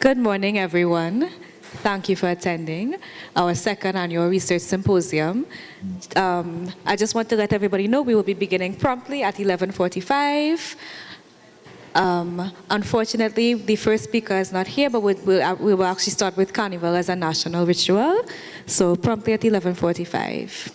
Good morning, everyone. Thank you for attending our second annual research symposium. I just want to let everybody know we will be beginning promptly at 11:45. Unfortunately, the first speaker is not here, but we will actually start with Carnival as a national ritual. So promptly at 11:45.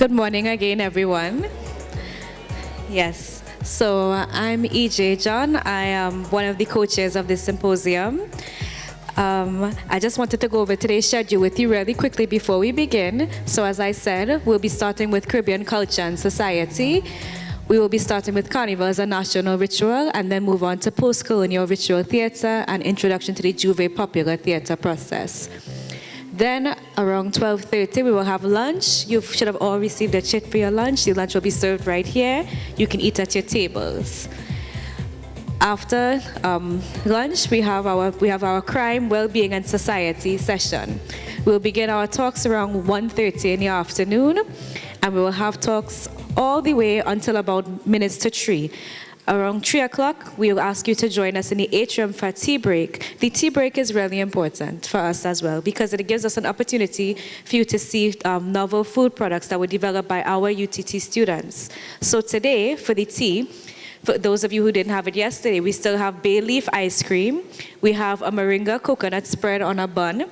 Good morning again, everyone. Yes, so I'm EJ John. I am one of the co-chairs of this symposium. I just wanted to go over today's schedule with you really quickly before we begin. So as I said, we'll be starting with Caribbean culture and society. We will be starting with Carnival as a national ritual and then move on to post-colonial ritual theatre and introduction to the Juve popular theatre process. Then around 12:30, we will have lunch. You should have all received a chit for your lunch. The lunch will be served right here. You can eat at your tables. After lunch, we have our crime, well-being, and society session. We'll begin our talks around 1:30 in the afternoon, and we will have talks all the way until about minutes to 3. Around 3 o'clock, we will ask you to join us in the atrium for a tea break. The tea break is really important for us as well because it gives us an opportunity for you to see novel food products that were developed by our UTT students. So today, for the tea, for those of you who didn't have it yesterday, we still have bay leaf ice cream. We have a moringa coconut spread on a bun.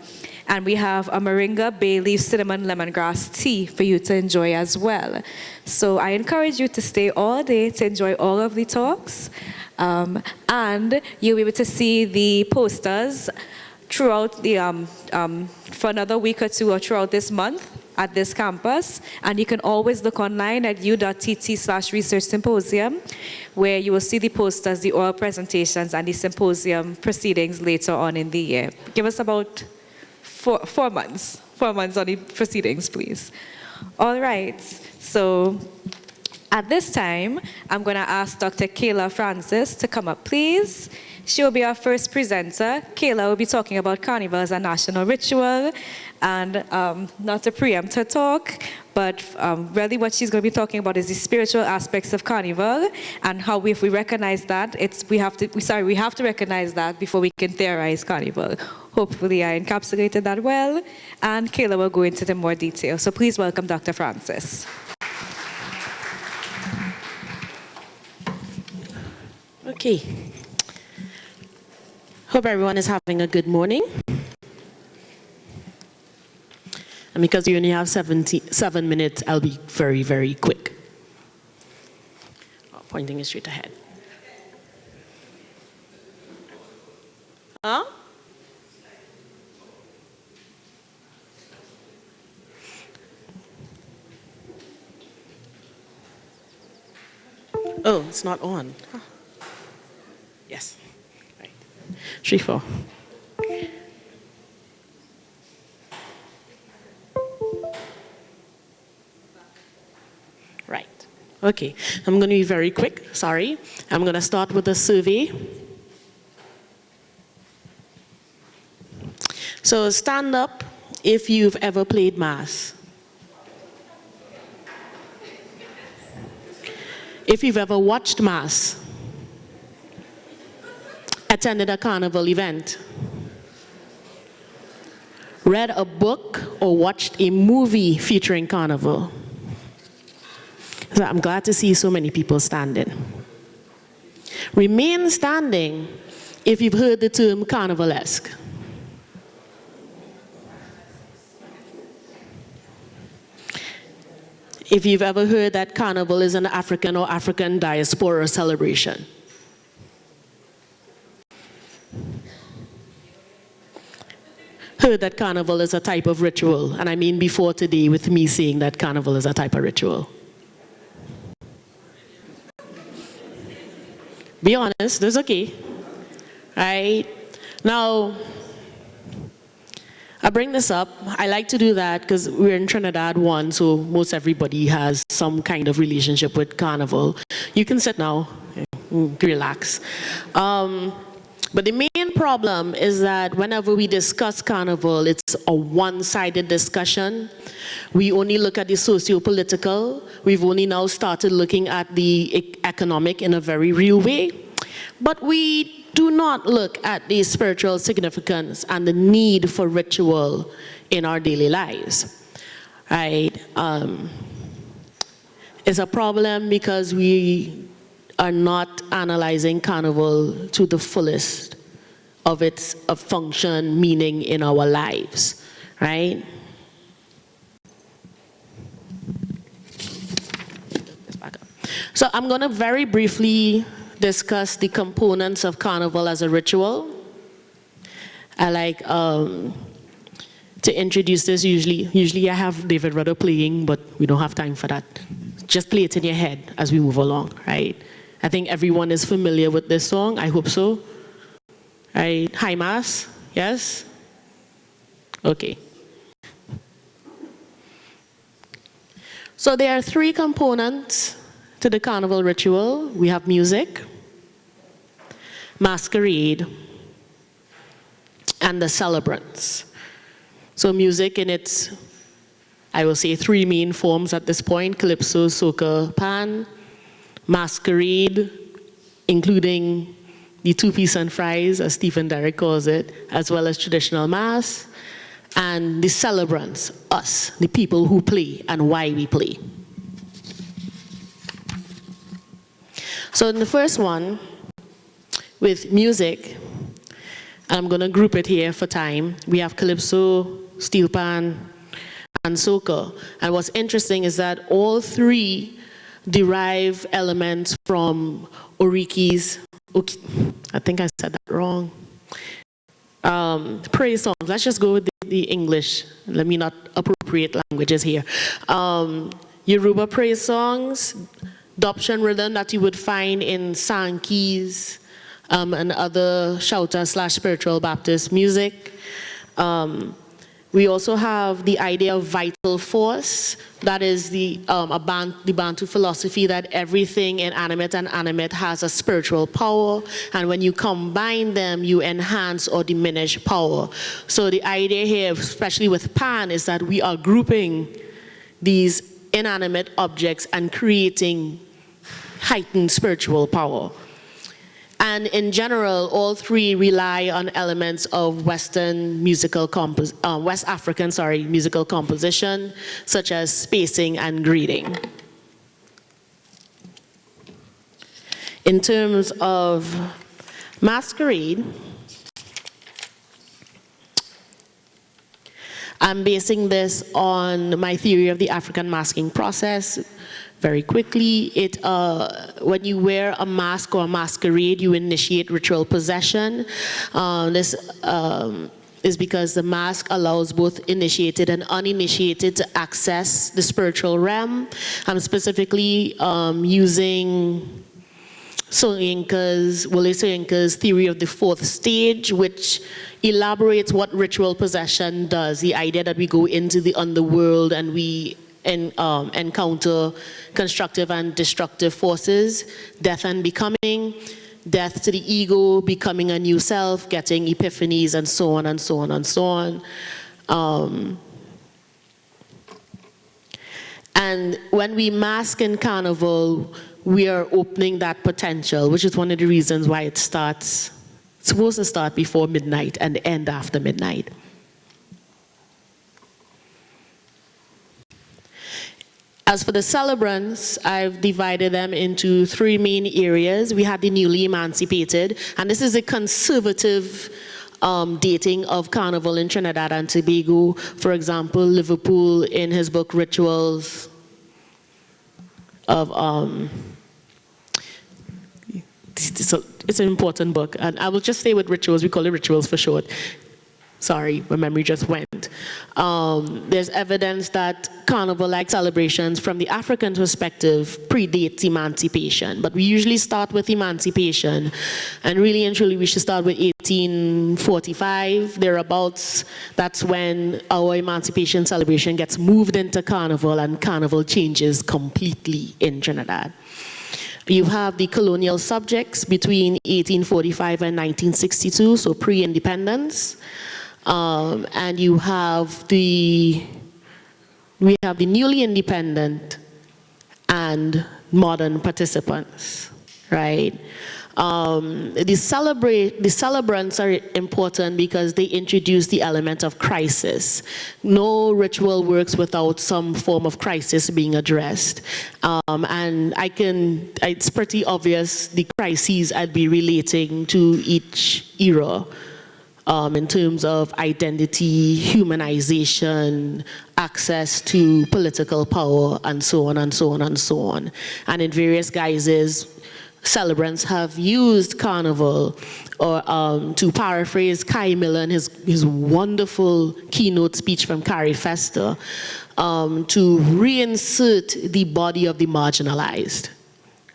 And we have a moringa, bay leaf, cinnamon, lemongrass tea for you to enjoy as well. So I encourage you to stay all day to enjoy all of the talks. And you'll be able to see the posters throughout for another week or two or throughout this month at this campus. And you can always look online at u.tt/research symposium, where you will see the posters, the oral presentations, and the symposium proceedings later on in the year. Give us about 4 months. 4 months on the proceedings, please. All right. So at this time, I'm going to ask Dr. Kayla Francis to come up, please. She will be our first presenter. Kayla will be talking about Carnival as a national ritual. And not to preempt her talk, but really what she's going to be talking about is the spiritual aspects of Carnival and how if we recognize that, we have to recognize that before we can theorize Carnival. Hopefully I encapsulated that well, and Kayla will go into the more detail. So please welcome Dr. Francis. Okay. Hope everyone is having a good morning. And because we only have 7 minutes, I'll be very, very quick. Oh, pointing it straight ahead. Huh? Oh, it's not on. Huh. Yes. Right. 3, 4. Right. Okay. I'm going to be very quick. Sorry. I'm going to start with a survey. So stand up if you've ever played Mass. If you've ever watched Mass, attended a carnival event, read a book or watched a movie featuring Carnival. So I'm glad to see so many people standing. Remain standing if you've heard the term carnivalesque. If you've ever heard that Carnival is an African or African diaspora celebration. Heard that Carnival is a type of ritual, and I mean before today with me saying that Carnival is a type of ritual. Be honest, that's okay. Right? Now, I bring this up. I like to do that because we're in Trinidad one, so most everybody has some kind of relationship with Carnival. You can sit now, relax. But the main problem is that whenever we discuss Carnival, it's a one-sided discussion. We only look at the socio-political. We've only now started looking at the economic in a very real way. But we do not look at the spiritual significance and the need for ritual in our daily lives. Right? It's a problem because we are not analyzing Carnival to the fullest of its function, meaning in our lives, right? So I'm going to very briefly discuss the components of Carnival as a ritual. I like to introduce this usually I have David Rudder playing, but we don't have time for that. Just play it in your head as we move along, right? I think everyone is familiar with this song. I hope so. Right? High Mass, yes? Okay. So there are three components to the Carnival ritual. We have music, masquerade, and the celebrants. So music in its, I will say, three main forms at this point: calypso, soca, pan, masquerade, including the two-piece and fries, as Stephen Derrick calls it, as well as traditional mass, and the celebrants, us, the people who play and why we play. So in the first one, with music, I'm going to group it here for time. We have calypso, steel pan, and soca. And what's interesting is that all three derive elements from Oriki's, I think I said that wrong, praise songs. Let's just go with the English. Let me not appropriate languages here. Yoruba praise songs, adoption rhythm that you would find in Sankey's, and other shouter/spiritual Baptist music. We also have the idea of vital force. That is the Bantu philosophy that everything inanimate and animate has a spiritual power, and when you combine them, you enhance or diminish power. So the idea here, especially with Pan, is that we are grouping these inanimate objects and creating heightened spiritual power. And in general, all three rely on elements of West African musical composition, such as spacing and greeting. In terms of masquerade, I'm basing this on my theory of the African masking process. Very quickly, when you wear a mask or a masquerade, you initiate ritual possession. This is because the mask allows both initiated and uninitiated to access the spiritual realm. I'm specifically using Wole Soyinka's theory of the fourth stage, which elaborates what ritual possession does. The idea that we go into the underworld and we encounter constructive and destructive forces, death and becoming, death to the ego, becoming a new self, getting epiphanies, and so on and so on and so on. And when we mask in Carnival, we are opening that potential, which is one of the reasons why it's supposed to start before midnight and end after midnight. As for the celebrants, I've divided them into three main areas. We had the newly emancipated, and this is a conservative dating of Carnival in Trinidad and Tobago. For example, Liverpool, in his book Rituals of, it's an important book, and I will just stay with Rituals. We call it Rituals for short. Sorry, my memory just went. There's evidence that Carnival-like celebrations from the African perspective predates emancipation, but we usually start with emancipation, and really and truly we should start with 1845, thereabouts. That's when our emancipation celebration gets moved into Carnival, and Carnival changes completely in Trinidad. You have the colonial subjects between 1845 and 1962, so pre-independence. And we have the newly independent and modern participants, right? The celebrants are important because they introduce the element of crisis. No ritual works without some form of crisis being addressed. And it's pretty obvious the crises I'd be relating to each era. in terms of identity, humanization, access to political power, and so on and so on and so on. And in various guises, celebrants have used Carnival, or to paraphrase Kai Miller in his wonderful keynote speech from Carrie Fester, to reinsert the body of the marginalized,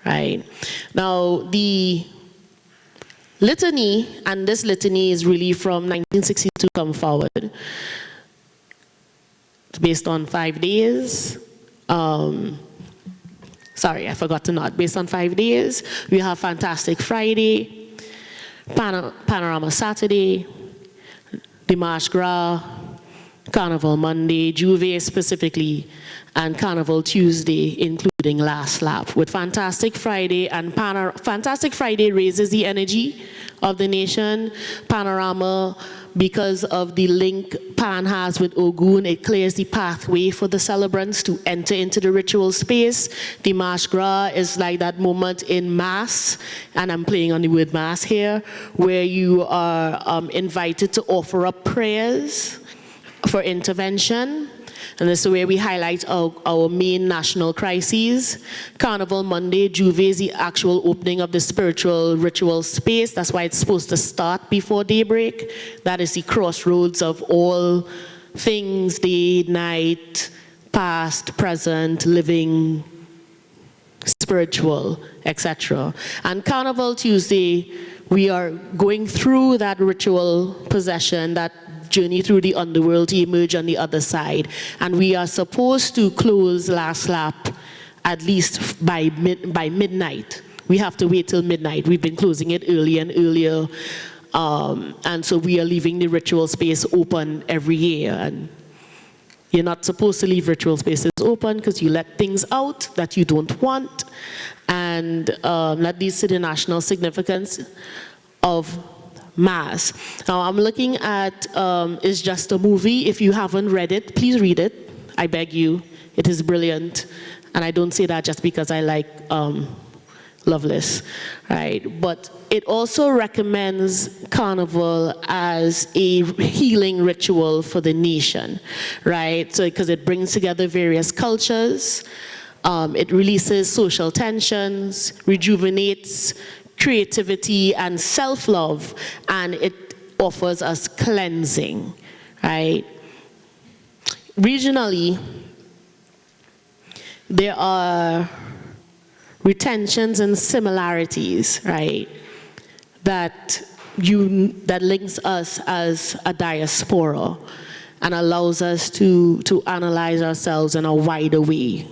right? Now, the litany, and this litany is really from 1962 come forward. It's based on 5 days. Sorry, I forgot to nod. Based on 5 days, we have Fantastic Friday, Panorama Saturday, Dimanche Gras, Carnival Monday, Juve specifically, and Carnival Tuesday, including Last Lap. With Fantastic Friday, and Fantastic Friday raises the energy of the nation. Panorama, because of the link Pan has with Ogun, it clears the pathway for the celebrants to enter into the ritual space. Dimanche Gras is like that moment in Mass, and I'm playing on the word Mass here, where you are invited to offer up prayers for intervention. And this is where we highlight our main national crises. Carnival Monday, Juve is the actual opening of the spiritual ritual space. That's why it's supposed to start before daybreak. That is the crossroads of all things, day, night, past, present, living, spiritual, etc. And Carnival Tuesday, we are going through that ritual possession, that journey through the underworld to emerge on the other side. And we are supposed to close Last Lap at least by midnight. We have to wait till midnight. We've been closing it earlier and earlier. And so we are leaving the ritual space open every year. And you're not supposed to leave ritual spaces open because you let things out that you don't want. And that leads to the national significance of Mass. Now I'm looking at It's Just a Movie. If you haven't read it, please read it. I beg you. It is brilliant. And I don't say that just because I like Loveless, right? But it also recommends Carnival as a healing ritual for the nation, right? So because it brings together various cultures, it releases social tensions, rejuvenates creativity and self-love, and it offers us cleansing, right? Regionally, there are retentions and similarities, right, that links us as a diaspora and allows us to analyze ourselves in a wider way.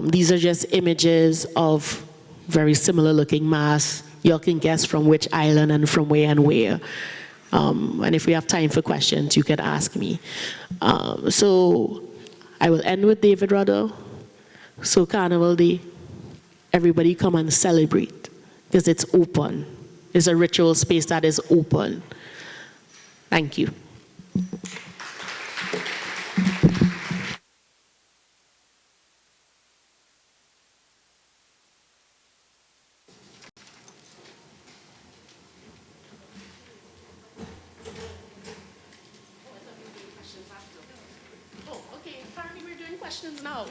These are just images of very similar looking Mass. You can guess from which island and from where and where. And if we have time for questions, you can ask me. So I will end with David Rudder. So Carnival Day, everybody come and celebrate because it's open. It's a ritual space that is open. Thank you. Questions now.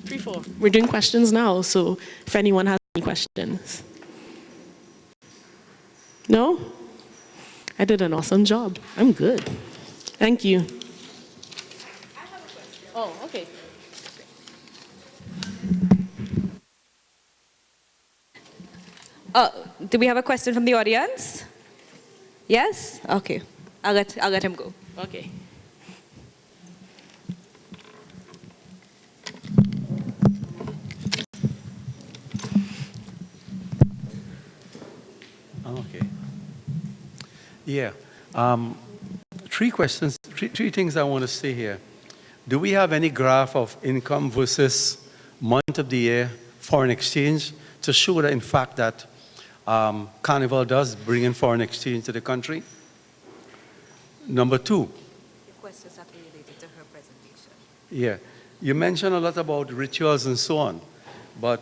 3-4. We're doing questions now, so if anyone has any questions. No? I did an awesome job. I'm good. Thank you. I have a question. Oh, okay. Do we have a question from the audience? Yes? Okay. I'll let him go. Okay. Okay. Yeah. Three questions, three things I want to say here. Do we have any graph of income versus month of the year foreign exchange to show that in fact that Carnival does bring in foreign exchange to the country? Number two. The questions are related to her presentation. Yeah. You mentioned a lot about rituals and so on, but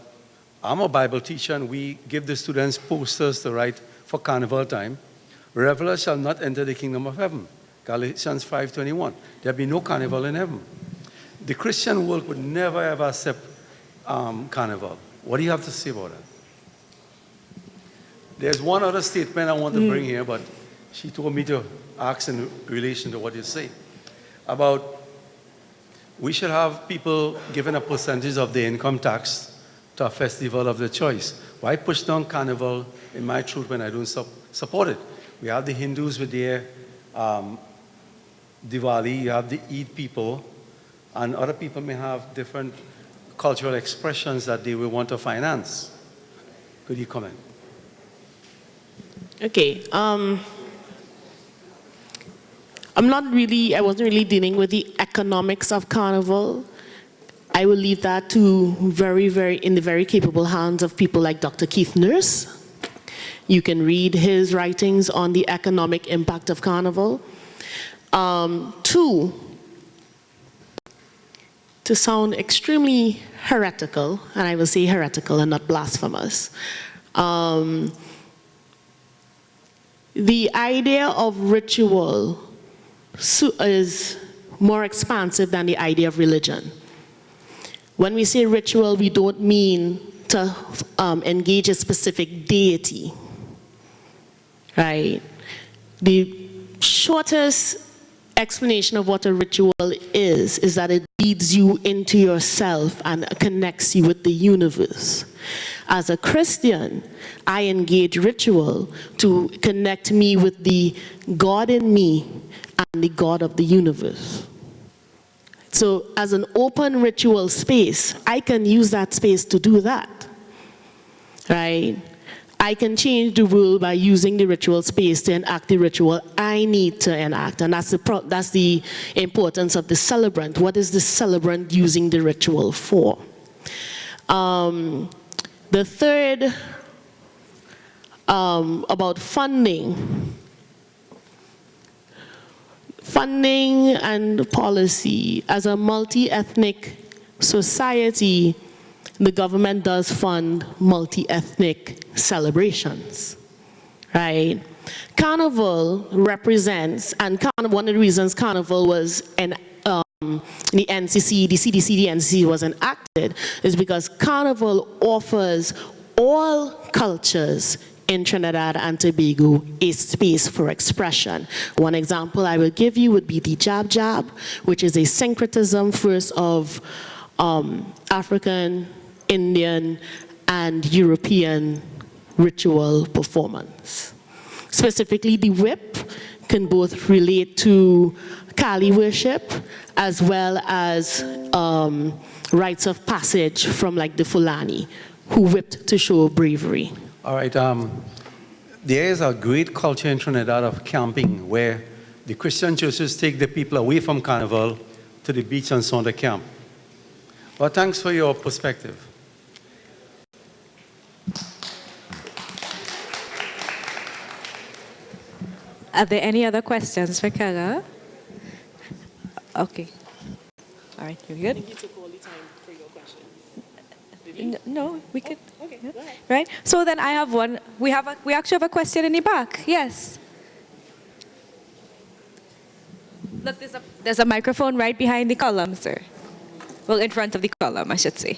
I'm a Bible teacher and we give the students posters to write for Carnival time, revelers shall not enter the kingdom of heaven. Galatians 5:21. There'll be no carnival in heaven. The Christian world would never ever accept carnival. What do you have to say about that? There's one other statement I want to bring here, but she told me to ask in relation to what you say about we should have people given a percentage of their income tax to a festival of their choice. Why push down carnival in my truth when I don't support it? We have the Hindus with their Diwali, you have the Eid people, and other people may have different cultural expressions that they will want to finance. Could you comment? Okay. I wasn't really dealing with the economics of carnival. I will leave that to in the very capable hands of people like Dr. Keith Nurse. You can read his writings on the economic impact of carnival. Two, to sound extremely heretical, and I will say heretical and not blasphemous, the idea of ritual is more expansive than the idea of religion. When we say ritual, we don't mean to engage a specific deity, right? The shortest explanation of what a ritual is that it leads you into yourself and connects you with the universe. As a Christian, I engage ritual to connect me with the God in me and the God of the universe. So as an open ritual space, I can use that space to do that, right? I can change the world by using the ritual space to enact the ritual I need to enact. And that's the importance of the celebrant. What is the celebrant using the ritual for? The third, about funding. Funding and policy. As a multi-ethnic society, the government does fund multi-ethnic celebrations, right? Carnival represents, and one of the reasons Carnival was the NCC, the CDC, the NCC was enacted, is because Carnival offers all cultures in Trinidad and Tobago a space for expression. One example I will give you would be the Jab Jab, which is a syncretism first of African, Indian, and European ritual performance. Specifically, the whip can both relate to Kali worship as well as rites of passage from like the Fulani, who whipped to show bravery. All right, there is a great culture in Trinidad of camping where the Christian churches take the people away from Carnival to the beach and so on to camp. Well, thanks for your perspective. Are there any other questions for Kara? Okay. All right, you're good? I think you took all the time for your question. No, we could. Okay, yeah. go ahead. Right. So then I have one. We actually have a question in the back. Yes. Look, there's a microphone right behind the column, sir. Well, in front of the column, I should say.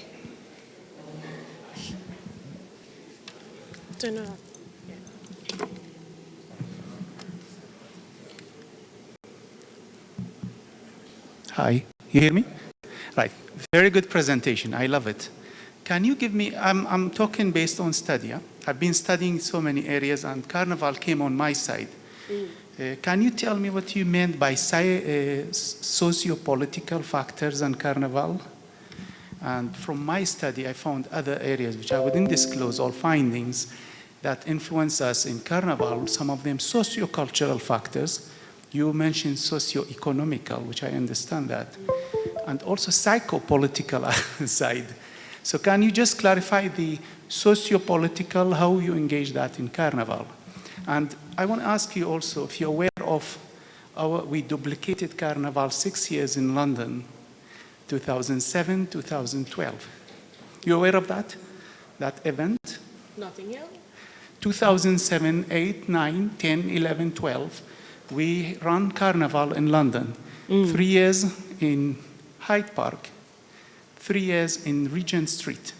Turn it on. Hi, you hear me? Right, very good presentation, I love it. Can you give me, I'm talking based on study. Yeah? I've been studying so many areas and Carnival came on my side. Can you tell me what you meant by socio-political factors and Carnival? And from my study, I found other areas which I wouldn't disclose, all findings that influence us in Carnival, some of them socio-cultural factors. You mentioned socio-economical, which I understand that, and also psycho-political side. So can you just clarify the socio-political, how you engage that in Carnival? And I want to ask you also if you're aware of we duplicated Carnival 6 years in London, 2007, 2012. You aware of that event? Nothing else? 2007, 8, 9, 10, 11, 12, we ran Carnival in London. 3 years in Hyde Park, 3 years in Regent Street.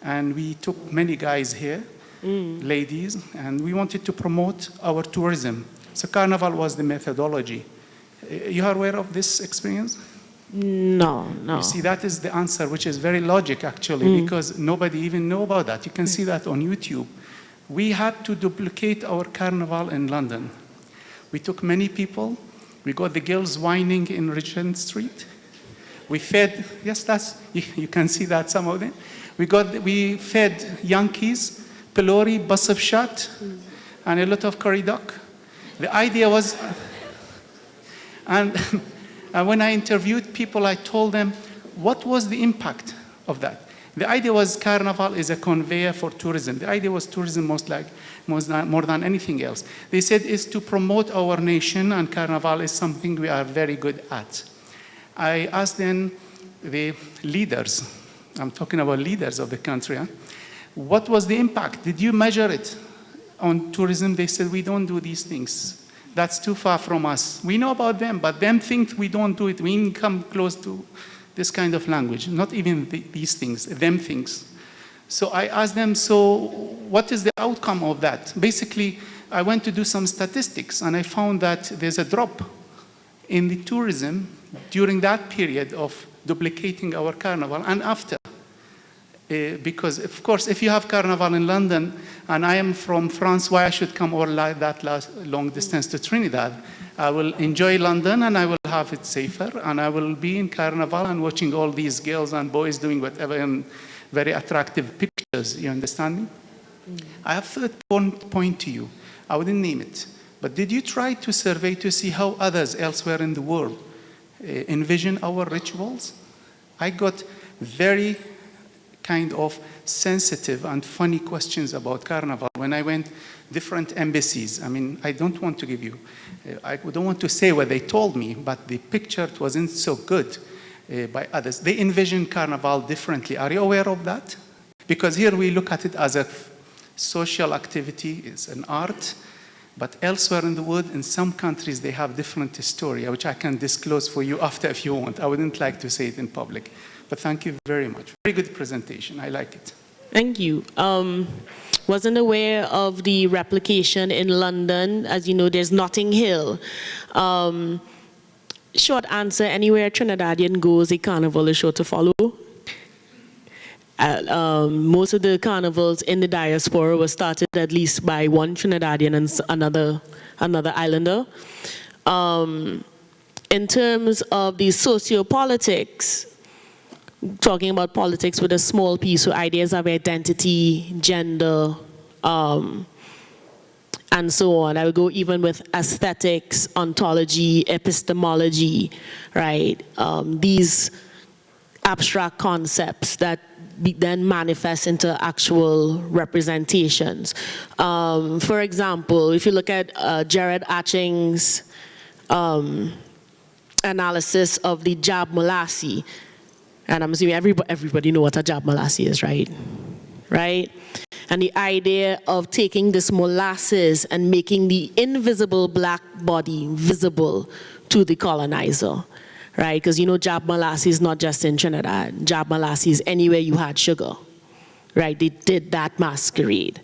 And we took many guys here, ladies, and we wanted to promote our tourism. So Carnival was the methodology. You are aware of this experience? No. You see, that is the answer, which is very logic, actually, because nobody even know about that. You can see that on YouTube. We had to duplicate our Carnival in London. We took many people. We got the girls whining in Regent Street. We fed, yes, you can see that, some of them. We fed Yankees, pylori, basab shot, and a lot of curry duck. The idea was, and when I interviewed people, I told them, what was the impact of that? The idea was Carnival is a conveyor for tourism. The idea was tourism more than anything else. They said it's to promote our nation, and Carnival is something we are very good at. I asked then the leaders, I'm talking about leaders of the country, what was the impact? Did you measure it on tourism? They said, we don't do these things. That's too far from us. We know about them, but them think we don't do it. We didn't come close to this kind of language, not even these things, them things. So I asked them, so what is the outcome of that? Basically, I went to do some statistics, and I found that there's a drop in the tourism during that period of duplicating our Carnival and after. Because, of course, if you have Carnival in London, and I am from France, why I should come all that long distance to Trinidad? I will enjoy London, and I will have it safer, and I will be in Carnival and watching all these girls and boys doing whatever and very attractive pictures. You understand me? I have a third point to you. I wouldn't name it. But did you try to survey to see how others elsewhere in the world envision our rituals? I got very kind of sensitive and funny questions about Carnival when I went different embassies. I mean, I don't want to give you, I don't want to say what they told me, but the picture wasn't so good by others. They envision Carnival differently. Are you aware of that? Because here we look at it as a social activity, it's an art, but elsewhere in the world, in some countries, they have different historia, which I can disclose for you after if you want. I wouldn't like to say it in public. But thank you very much. Very good presentation. I like it. Thank you. Wasn't aware of the replication in London. As you know, there's Notting Hill. Short answer, anywhere Trinidadian goes, a carnival is sure to follow. Most of the carnivals in the diaspora were started at least by one Trinidadian and another islander. In terms of the sociopolitics, talking about politics with a small piece, so ideas of identity, gender, and so on. I would go even with aesthetics, ontology, epistemology, right? These abstract concepts that then manifest into actual representations. For example, if you look at Jared Atching's analysis of the Jab Molassie, and I'm assuming everybody know what a Jab Molassie is, right? Right? And the idea of taking this molasses and making the invisible black body visible to the colonizer, right? Because you know Jab Molassie is not just in Trinidad. Jab Molassie is anywhere you had sugar, right? They did that masquerade.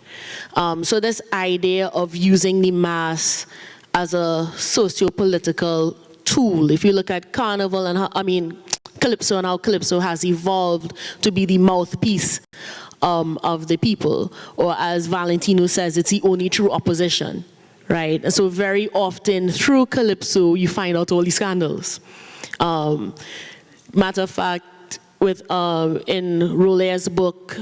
So this idea of using the mass as a socio-political tool, if you look at Carnival and how, Calypso and how Calypso has evolved to be the mouthpiece of the people, or as Valentino says, it's the only true opposition, right? And so very often through Calypso, you find out all these scandals. Matter of fact, in Rolaire's book,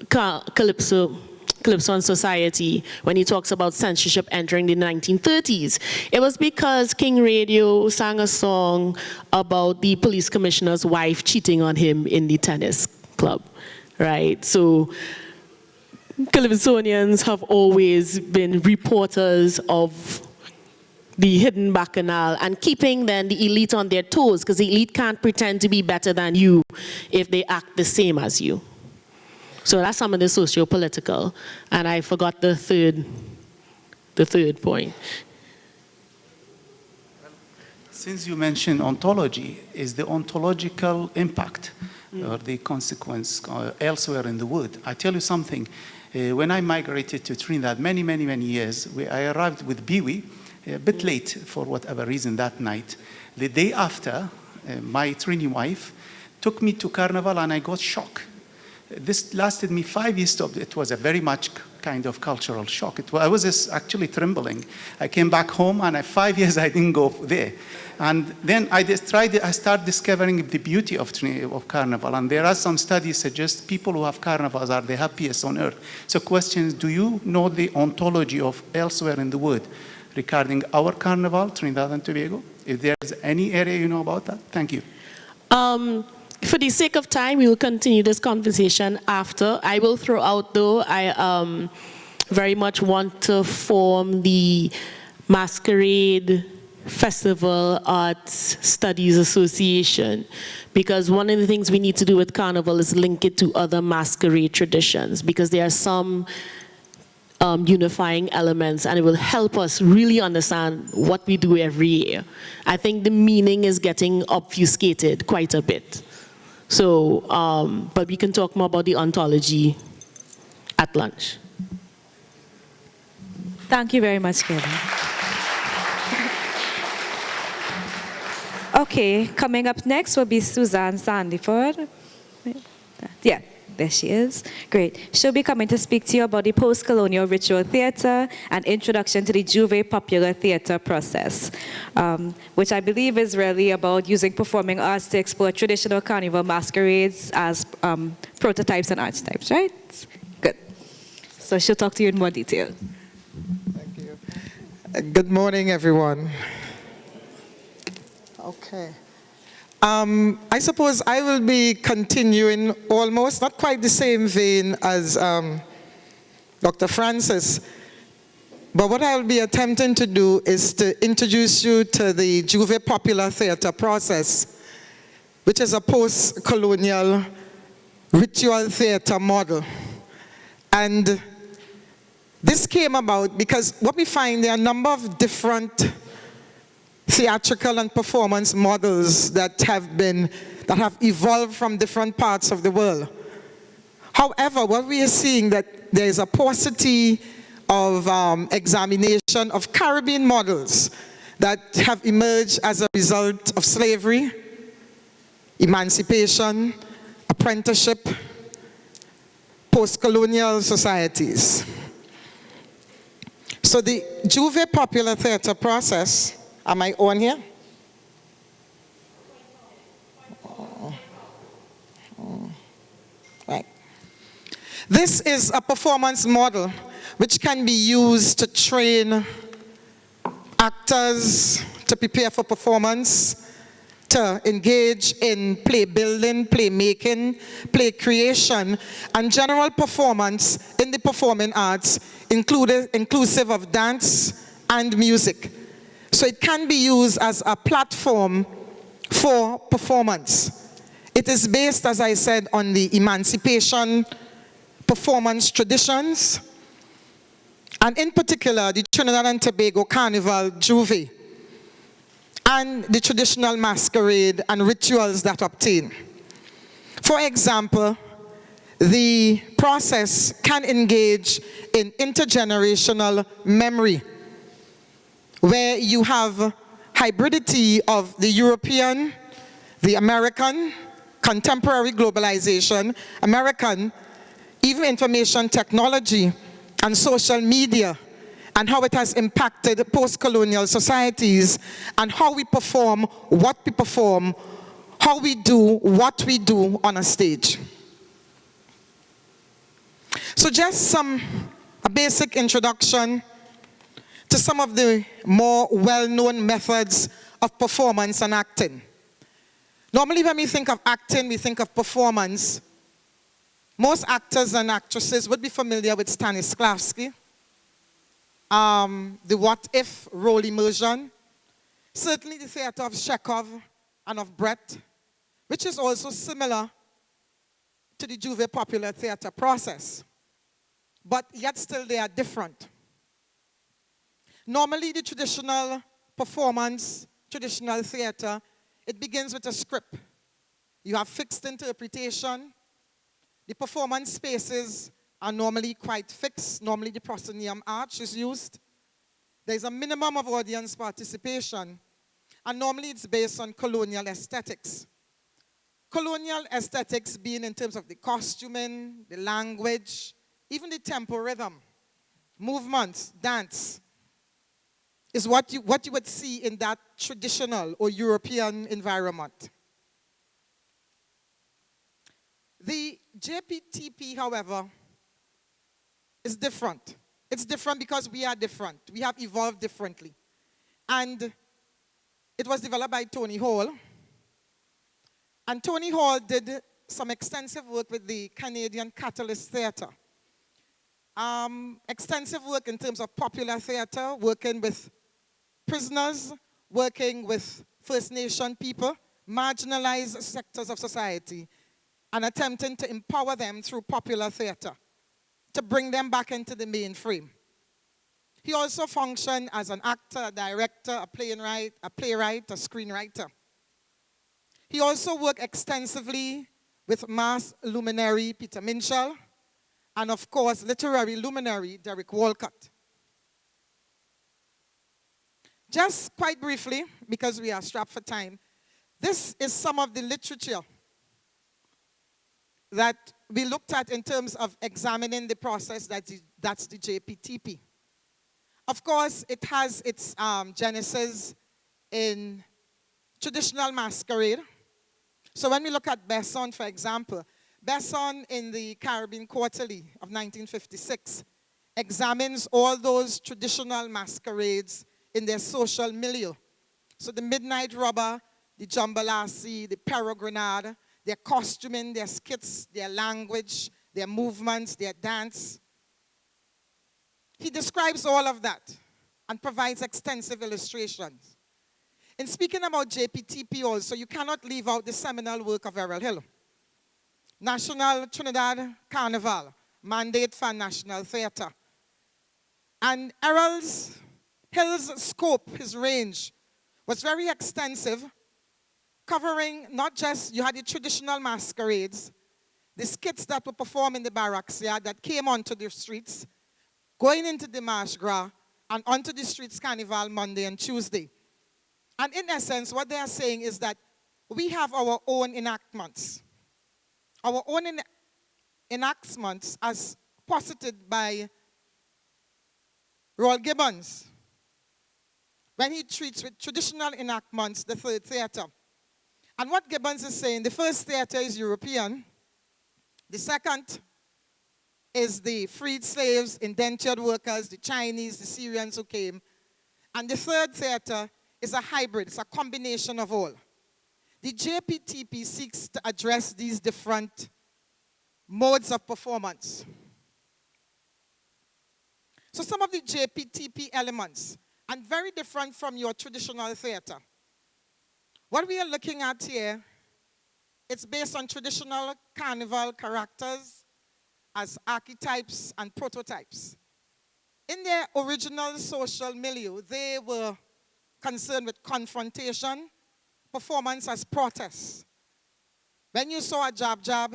Calypso and Society, when he talks about censorship entering the 1930s, it was because King Radio sang a song about the police commissioner's wife cheating on him in the tennis club, right? So Calypsonians have always been reporters of the hidden bacchanal and keeping then the elite on their toes, because the elite can't pretend to be better than you if they act the same as you. So that's some of the socio-political. And I forgot the third point. Since you mentioned ontology, is the ontological impact or the consequence elsewhere in the world? I tell you something. When I migrated to Trinidad many years, I arrived with Biwi, a bit late for whatever reason that night. The day after, my Trini wife took me to Carnival and I got shocked. This lasted me 5 years. It was a very much kind of cultural shock. I was actually trembling. I came back home and 5 years I didn't go there. And then I started discovering the beauty of Carnival. And there are some studies suggest people who have Carnivals are the happiest on earth. So question is, do you know the ontology of elsewhere in the world regarding our Carnival, Trinidad and Tobago? If there's any area you know about that, thank you. For the sake of time, we will continue this conversation after. I will throw out, though, I very much want to form the Masquerade Festival Arts Studies Association, because one of the things we need to do with Carnival is link it to other masquerade traditions, because there are some unifying elements, and it will help us really understand what we do every year. I think the meaning is getting obfuscated quite a bit. So, but we can talk more about the ontology at lunch. Thank you very much, Kevin. Okay, coming up next will be Suzanne Sandiford. Yeah, there she is. Great. She'll be coming to speak to you about the post-colonial ritual theater and introduction to the Juve popular theater process, which I believe is really about using performing arts to explore traditional carnival masquerades as prototypes and archetypes, right? Good. So she'll talk to you in more detail. Thank you. Good morning, everyone. Okay. I suppose I will be continuing almost, not quite the same vein as Dr. Francis, but what I'll be attempting to do is to introduce you to the Juve popular theater process, which is a post-colonial ritual theater model. And this came about because what we find, there are a number of different theatrical and performance models that have evolved from different parts of the world. However, what we are seeing that there is a paucity of examination of Caribbean models that have emerged as a result of slavery, emancipation, apprenticeship, post-colonial societies. So the Juve popular theater process, am I on here? Right. This is a performance model which can be used to train actors to prepare for performance, to engage in play building, play making, play creation, and general performance in the performing arts, inclusive of dance and music. So it can be used as a platform for performance. It is based, as I said, on the emancipation performance traditions, and in particular, the Trinidad and Tobago Carnival Juve, and the traditional masquerade and rituals that obtain. For example, the process can engage in intergenerational memory, where you have hybridity of the European, the American, contemporary globalization, American, even information technology and social media, and how it has impacted post-colonial societies, and how we perform, what we perform, how we do what we do on a stage. So just a basic introduction to some of the more well-known methods of performance and acting. Normally when we think of acting, we think of performance. Most actors and actresses would be familiar with Stanislavski, the what-if role immersion, certainly the theater of Chekhov and of Brett, which is also similar to the Juve Popular Theatre process, but yet still they are different. Normally, the traditional performance, traditional theatre, it begins with a script. You have fixed interpretation. The performance spaces are normally quite fixed. Normally, the proscenium arch is used. There's a minimum of audience participation, and normally it's based on colonial aesthetics. Colonial aesthetics being in terms of the costuming, the language, even the tempo rhythm, movements, dance, is what you would see in that traditional or European environment. The JPTP, however, is different. It's different because we are different. We have evolved differently. And it was developed by Tony Hall. And Tony Hall did some extensive work with the Canadian Catalyst Theatre. Extensive work in terms of popular theatre, working with prisoners, working with First Nation people, marginalized sectors of society, and attempting to empower them through popular theatre, to bring them back into the mainstream. He also functioned as an actor, a director, a playwright, a screenwriter. He also worked extensively with mass luminary Peter Minshall, and of course, literary luminary Derek Walcott. Just quite briefly, because we are strapped for time, this is some of the literature that we looked at in terms of examining the process that's the JPTP. Of course, it has its genesis in traditional masquerade. So when we look at Besson, for example, Besson in the Caribbean Quarterly of 1956 examines all those traditional masquerades in their social milieu. So the Midnight Rubber, the Jambalasi, the Peregrinade, their costuming, their skits, their language, their movements, their dance. He describes all of that and provides extensive illustrations. In speaking about JPTP also, you cannot leave out the seminal work of Errol Hill. National Trinidad Carnival, mandate for National Theatre. And Errol Hill's scope, his range, was very extensive, covering not just, you had the traditional masquerades, the skits that were performed in the barracks yard that came onto the streets, going into the Marche Gras, and onto the streets Carnival Monday and Tuesday. And in essence, what they are saying is that we have our own enactments. Our own enactments as posited by Roald Gibbons, when he treats with traditional enactments the third theatre. And what Gibbons is saying, the first theatre is European, the second is the freed slaves, indentured workers, the Chinese, the Syrians who came, and the third theatre is a hybrid, it's a combination of all. The JPTP seeks to address these different modes of performance. So some of the JPTP elements, and very different from your traditional theatre. What we are looking at here, it's based on traditional carnival characters as archetypes and prototypes. In their original social milieu, they were concerned with confrontation, performance as protest. When you saw a jab,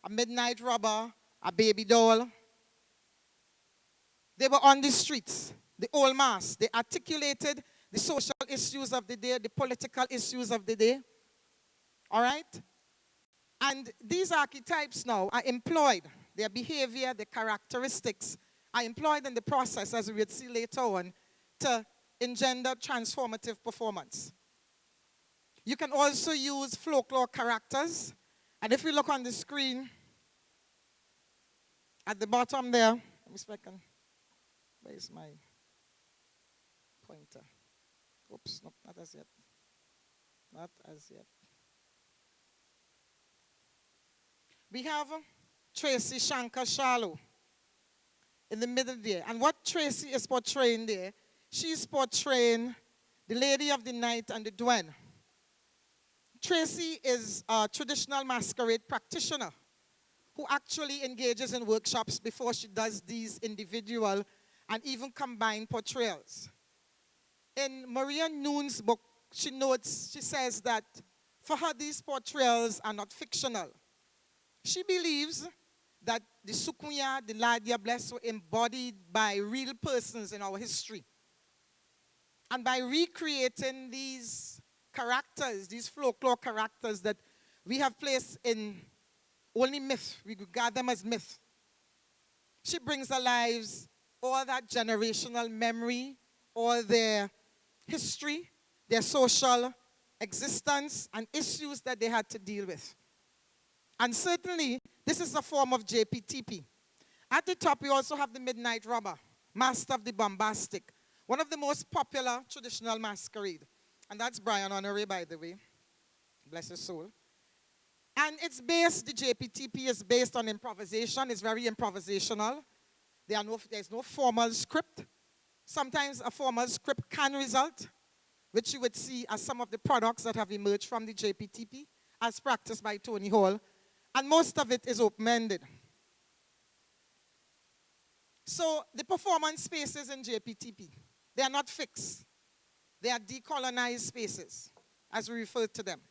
a midnight rubber, a baby doll, they were on the streets, the old mass. They articulated the social issues of the day, the political issues of the day. All right? And these archetypes now are employed. Their behavior, their characteristics are employed in the process, as we would see later on, to engender transformative performance. You can also use folklore characters. And if we look on the screen, at the bottom there, let me see if I can, where's my pointer? Oops, nope, not as yet. Not as yet. We have Tracy Shankar Shallow in the middle there. And what Tracy is portraying there, she's portraying the Lady of the Night and the Duenna. Tracy is a traditional masquerade practitioner who actually engages in workshops before she does these individual and even combined portrayals. In Maria Noon's book, she says that for her, these portrayals are not fictional. She believes that the Sukunya, the Ladia Bless, were embodied by real persons in our history. And by recreating these characters, these folklore characters that we have placed in only myth, we regard them as myth, she brings alive all that generational memory, all their history, their social existence, and issues that they had to deal with. And certainly, this is a form of JPTP. At the top, we also have the Midnight Robber, Master of the Bombastic, one of the most popular traditional masquerade. And that's Brian Honoré, by the way. Bless his soul. And it's based, the JPTP is based on improvisation. It's very improvisational. There's no formal script. Sometimes a formal script can result, which you would see as some of the products that have emerged from the JPTP, as practiced by Tony Hall. And most of it is open-ended. So the performance spaces in JPTP, they are not fixed. They are decolonized spaces, as we refer to them.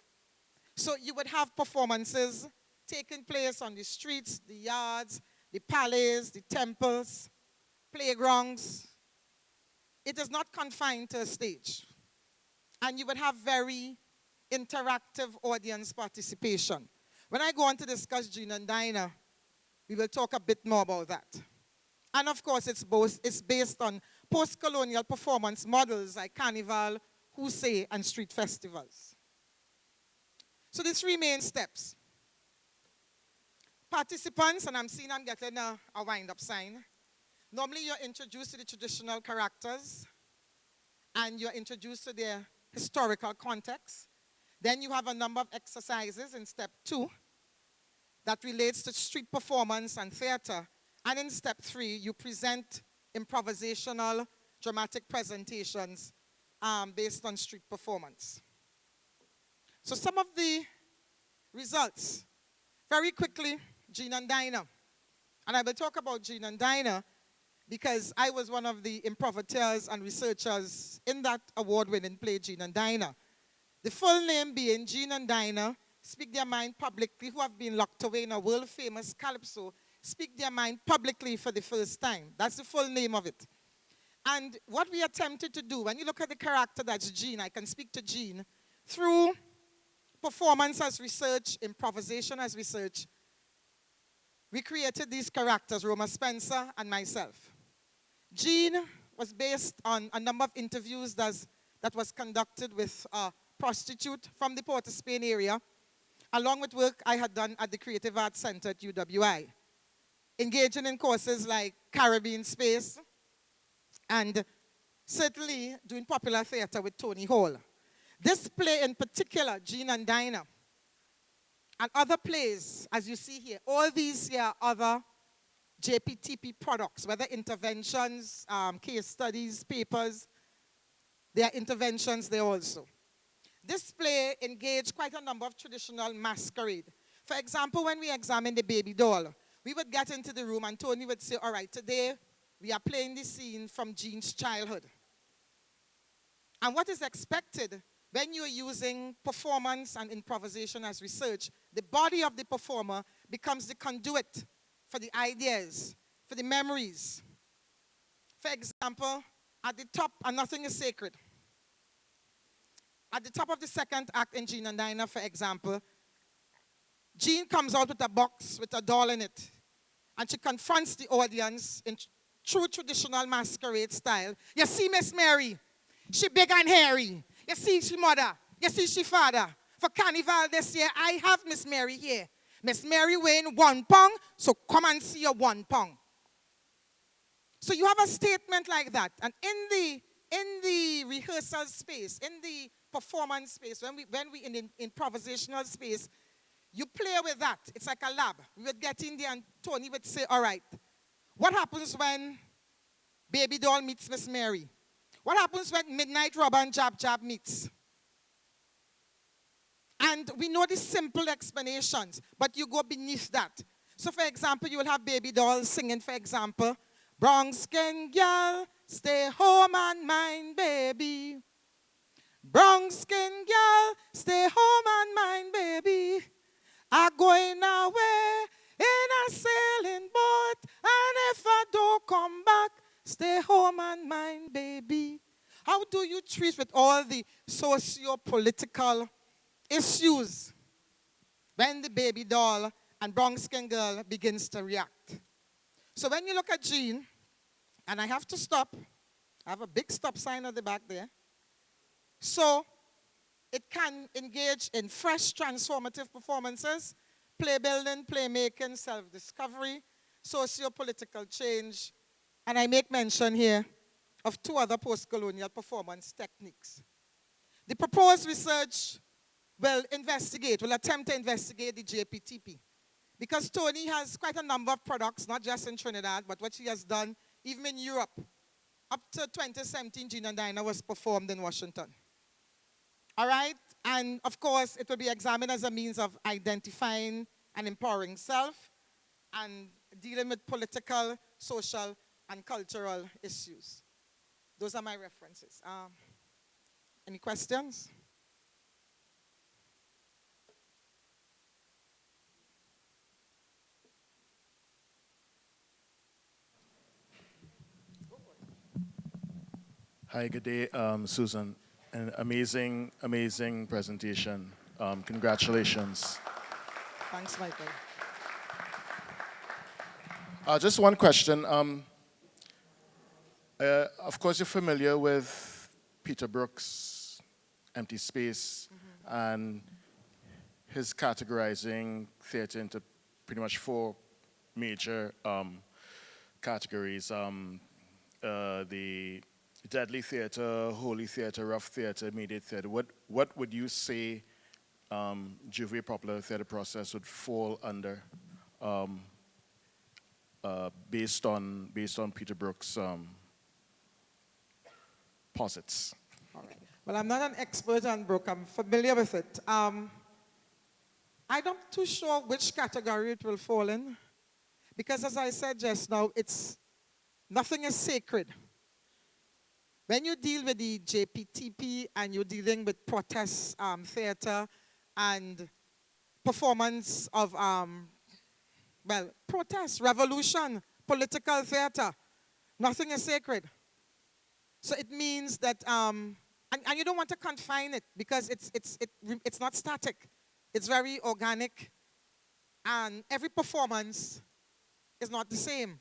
So you would have performances taking place on the streets, the yards, the palaces, the temples, playgrounds. It is not confined to a stage. And you would have very interactive audience participation. When I go on to discuss Gene and Dinah, we will talk a bit more about that. And of course, it's based on post-colonial performance models like Carnival, Housse, and street festivals. So the three main steps. Participants, and I'm seeing I'm getting a wind-up sign. Normally, you're introduced to the traditional characters, and you're introduced to their historical context. Then you have a number of exercises in step 2 that relates to street performance and theater. And in step 3, you present improvisational dramatic presentations based on street performance. So some of the results, very quickly, Gene and Dinah. And I will talk about Gene and Dinah because I was one of the improvisators and researchers in that award-winning play, Gene and Dinah. The full name being Gene and Dinah Speak Their Mind Publicly, who have been locked away in a world-famous calypso, speak their mind publicly for the first time. That's the full name of it. And what we attempted to do, when you look at the character that's Gene, I can speak to Gene, through performance as research, improvisation as research, we created these characters, Roma Spencer and myself. Gene was based on a number of interviews that was conducted with a prostitute from the Port of Spain area, along with work I had done at the Creative Arts Center at UWI, engaging in courses like Caribbean Space, and certainly doing popular theater with Tony Hall. This play in particular, Gene and Dinah, and other plays, as you see here, all these here are other JPTP products, whether interventions, case studies, papers, there are interventions there also. This play engaged quite a number of traditional masquerade. For example, when we examined the baby doll, we would get into the room and Tony would say, all right, today we are playing the scene from Gene's childhood. And what is expected when you're using performance and improvisation as research, the body of the performer becomes the conduit for the ideas, for the memories. For example, at the top, and nothing is sacred. At the top of the second act in Gene and Dinah, for example, Gene comes out with a box with a doll in it, and she confronts the audience in true traditional masquerade style. You see Miss Mary, she big and hairy. You see she mother, you see she father. For Carnival this year, I have Miss Mary here. Miss Mary weighing 1 pound, so come and see your 1 pound. So you have a statement like that, and in the rehearsal space, in the performance space, when we in the improvisational space, you play with that. It's like a lab. We would get in there and Tony would say, all right, what happens when Baby Doll meets Miss Mary? What happens when Midnight Robber and Jab Jab meets? And we know the simple explanations, but you go beneath that. So for example, you will have baby dolls singing, for example, brown skin girl, stay home and mind baby. Brown skin girl, stay home and mind baby. I'm going away in a sailing boat, and if I don't come back, stay home and mind baby. How do you treat with all the socio-political issues when the baby doll and brown skin girl begins to react? So when you look at Jean, and I have to stop, I have a big stop sign at the back there. So it can engage in fresh transformative performances, play building, playmaking, self-discovery, socio-political change, and I make mention here of 2 other post-colonial performance techniques. The proposed research will attempt to investigate the JPTP. Because Tony has quite a number of products, not just in Trinidad, but what she has done even in Europe. Up to 2017, Jean and Dinah was performed in Washington. All right? And of course, it will be examined as a means of identifying and empowering self and dealing with political, social, and cultural issues. Those are my references. Any questions? Hi, good day, Susan. An amazing, amazing presentation. Congratulations. Thanks, Michael. Just one question. Of course, you're familiar with Peter Brook's Empty Space and his categorizing theater into pretty much 4 major categories. The deadly theater, holy theater, rough theater, immediate theater. What would you say Juve popular theater process would fall under based on Peter Brook's posits? All right. Well, I'm not an expert on Brooke. I'm familiar with it. I'm not too sure which category it will fall in. Because as I said just now, nothing is sacred. When you deal with the JPTP and you're dealing with protest theater and performance of, protest, revolution, political theater, nothing is sacred. So it means that, and you don't want to confine it because it's not static. It's very organic. And every performance is not the same.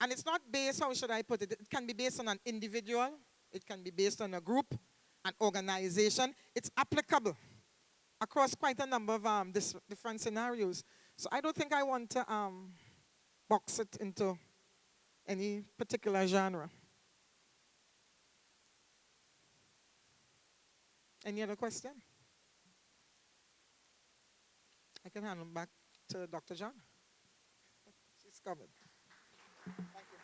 And it's not based, how should I put it? It can be based on an individual. It can be based on a group, an organization. It's applicable across quite a number of different scenarios. So I don't think I want to box it into any particular genre. Any other question? I can hand them back to Dr. John. She's covered. Thank you.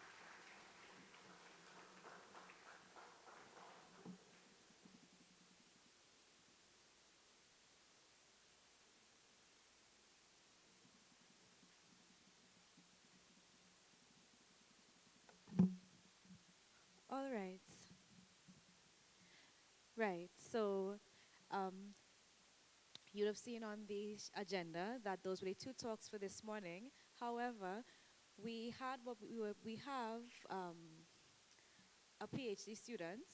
All right. Right. So you'd have seen on the agenda that those were the 2 talks for this morning. However, we have a PhD student,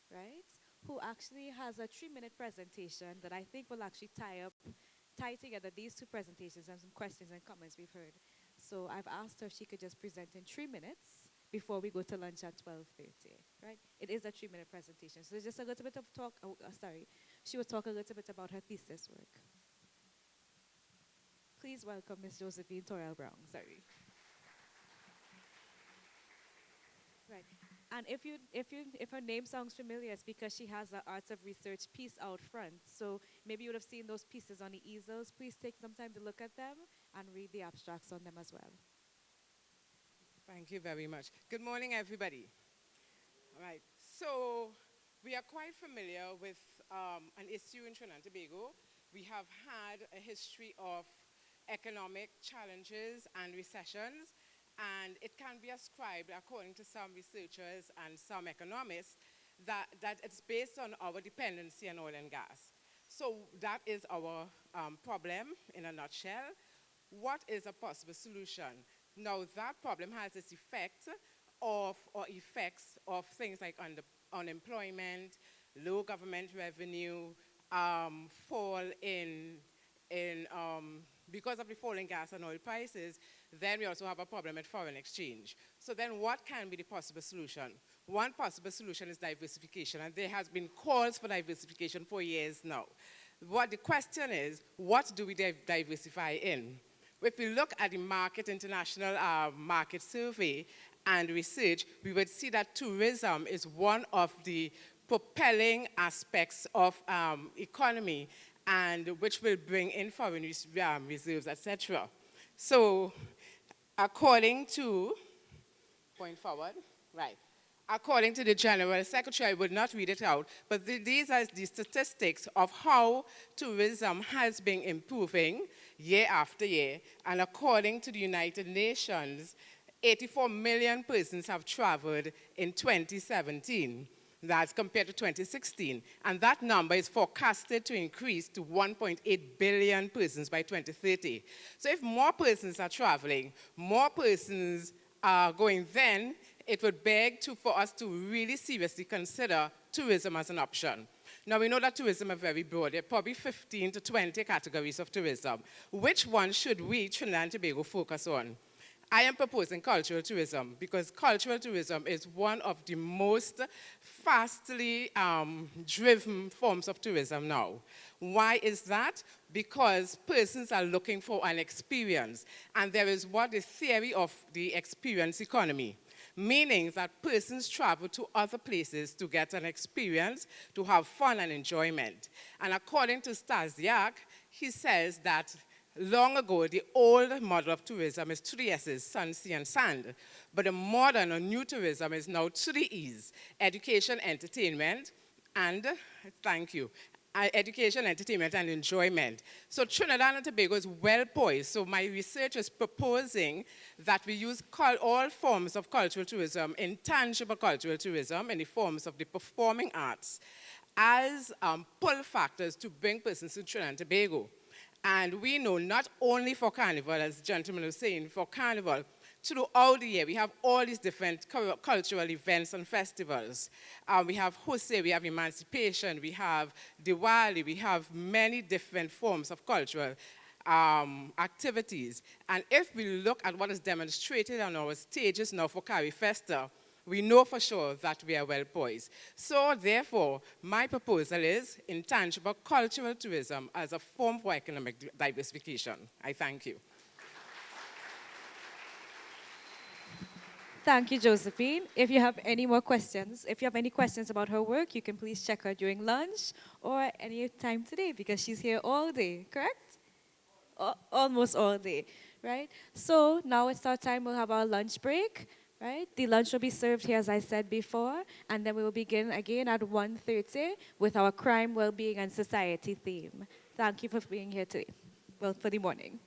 right, who actually has a 3-minute presentation that I think will actually tie together these 2 presentations and some questions and comments we've heard. So I've asked her if she could just present in 3 minutes before we go to lunch at 12:30, right? It is a 3-minute presentation. So just a little bit of talk, she will talk a little bit about her thesis work. Please welcome Ms. Josephine Torrell Brown, sorry. Right. And if her name sounds familiar, it's because she has an Arts of Research piece out front. So maybe you would have seen those pieces on the easels. Please take some time to look at them and read the abstracts on them as well. Thank you very much. Good morning, everybody. All right. So we are quite familiar with an issue in Trinidad and Tobago. We have had a history of economic challenges and recessions, and it can be ascribed, according to some researchers and some economists, that it's based on our dependency on oil and gas. So that is our problem in a nutshell. What is a possible solution? Now, that problem has its effect or effects of things like unemployment, low government revenue, fall because of the falling gas and oil prices. Then we also have a problem with foreign exchange. So then what can be the possible solution? One possible solution is diversification, and there has been calls for diversification for years now. What the question is, what do we diversify in? If we look at the international market survey and research, we would see that tourism is one of the propelling aspects of economy, and which will bring in foreign reserves, etc. So, according to, point forward, right. According to the General Secretary, I would not read it out, but these are the statistics of how tourism has been improving year after year. And according to the United Nations, 84 million persons have traveled in 2017. That's compared to 2016. And that number is forecasted to increase to 1.8 billion persons by 2030. So if more persons are traveling, more persons are going, then it would beg for us to really seriously consider tourism as an option. Now, we know that tourism is very broad. There are probably 15 to 20 categories of tourism. Which one should we, Trinidad and Tobago, focus on? I am proposing cultural tourism because cultural tourism is one of the most fastly driven forms of tourism now. Why is that? Because persons are looking for an experience, and there is what the theory of the experience economy, meaning that persons travel to other places to get an experience, to have fun and enjoyment. And according to Stasiak, he says that long ago, the old model of tourism is 3 S's, sun, sea, and sand. But the modern or new tourism is now 3 E's, education, entertainment, and, thank you, education, entertainment, and enjoyment. So Trinidad and Tobago is well poised. So my research is proposing that we use all forms of cultural tourism, intangible cultural tourism, in the forms of the performing arts, as pull factors to bring persons to Trinidad and Tobago. And we know not only for Carnival, as the gentleman was saying, for Carnival, throughout the year, we have all these different cultural events and festivals. We have Hosea, we have Emancipation, we have Diwali, we have many different forms of cultural activities. And if we look at what is demonstrated on our stages now for Carry Festa, we know for sure that we are well poised. So therefore, my proposal is intangible cultural tourism as a form for economic diversification. I thank you. Thank you, Josephine. If you have any more questions, if you have any questions about her work, you can please check her during lunch or any time today because she's here all day, correct? Almost all day, right? So now it's our time, we'll have our lunch break. Right? The lunch will be served here, as I said before, and then we will begin again at 1:30 with our crime, well-being, and society theme. Thank you for being here today, well, for the morning.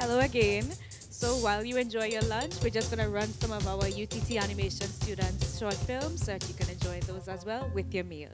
Hello again. So while you enjoy your lunch, we're just going to run some of our UTT animation students' short films so that you can enjoy those as well with your meal.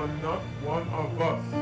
are not one of us.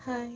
Hi.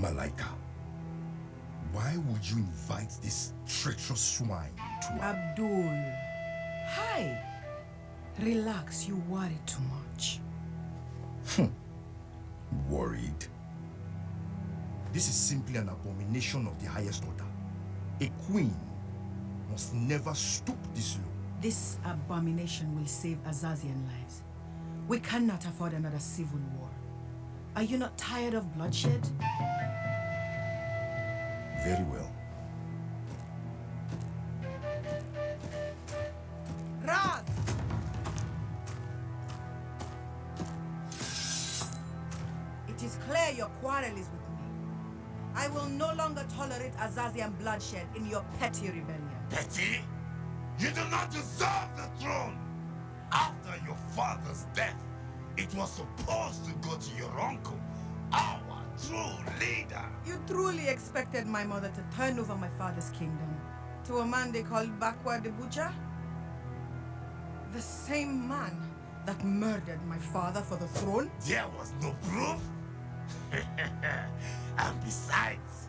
Malaika, why would you invite this treacherous swine to Abdul, hi. Relax, you worry too much. worried? This is simply an abomination of the highest order. A queen must never stoop this low. This abomination will save Azazian lives. We cannot afford another civil war. Are you not tired of bloodshed? Very well. Raz! It is clear your quarrel is with me. I will no longer tolerate Azazian bloodshed in your petty rebellion. Petty? You do not deserve the throne! After your father's death, it was supposed to go to your uncle, our true leader. You truly expected my mother to turn over my father's kingdom to a man they called Bakwa the Butcher? The same man that murdered my father for the throne? There was no proof? And besides,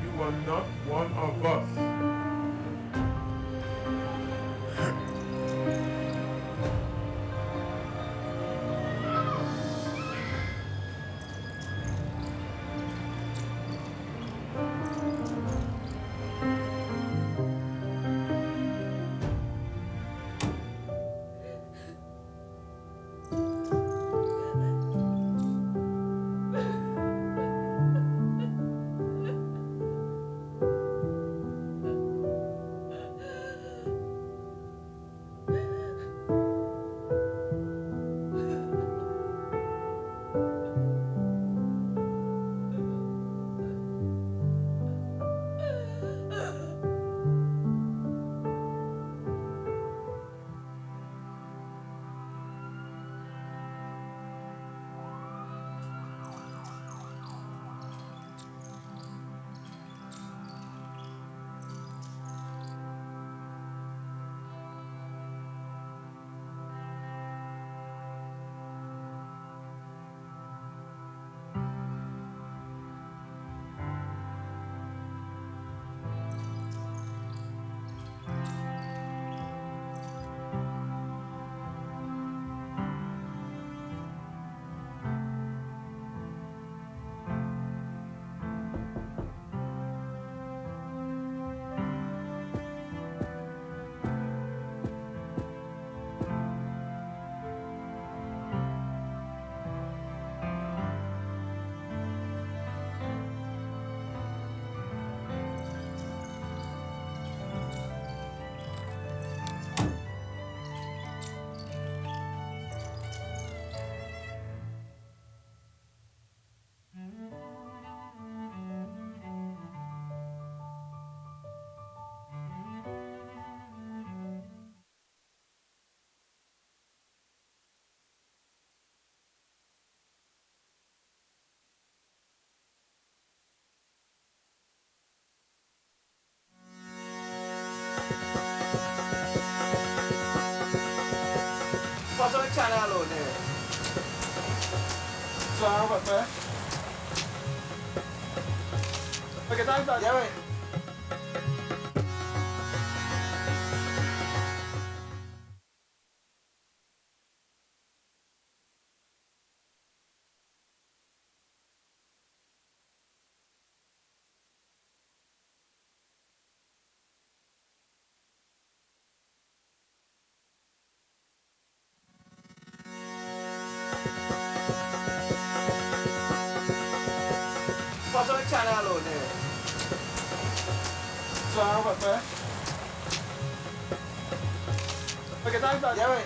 You are not one of us. Façon channel on there. So how about that? Okay, thanks. Yeah, wait. Façon channel on there. So how about that? Okay, thanks. Yeah, wait.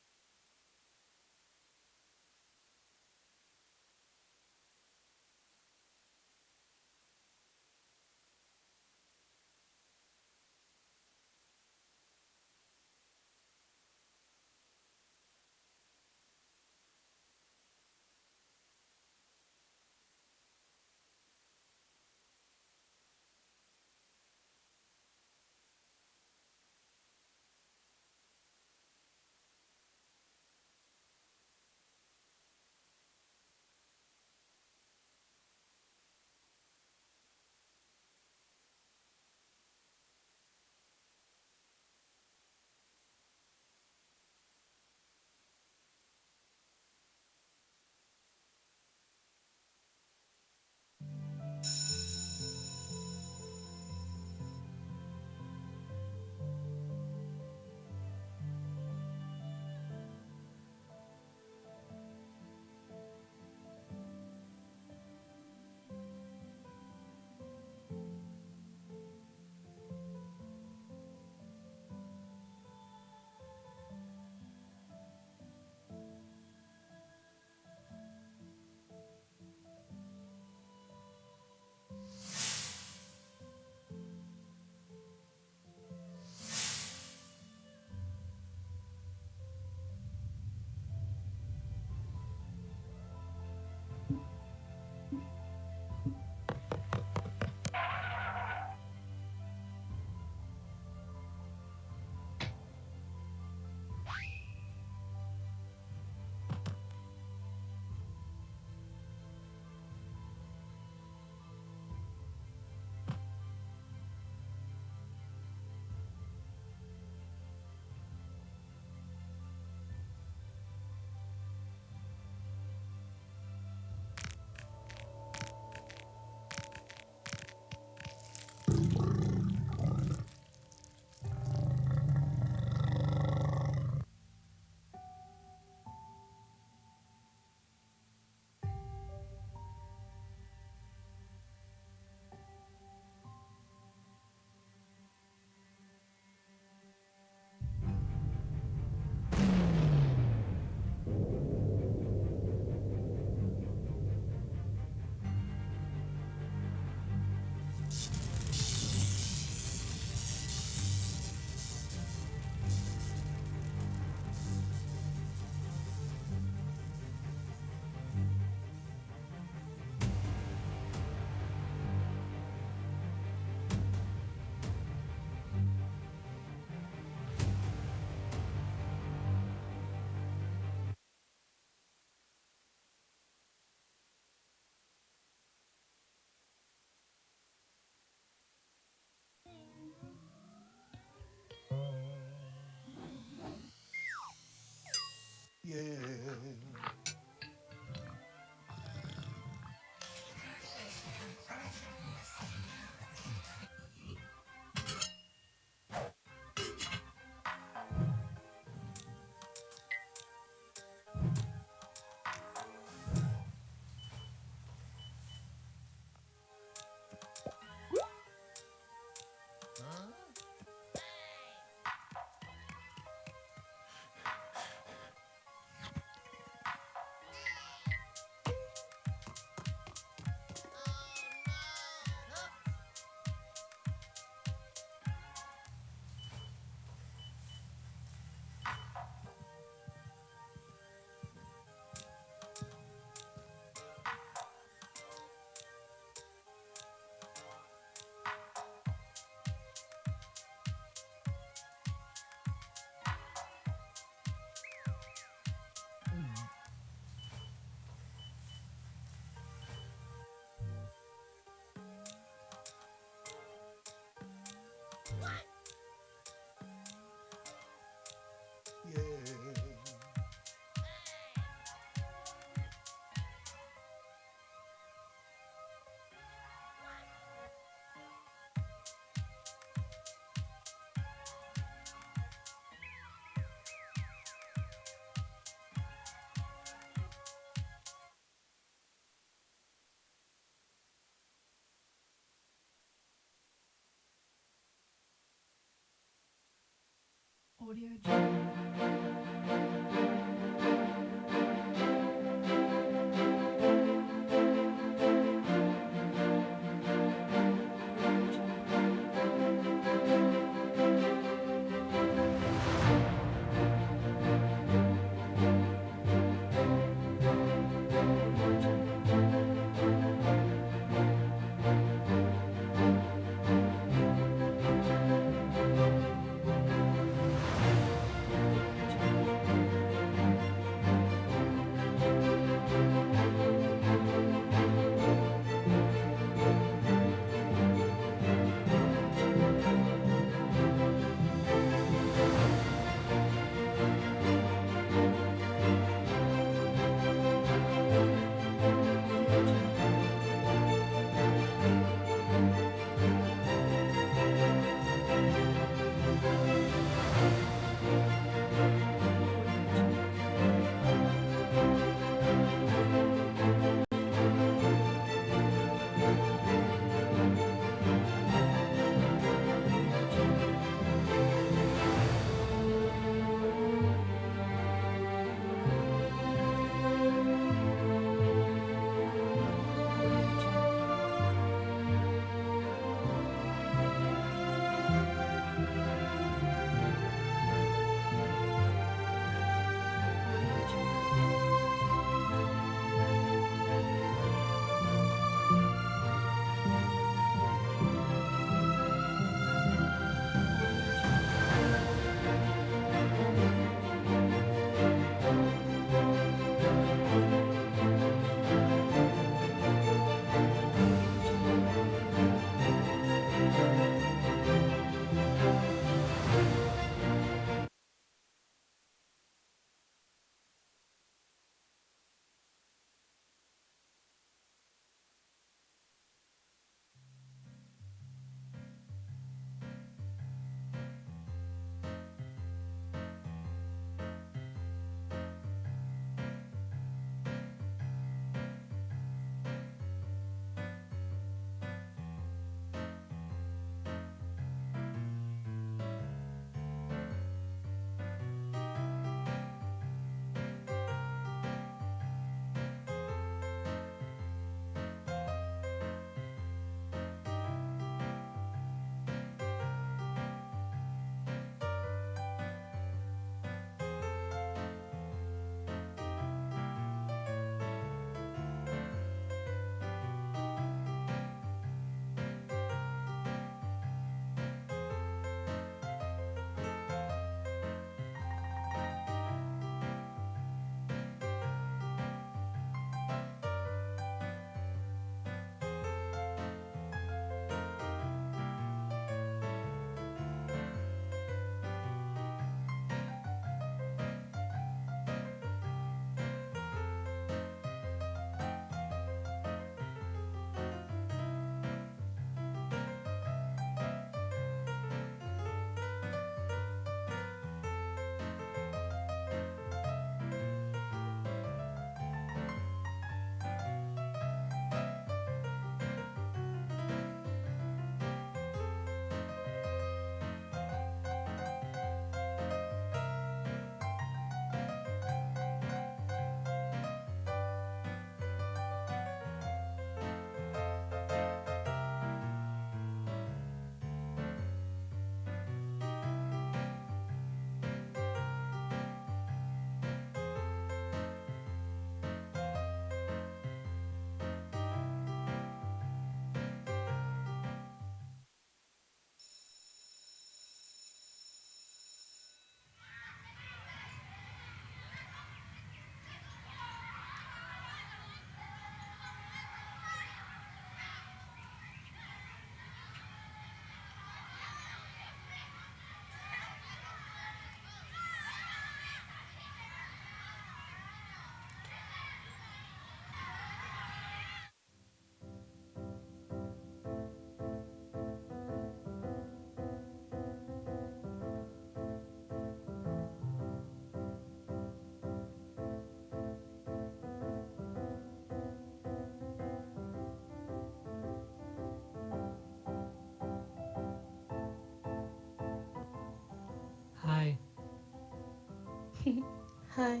Hi.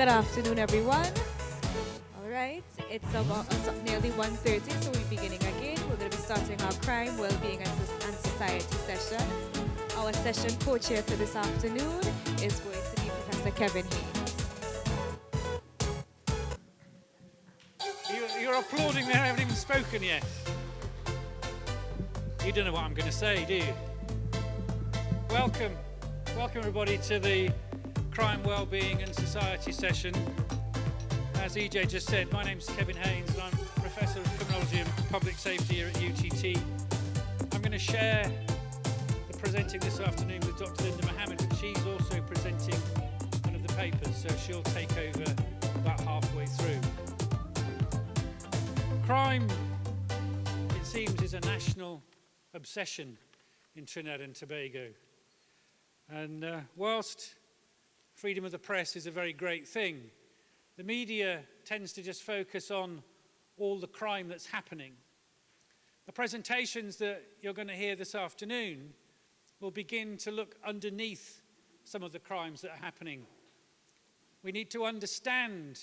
Good afternoon, everyone. All right, it's about nearly 1:30, so we're beginning again. We're going to be starting our crime, well-being, and society session. Our session co-chair for this afternoon is going to be Professor Kevin Haynes. You're applauding me, I haven't even spoken yet. You don't know what I'm going to say, do you? Welcome everybody to the Crime, Wellbeing and Society session. As EJ just said, my name's Kevin Haynes and I'm Professor of Criminology and Public Safety here at UTT. I'm going to share the presenting this afternoon with Dr. Linda Mohammed, but she's also presenting one of the papers, so she'll take over about halfway through. Crime, it seems, is a national obsession in Trinidad and Tobago. And whilst freedom of the press is a very great thing, the media tends to just focus on all the crime that's happening. The presentations that you're going to hear this afternoon will begin to look underneath some of the crimes that are happening. We need to understand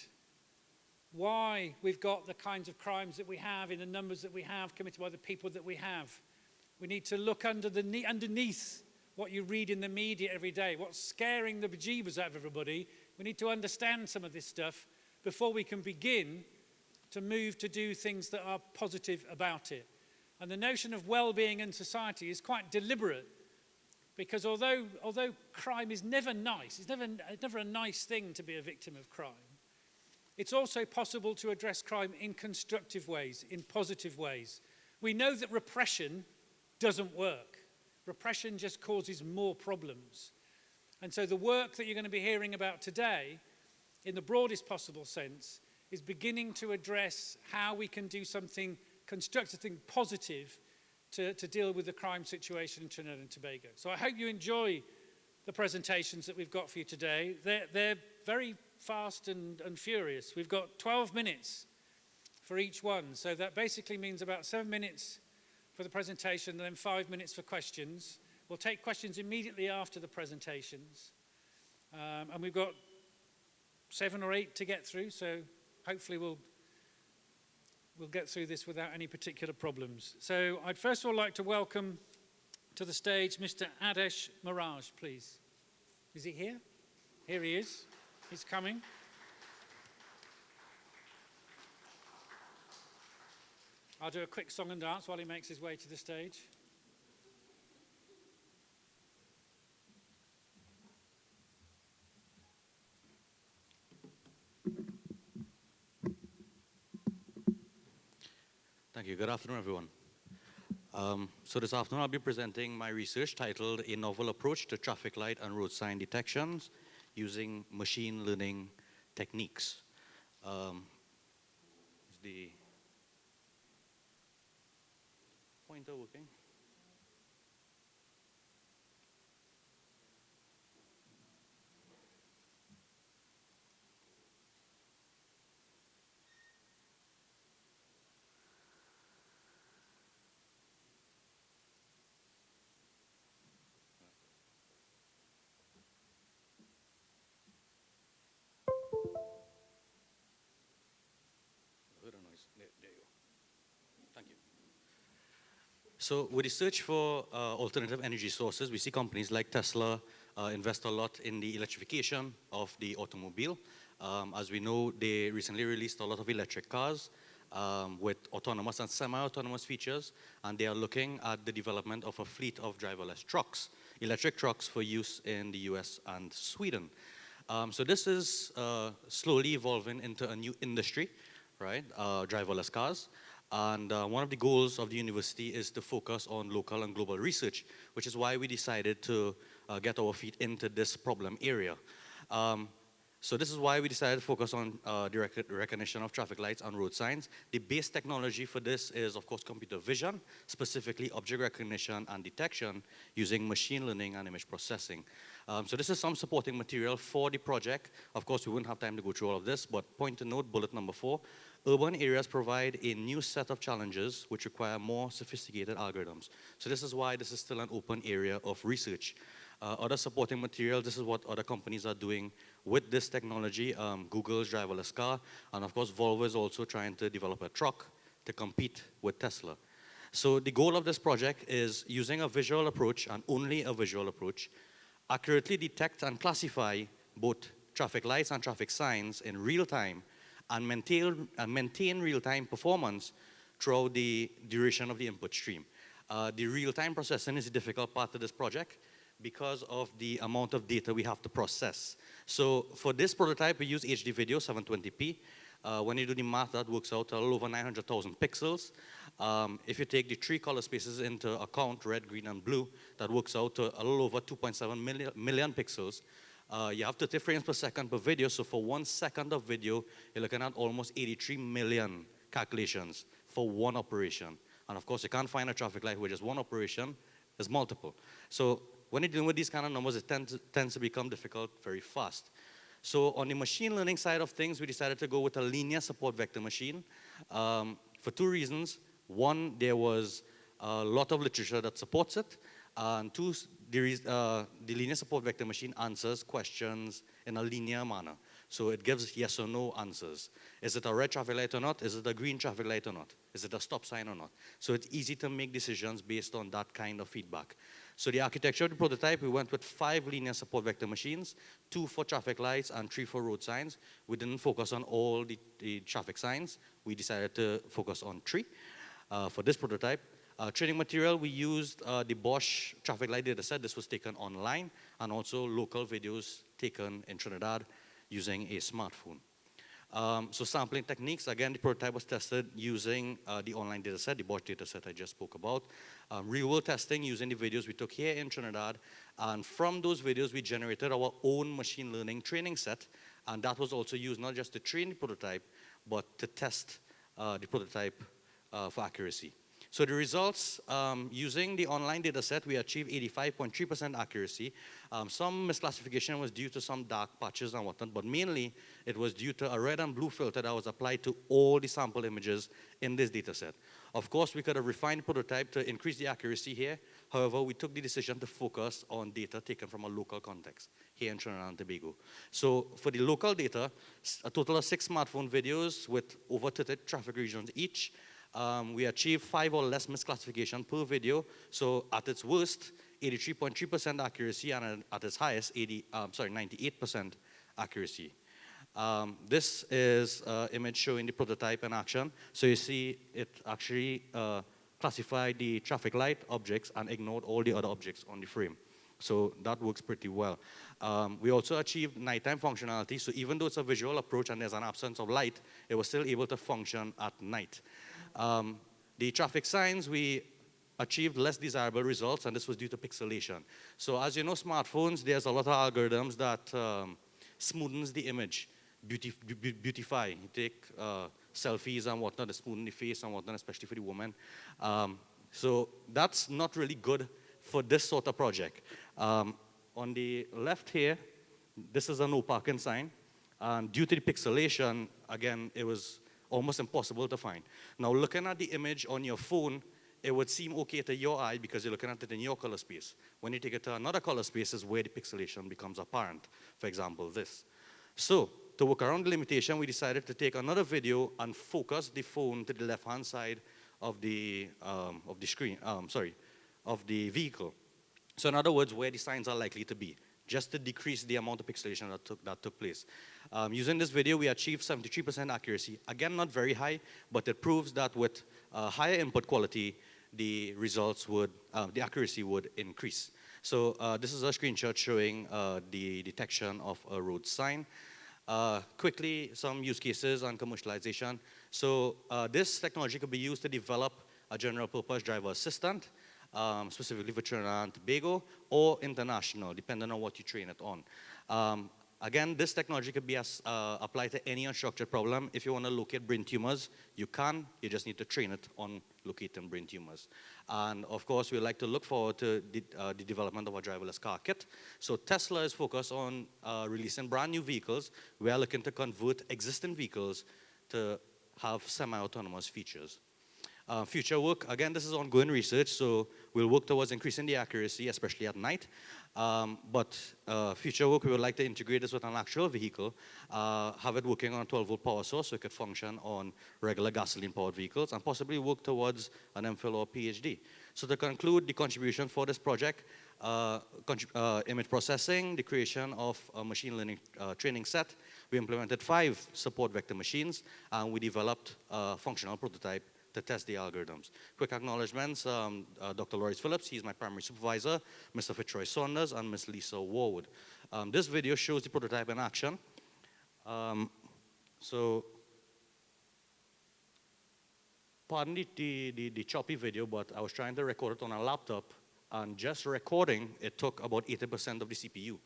why we've got the kinds of crimes that we have in the numbers that we have committed by the people that we have. We need to look underneath what you read in the media every day, what's scaring the bejeebers out of everybody. We need to understand some of this stuff before we can begin to move to do things that are positive about it. And the notion of well-being in society is quite deliberate, because although crime is never nice, it's never a nice thing to be a victim of crime, it's also possible to address crime in constructive ways, in positive ways. We know that repression doesn't work. Repression just causes more problems. And so the work that you're going to be hearing about today, in the broadest possible sense, is beginning to address how we can do something constructive, something positive to deal with the crime situation in Trinidad and Tobago. So I hope you enjoy the presentations that we've got for you today. They're very fast and furious. We've got 12 minutes for each one. So that basically means about 7 minutes for the presentation and then 5 minutes for questions. We'll take questions immediately after the presentations. And we've got 7 or 8 to get through, so hopefully we'll get through this without any particular problems. So I'd first of all like to welcome to the stage Mr. Adesh Miraj, please. Is he here? Here he is. He's coming. I'll do a quick song and dance while he makes his way to the stage. Thank you. Good afternoon, everyone. So this afternoon I'll be presenting my research titled A Novel Approach to Traffic Light and Road Sign Detections Using Machine Learning Techniques. Is the pointer working? There you go. Thank you. So with the search for alternative energy sources, we see companies like Tesla invest a lot in the electrification of the automobile. As we know, they recently released a lot of electric cars with autonomous and semi-autonomous features, and they are looking at the development of a fleet of driverless trucks, electric trucks for use in the US and Sweden. So this is slowly evolving into a new industry, right? Driverless cars. And one of the goals of the university is to focus on local and global research, which is why we decided to get our feet into this problem area. So this is why we decided to focus on the recognition of traffic lights and road signs. The base technology for this is, of course, computer vision, specifically object recognition and detection using machine learning and image processing. So this is some supporting material for the project. Of course, we wouldn't have time to go through all of this, but point to note, bullet number 4, urban areas provide a new set of challenges which require more sophisticated algorithms. So this is why this is still an open area of research. Other supporting material, this is what other companies are doing with this technology. Google's driverless car, and of course Volvo is also trying to develop a truck to compete with Tesla. So the goal of this project is using a visual approach, and only a visual approach, accurately detect and classify both traffic lights and traffic signs in real time, and maintain real-time performance throughout the duration of the input stream. The real-time processing is the difficult part of this project because of the amount of data we have to process. So for this prototype, we use HD video 720p. When you do the math, that works out to a little over 900,000 pixels. If you take the 3 color spaces into account, red, green, and blue, that works out to a little over 2.7 million pixels. You have 30 frames per second per video, so for 1 second of video, you're looking at almost 83 million calculations for one operation. And of course, you can't find a traffic light with just one operation, there's multiple. So when you're dealing with these kind of numbers, it tends to become difficult very fast. So on the machine learning side of things, we decided to go with a linear support vector machine for 2 reasons. One, there was a lot of literature that supports it, and 2, the linear support vector machine answers questions in a linear manner. So it gives yes or no answers. Is it a red traffic light or not? Is it a green traffic light or not? Is it a stop sign or not? So it's easy to make decisions based on that kind of feedback. So the architecture of the prototype, we went with 5 linear support vector machines, 2 for traffic lights and 3 for road signs. We didn't focus on all the traffic signs. We decided to focus on 3 for this prototype. Training material, we used the Bosch traffic light data set. This was taken online, and also local videos taken in Trinidad using a smartphone. So sampling techniques, again, the prototype was tested using the online data set, the Bosch data set I just spoke about. Real-world testing using the videos we took here in Trinidad, and from those videos we generated our own machine learning training set, and that was also used not just to train the prototype, but to test the prototype for accuracy. So the results, using the online data set, we achieved 85.3% accuracy. Some misclassification was due to some dark patches and whatnot, but mainly it was due to a red and blue filter that was applied to all the sample images in this data set. Of course, we could have refined the prototype to increase the accuracy here. However, we took the decision to focus on data taken from a local context here in Trinidad and Tobago. So for the local data, a total of 6 smartphone videos with over 30 traffic regions each. We achieved 5 or less misclassification per video. So at its worst, 83.3% accuracy, and at its highest, 98% accuracy. This is an image showing the prototype in action. So you see it actually classified the traffic light objects and ignored all the other objects on the frame. So that works pretty well. We also achieved nighttime functionality. So even though it's a visual approach and there's an absence of light, it was still able to function at night. The traffic signs, we achieved less desirable results, and this was due to pixelation. So as you know, smartphones, there's a lot of algorithms that smoothens the image, beautify. You take selfies and whatnot, to smoothen the face and whatnot, especially for the woman. So that's not really good for this sort of project. On the left here, this is a no parking sign. And due to the pixelation, again, it was almost impossible to find. Now, looking at the image on your phone, it would seem okay to your eye because you're looking at it in your color space. When you take it to another color space is where the pixelation becomes apparent. For example, this. So, to work around the limitation, we decided to take another video and focus the phone to the left-hand side of the screen, of the vehicle. So in other words, where the signs are likely to be, just to decrease the amount of pixelation that took place. Using this video, we achieved 73% accuracy. Again, not very high, but it proves that with higher input quality, the results would, the accuracy would increase. So this is a screenshot showing the detection of a road sign. Quickly, some use cases and commercialization. So this technology could be used to develop a general purpose driver assistant, specifically for Trinidad and Tobago, or international, depending on what you train it on. Again, this technology could be applied to any unstructured problem. If you want to locate brain tumors, you can. You just need to train it on locating brain tumors. And of course, we like to look forward to the development of a driverless car kit. So Tesla is focused on releasing brand new vehicles. We are looking to convert existing vehicles to have semi-autonomous features. Future work, again, this is ongoing research, so we'll work towards increasing the accuracy, especially at night. But future work, we would like to integrate this with an actual vehicle, have it working on a 12-volt power source so it could function on regular gasoline-powered vehicles, and possibly work towards an MPhil or PhD. So to conclude, the contribution for this project, image processing, the creation of a machine learning training set. We implemented 5 support vector machines, and we developed a functional prototype to test the algorithms. Quick acknowledgements, Dr. Loris Phillips, he's my primary supervisor, Mr. Fitzroy Saunders, and Ms. Lisa Warwood. This video shows the prototype in action. So, pardon the choppy video, but I was trying to record it on a laptop, and just recording, it took about 80% of the CPU.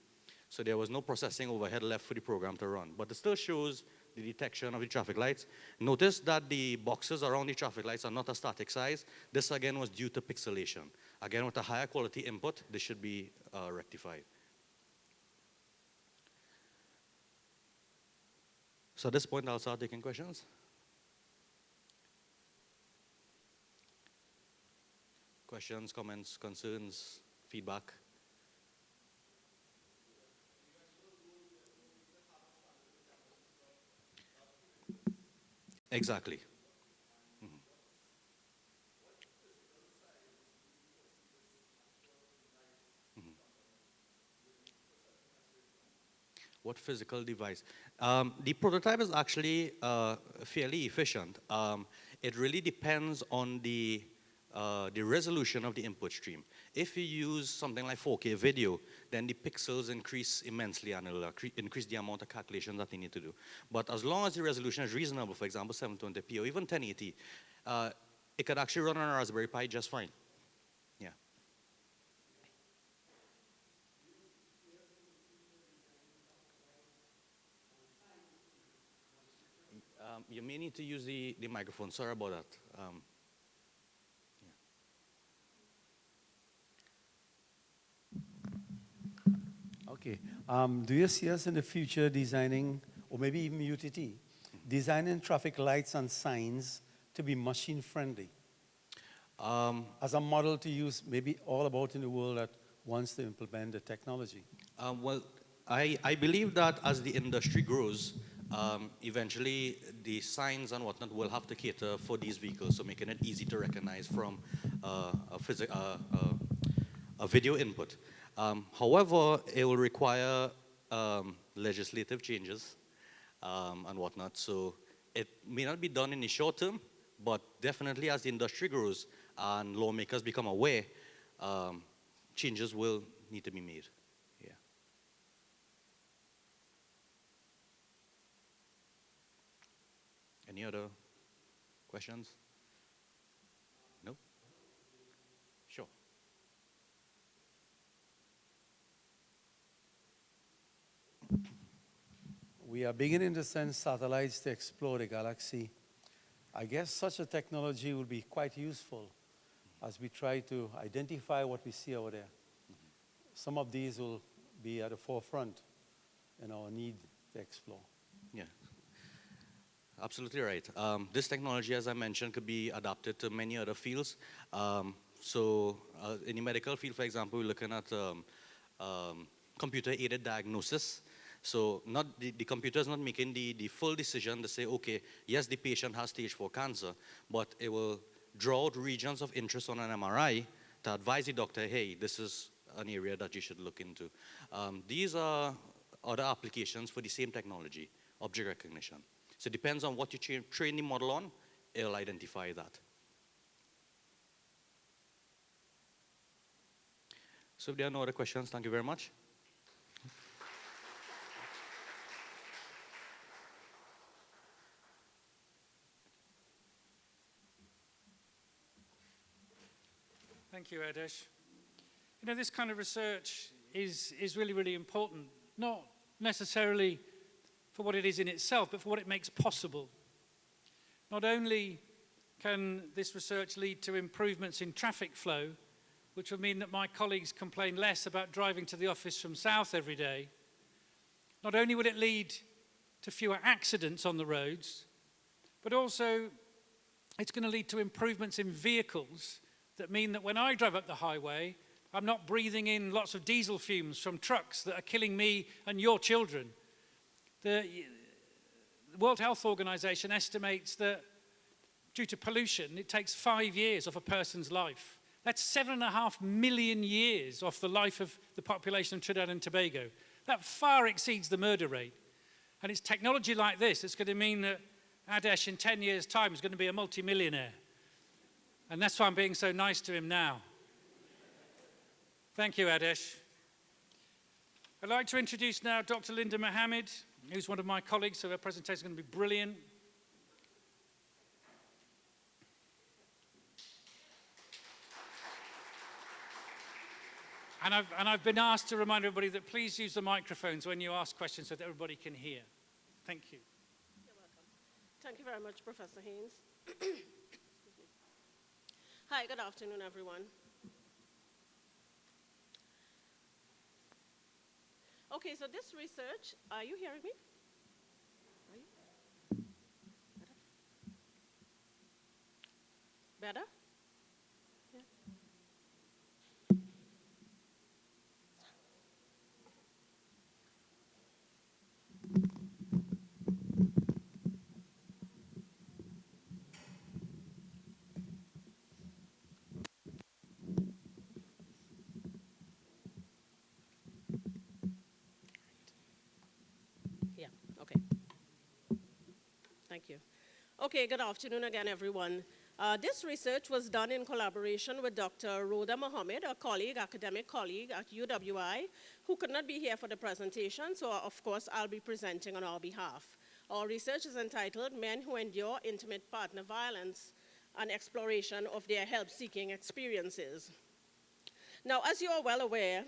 So there was no processing overhead left for the program to run. But it still shows the detection of the traffic lights. Notice that the boxes around the traffic lights are not a static size. This again was due to pixelation. Again, with a higher quality input, this should be rectified. So at this point, I'll start taking questions. Questions, comments, concerns, feedback? Exactly. Mm-hmm. Mm-hmm. What physical device? The prototype is actually fairly efficient. It really depends on the resolution of the input stream. If you use something like 4K video, then the pixels increase immensely and it'll increase the amount of calculations that they need to do. But as long as the resolution is reasonable, for example, 720p or even 1080, it could actually run on a Raspberry Pi just fine. Yeah. You may need to use the microphone. Sorry about that. Okay. Do you see us in the future designing, or maybe even UTT, designing traffic lights and signs to be machine-friendly? As a model to use maybe all about in the world that wants to implement the technology? Well, I believe that as the industry grows, eventually the signs and whatnot will have to cater for these vehicles, so making it easy to recognize from a video input. However, it will require legislative changes and whatnot, so it may not be done in the short term, but definitely as the industry grows and lawmakers become aware, changes will need to be made. Yeah. Any other questions? No? Sure. We are beginning to send satellites to explore the galaxy. I guess such a technology will be quite useful as we try to identify what we see over there. Some of these will be at the forefront in our need to explore. Yeah, absolutely right. This technology, as I mentioned, could be adapted to many other fields. In the medical field, for example, we're looking at computer-aided diagnosis. So the computer is not making the full decision to say, okay, yes, the patient has stage 4 cancer, but it will draw out regions of interest on an MRI to advise the doctor, hey, this is an area that you should look into. These are other applications for the same technology, object recognition. So it depends on what you train the model on, it'll identify that. So if there are no other questions, thank you very much. Thank you, Adesh. You know, this kind of research is really, really important, not necessarily for what it is in itself, but for what it makes possible. Not only can this research lead to improvements in traffic flow, which will mean that my colleagues complain less about driving to the office from south every day, not only will it lead to fewer accidents on the roads, but also it's going to lead to improvements in vehicles that mean that when I drive up the highway, I'm not breathing in lots of diesel fumes from trucks that are killing me and your children. The World Health Organization estimates that due to pollution, it takes 5 years of a person's life. That's 7.5 million years off the life of the population of Trinidad and Tobago. That far exceeds the murder rate. And it's technology like this that's going to mean that Adesh in 10 years' time is going to be a multimillionaire. And that's why I'm being so nice to him now. Thank you, Adesh. I'd like to introduce now Dr. Linda Mohammed, who's one of my colleagues, so her presentation is going to be brilliant. And I've been asked to remind everybody that please use the microphones when you ask questions so that everybody can hear. Thank you. You're welcome. Thank you very much, Professor Haynes. Hi, good afternoon, everyone. Okay, so this research, are you hearing me? Are you? Better? Better? Yeah. Yeah, okay. Thank you. Okay, good afternoon again, everyone. This research was done in collaboration with Dr. Rhoda Mohammed, a colleague, academic colleague at UWI, who could not be here for the presentation, so of course I'll be presenting on our behalf. Our research is entitled Men Who Endure Intimate Partner Violence, an exploration of their help-seeking experiences. Now, as you are well aware,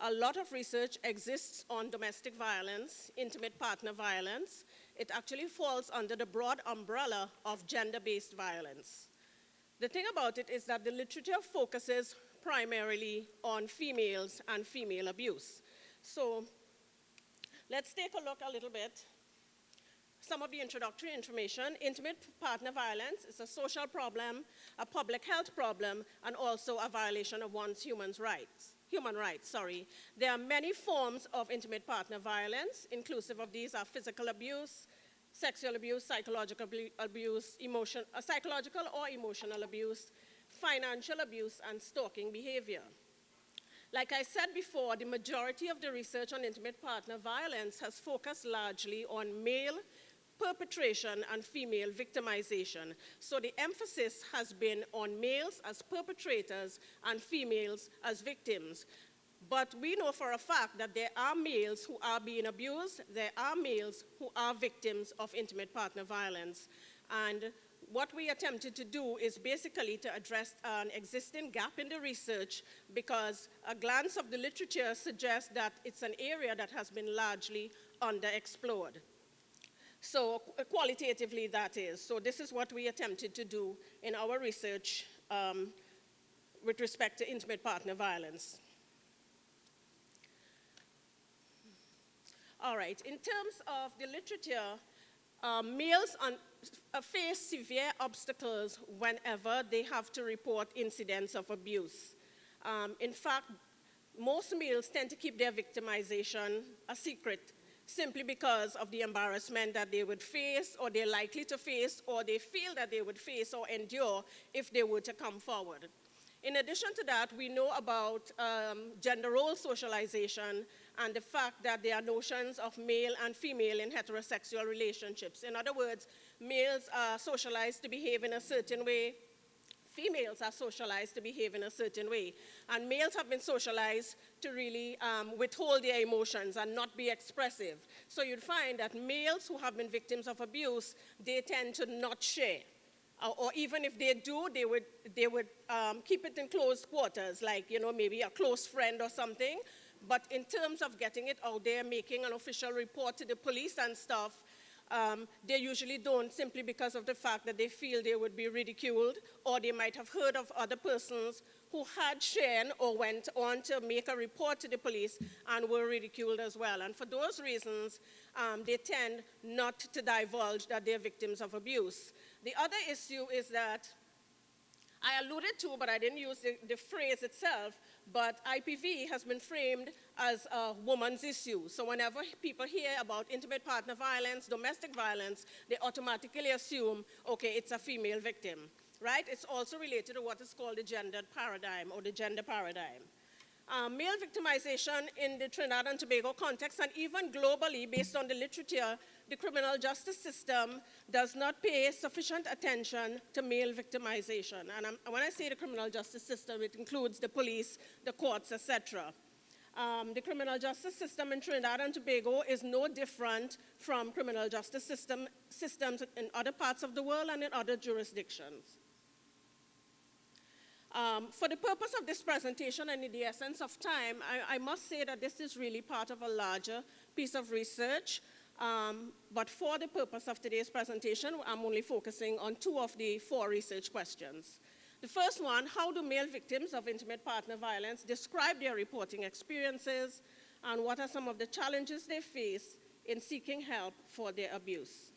a lot of research exists on domestic violence, intimate partner violence. It actually falls under the broad umbrella of gender-based violence. The thing about it is that the literature focuses primarily on females and female abuse. So let's take a look a little bit. Some of the introductory information: intimate partner violence is a social problem, a public health problem, and also a violation of one's human rights. There are many forms of intimate partner violence. Inclusive of these are physical abuse, sexual abuse, psychological abuse, psychological or emotional abuse, financial abuse, and stalking behavior. Like I said before, the majority of the research on intimate partner violence has focused largely on male perpetration and female victimization. So the emphasis has been on males as perpetrators and females as victims. But we know for a fact that there are males who are being abused, there are males who are victims of intimate partner violence. And what we attempted to do is basically to address an existing gap in the research, because a glance of the literature suggests that it's an area that has been largely underexplored. So qualitatively, that is. So this is what we attempted to do in our research with respect to intimate partner violence. All right, in terms of the literature, males face severe obstacles whenever they have to report incidents of abuse. In fact, most males tend to keep their victimization a secret, simply because of the embarrassment that they would face, or they're likely to face, or they feel that they would face or endure if they were to come forward. In addition to that, we know about gender role socialization and the fact that there are notions of male and female in heterosexual relationships. In other words, males are socialized to behave in a certain way, females are socialized to behave in a certain way. And males have been socialized to really withhold their emotions and not be expressive. So you'd find that males who have been victims of abuse, they tend to not share. Or even if they do, they would keep it in close quarters, like, you know, maybe a close friend or something. But in terms of getting it out there, making an official report to the police and stuff, they usually don't, simply because of the fact that they feel they would be ridiculed, or they might have heard of other persons who had shared or went on to make a report to the police and were ridiculed as well. And for those reasons, they tend not to divulge that they're victims of abuse. The other issue is that I alluded to, but I didn't use the phrase itself, but IPV has been framed as a woman's issue. So whenever people hear about intimate partner violence, domestic violence, they automatically assume, okay, it's a female victim, right? It's also related to what is called the gendered paradigm or the gender paradigm. Male victimization in the Trinidad and Tobago context and even globally, based on the literature, the criminal justice system does not pay sufficient attention to male victimization. And when I say the criminal justice system, it includes the police, the courts, etc. The criminal justice system in Trinidad and Tobago is no different from criminal justice systems in other parts of the world and in other jurisdictions. For the purpose of this presentation and in the essence of time, I must say that this is really part of a larger piece of research. But for the purpose of today's presentation, I'm only focusing on 2 of the 4 research questions. The first one, how do male victims of intimate partner violence describe their reporting experiences, and what are some of the challenges they face in seeking help for their abuse?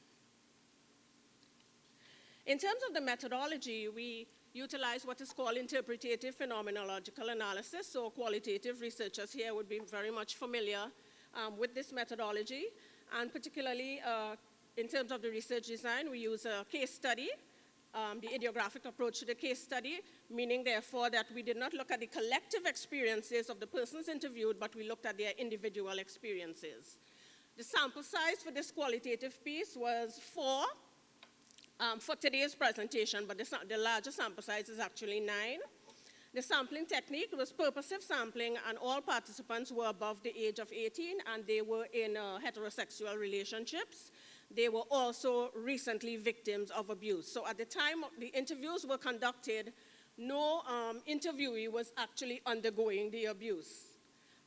In terms of the methodology, we utilize what is called interpretative phenomenological analysis. So qualitative researchers here would be very much familiar with this methodology. And particularly in terms of the research design, we use a case study, the idiographic approach to the case study, meaning therefore that we did not look at the collective experiences of the persons interviewed, but we looked at their individual experiences. The sample size for this qualitative piece was 4 for today's presentation, but the larger sample size is actually 9. The sampling technique was purposive sampling, and all participants were above the age of 18, and they were in heterosexual relationships. They were also recently victims of abuse. So at the time the interviews were conducted, no interviewee was actually undergoing the abuse.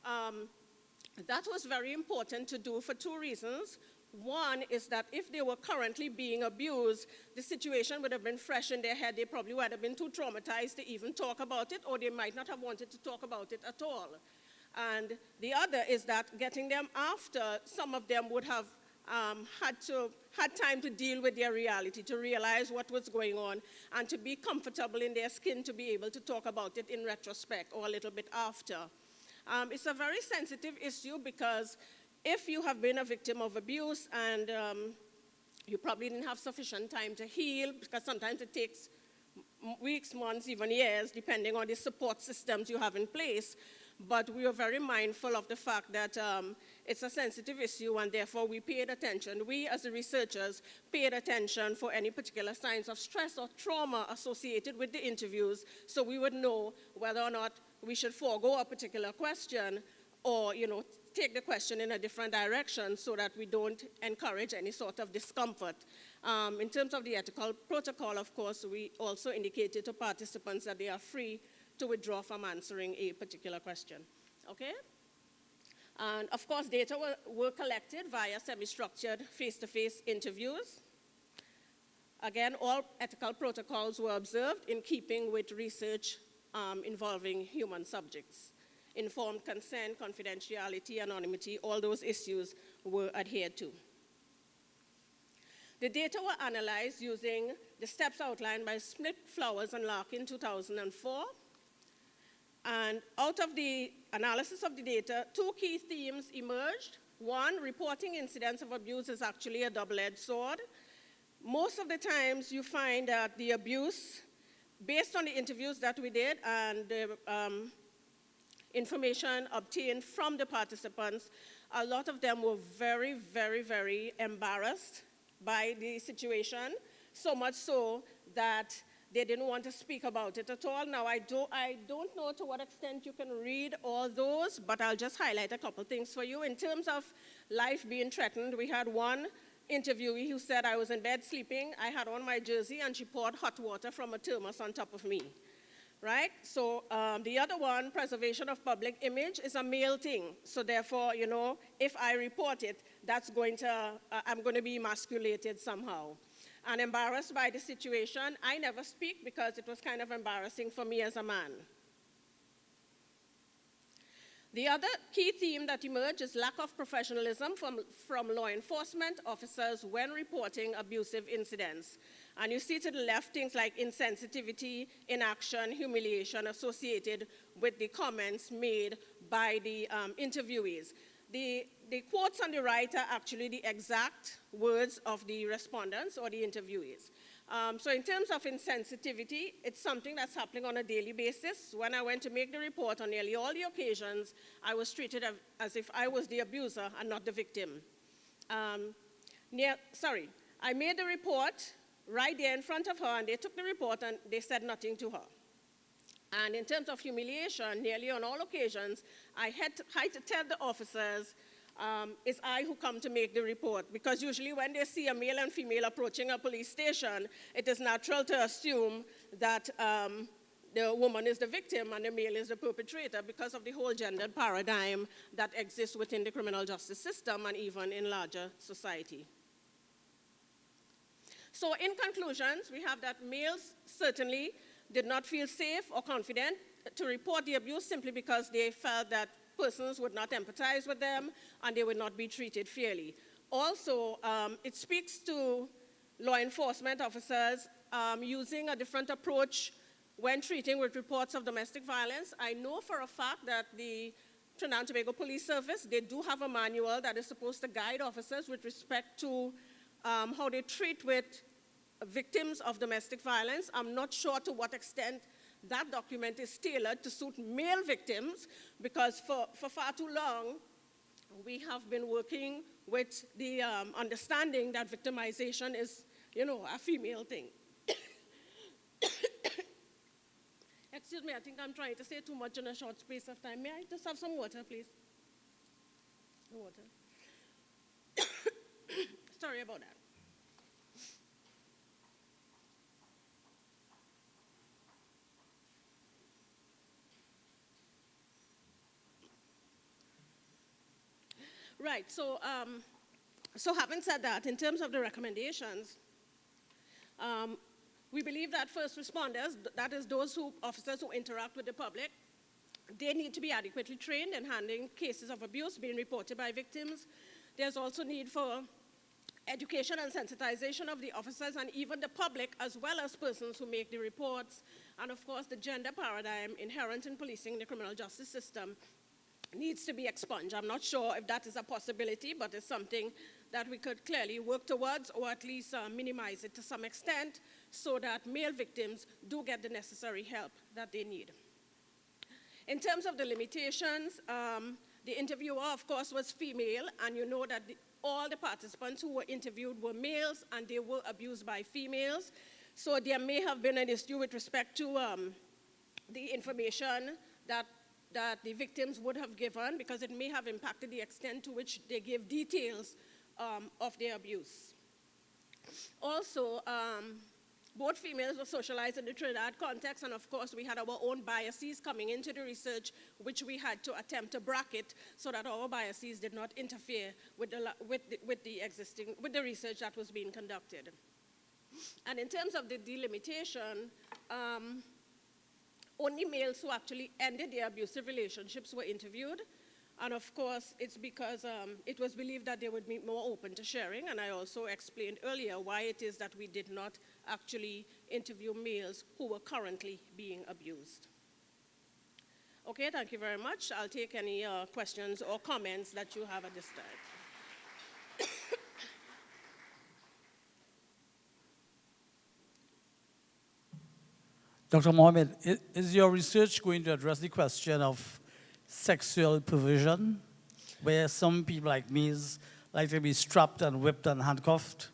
That was very important to do for 2 reasons. One is that if they were currently being abused, the situation would have been fresh in their head. They probably would have been too traumatized to even talk about it, or they might not have wanted to talk about it at all. And the other is that getting them after, some of them would have had time to deal with their reality, to realize what was going on, and to be comfortable in their skin to be able to talk about it in retrospect or a little bit after. It's a very sensitive issue because if you have been a victim of abuse and you probably didn't have sufficient time to heal, because sometimes it takes weeks, months, even years, depending on the support systems you have in place. But we are very mindful of the fact that it's a sensitive issue, and therefore we paid attention. We, as the researchers, paid attention for any particular signs of stress or trauma associated with the interviews, so we would know whether or not we should forego a particular question or, take the question in a different direction so that we don't encourage any sort of discomfort. In terms of the ethical protocol, of course, we also indicated to participants that they are free to withdraw from answering a particular question. Okay? And of course, data were collected via semi-structured face-to-face interviews. Again, all ethical protocols were observed in keeping with research involving human subjects. Informed consent, confidentiality, anonymity, all those issues were adhered to. The data were analyzed using the steps outlined by Smith, Flowers, and Larkin in 2004. And out of the analysis of the data, 2 key themes emerged. One, reporting incidents of abuse is actually a double-edged sword. Most of the times you find that the abuse, based on the interviews that we did and the information obtained from the participants, a lot of them were very, very, very embarrassed by the situation, so much so that they didn't want to speak about it at all. Now, I don't know to what extent you can read all those, but I'll just highlight a couple things for you. In terms of life being threatened, we had one interviewee who said, I was in bed sleeping, I had on my jersey, and she poured hot water from a thermos on top of me. Right? So the other one, preservation of public image, is a male thing. So therefore, if I report it, I'm going to be emasculated somehow. And embarrassed by the situation, I never speak because it was kind of embarrassing for me as a man. The other key theme that emerged is lack of professionalism from law enforcement officers when reporting abusive incidents. And you see to the left things like insensitivity, inaction, humiliation associated with the comments made by the interviewees. The quotes on the right are actually the exact words of the respondents or the interviewees. So in terms of insensitivity, it's something that's happening on a daily basis. When I went to make the report on nearly all the occasions, I was treated as if I was the abuser and not the victim. I made the report right there in front of her, and they took the report and they said nothing to her. And in terms of humiliation, nearly on all occasions, I had to tell the officers, it's I who come to make the report, because usually when they see a male and female approaching a police station, it is natural to assume that the woman is the victim and the male is the perpetrator because of the whole gendered paradigm that exists within the criminal justice system and even in larger society. So in conclusions, we have that males certainly did not feel safe or confident to report the abuse simply because they felt that persons would not empathize with them and they would not be treated fairly. Also, it speaks to law enforcement officers using a different approach when treating with reports of domestic violence. I know for a fact that the Trinidad and Tobago Police Service, they do have a manual that is supposed to guide officers with respect to how they treat with victims of domestic violence. I'm not sure to what extent that document is tailored to suit male victims, because for far too long, we have been working with the understanding that victimization is, a female thing. Excuse me, I think I'm trying to say too much in a short space of time. May I just have some water, please? Water. Sorry about that. Right, so having said that, in terms of the recommendations, we believe that first responders, that is those officers who interact with the public, they need to be adequately trained in handling cases of abuse being reported by victims. There's also need for education and sensitization of the officers and even the public, as well as persons who make the reports. And of course, the gender paradigm inherent in policing the criminal justice system needs to be expunged. I'm not sure if that is a possibility, but it's something that we could clearly work towards, or at least minimize it to some extent, so that male victims do get the necessary help that they need. In terms of the limitations, the interviewer, of course, was female, and you know that all the participants who were interviewed were males, and they were abused by females. So there may have been an issue with respect to the information that the victims would have given, because it may have impacted the extent to which they gave details of their abuse. Also, both females were socialized in the Trinidad context, and of course we had our own biases coming into the research, which we had to attempt to bracket so that our biases did not interfere with the research that was being conducted. And in terms of the delimitation, only males who actually ended their abusive relationships were interviewed. And of course, it's because it was believed that they would be more open to sharing. And I also explained earlier why it is that we did not actually interview males who were currently being abused. Okay, thank you very much. I'll take any questions or comments that you have at this time. Dr. Mohammed, is your research going to address the question of sexual perversion, where some people like me like to be strapped and whipped and handcuffed,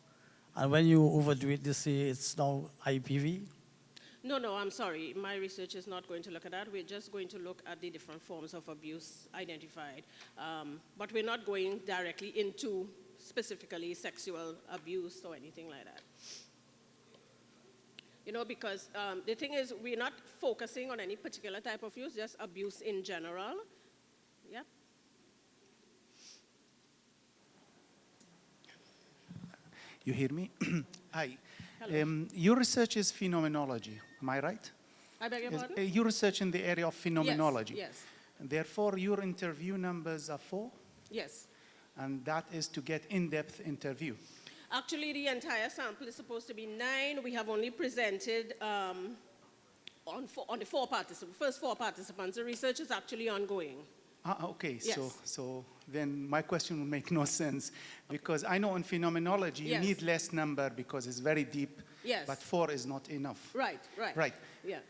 and when you overdo it, they say it's now IPV? No, I'm sorry. My research is not going to look at that. We're just going to look at the different forms of abuse identified. But we're not going directly into specifically sexual abuse or anything like that. Because the thing is, we're not focusing on any particular type of use, just abuse in general. Yeah. You hear me? Hi. Hello. Your research is phenomenology, am I right? I beg your pardon? You research in the area of phenomenology. Yes. Therefore, your interview numbers are 4? Yes. And that is to get in-depth interview. Actually, the entire sample is supposed to be 9. We have only presented on the first 4 participants. The research is actually ongoing. Okay, Yes. so then my question will make no sense, because I know in phenomenology you Yes. need less number because it's very deep, Yes. but 4 is not enough. Right. Right. Yeah.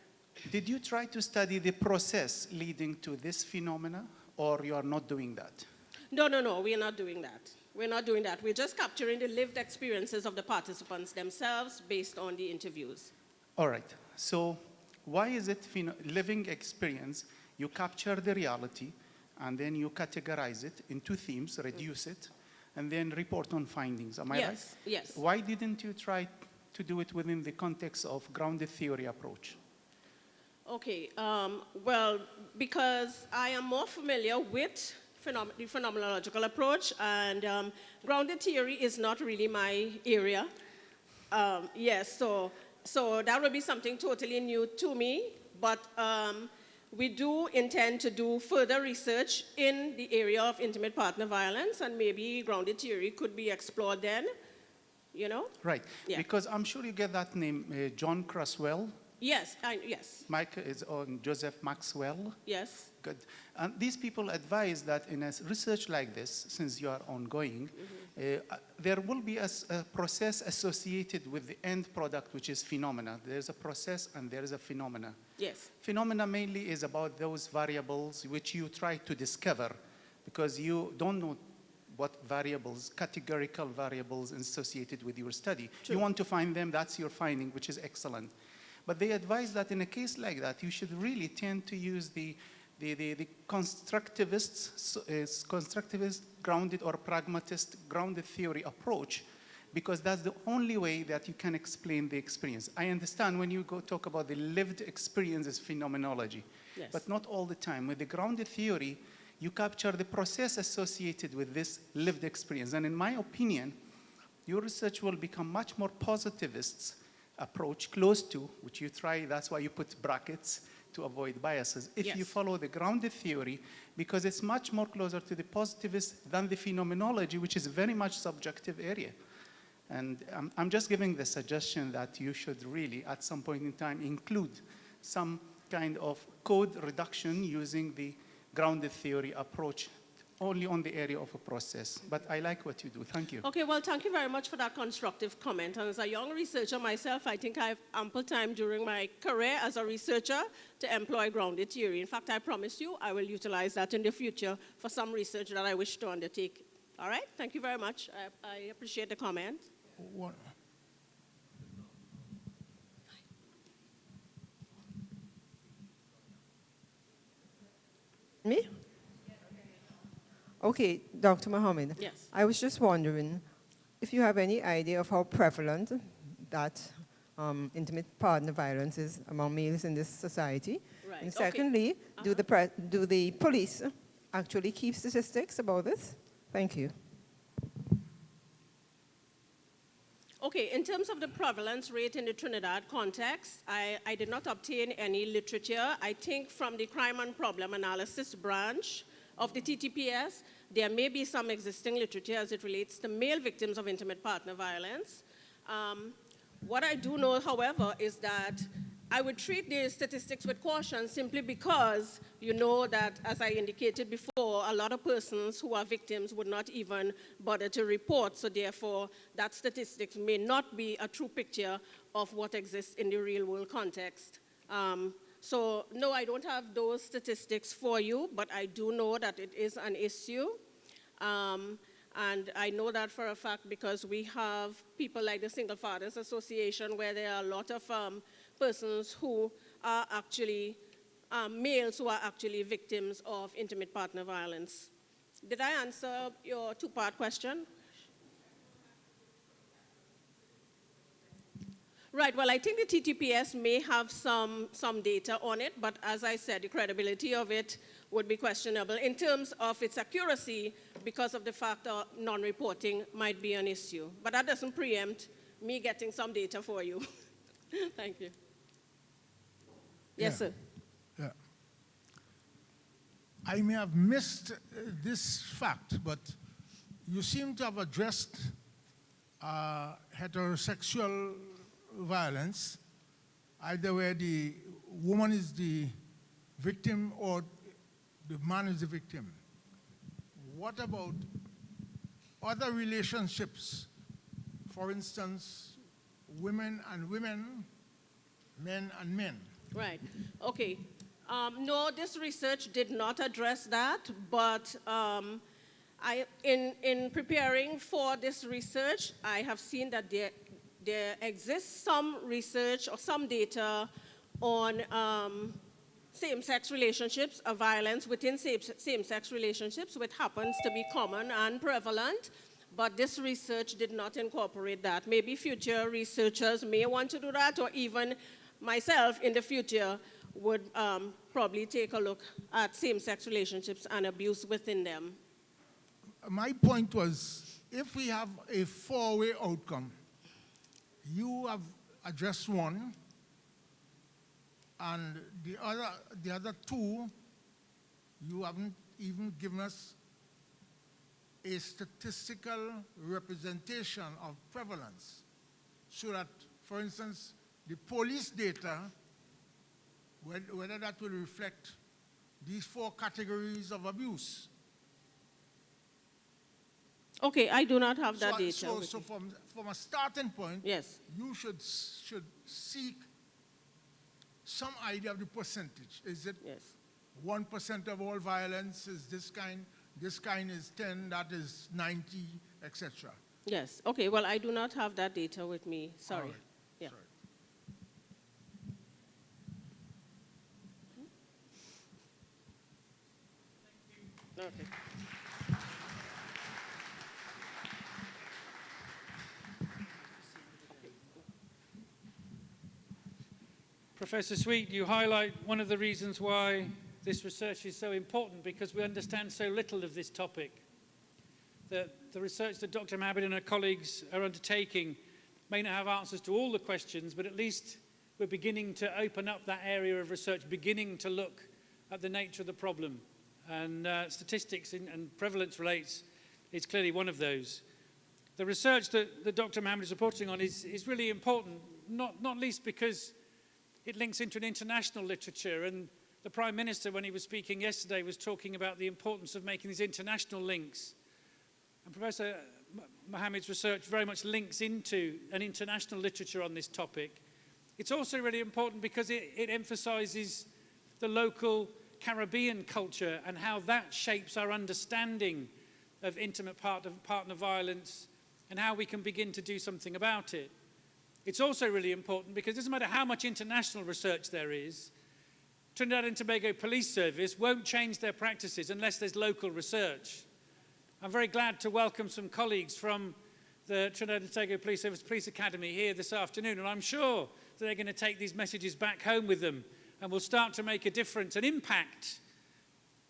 Did you try to study the process leading to this phenomena, or you are not doing that? No, we are not doing that. We're not doing that. We're just capturing the lived experiences of the participants themselves based on the interviews. All right. So why is it living experience? You capture the reality, and then you categorize it into themes, reduce it, and then report on findings. Am I right? Yes. Why didn't you try to do it within the context of grounded theory approach? Okay. Well, because I am more familiar with the phenomenological approach, and grounded theory is not really my area. Yes, so that would be something totally new to me, but we do intend to do further research in the area of intimate partner violence, and maybe grounded theory could be explored then, you know? Right, Yeah. because I'm sure you get that name, John Cresswell. Yes, yes. Mike is on Joseph Maxwell. Yes. Good. And these people advise that in a research like this, since you are ongoing, there will be a process associated with the end product, which is phenomena. There's a process and there is a phenomena. Yes. Phenomena mainly is about those variables which you try to discover, because you don't know what variables, categorical variables associated with your study. True. You want to find them, that's your finding, which is excellent. But they advise that in a case like that, you should really tend to use the constructivist grounded or pragmatist grounded theory approach, because that's the only way that you can explain the experience. I understand when you talk about the lived experiences phenomenology, Yes. but not all the time. With the grounded theory, you capture the process associated with this lived experience. And in my opinion, your research will become much more positivist approach, close to, which you try, that's why you put brackets to avoid biases, if you follow the grounded theory, because it's much more closer to the positivist than the phenomenology, which is very much subjective area. And I'm just giving the suggestion that you should really, at some point in time, include some kind of code reduction using the grounded theory approach only on the area of a process. But I like what you do. Thank you. Okay, well, thank you very much for that constructive comment. And as a young researcher myself, I think I have ample time during my career as a researcher to employ grounded theory. In fact, I promise you I will utilize that in the future for some research that I wish to undertake. All right? Thank you very much. I appreciate the comment. Me? Okay, Dr. Mohammed. Yes. I was just wondering if you have any idea of how prevalent that intimate partner violence is among males in this society. Right. And secondly, do the police actually keep statistics about this? Thank you. Okay, in terms of the prevalence rate in the Trinidad context, I did not obtain any literature. I think from the crime and problem analysis branch of the TTPS, there may be some existing literature as it relates to male victims of intimate partner violence. What I do know, however, is that I would treat the statistics with caution simply because you know that, as I indicated before, a lot of persons who are victims would not even bother to report. So therefore, that statistics may not be a true picture of what exists in the real world context. So no, I don't have those statistics for you, but I do know that it is an issue. And I know that for a fact because we have people like the Single Fathers Association where there are a lot of persons who are actually, males who are actually victims of intimate partner violence. Did I answer your two-part question? Right, well, I think the TTPS may have some data on it, but as I said, the credibility of it would be questionable in terms of its accuracy because of the fact that non-reporting might be an issue. But that doesn't preempt me getting some data for you. Thank you. Yes, sir. Yeah. I may have missed this fact, but you seem to have addressed heterosexual violence, either where the woman is the victim or the man is the victim. What about other relationships? For instance, women and women, men and men. Right. Okay. No, this research did not address that, but in preparing for this research, I have seen that there exists some research or some data on same-sex relationships, violence within same-sex relationships, which happens to be common and prevalent, but this research did not incorporate that. Maybe future researchers may want to do that, or even myself in the future would probably take a look at same-sex relationships and abuse within them. My point was, if we have a four-way outcome, you have addressed one, and the other two, you haven't even given us a statistical representation of prevalence. So that, for instance, the police data, whether that will reflect these four categories of abuse. Okay, I do not have that data. So from a starting point, yes, you should seek some idea of the percentage. Is it 1% of all violence is this kind is 10, that is 90, etc.? Yes, okay, well, I do not have that data with me, sorry. All right. Yeah. Sorry. Okay. Professor Sweet, you highlight one of the reasons why this research is so important, because we understand so little of this topic. The research that Dr. Mohammed and her colleagues are undertaking may not have answers to all the questions, but at least we're beginning to open up that area of research, beginning to look at the nature of the problem. And statistics and prevalence rates is clearly one of those. The research that Dr. Mohammed is reporting on is really important, not least because it links into an international literature, and the Prime Minister, when he was speaking yesterday, was talking about the importance of making these international links. And Professor Mohammed's research very much links into an international literature on this topic. It's also really important because it emphasizes the local Caribbean culture and how that shapes our understanding of intimate partner violence and how we can begin to do something about it. It's also really important because it doesn't matter how much international research there is, Trinidad and Tobago Police Service won't change their practices unless there's local research. I'm very glad to welcome some colleagues from the Trinidad and Tobago Police Service Police Academy here this afternoon, and I'm sure that they're going to take these messages back home with them and will start to make a difference, an impact.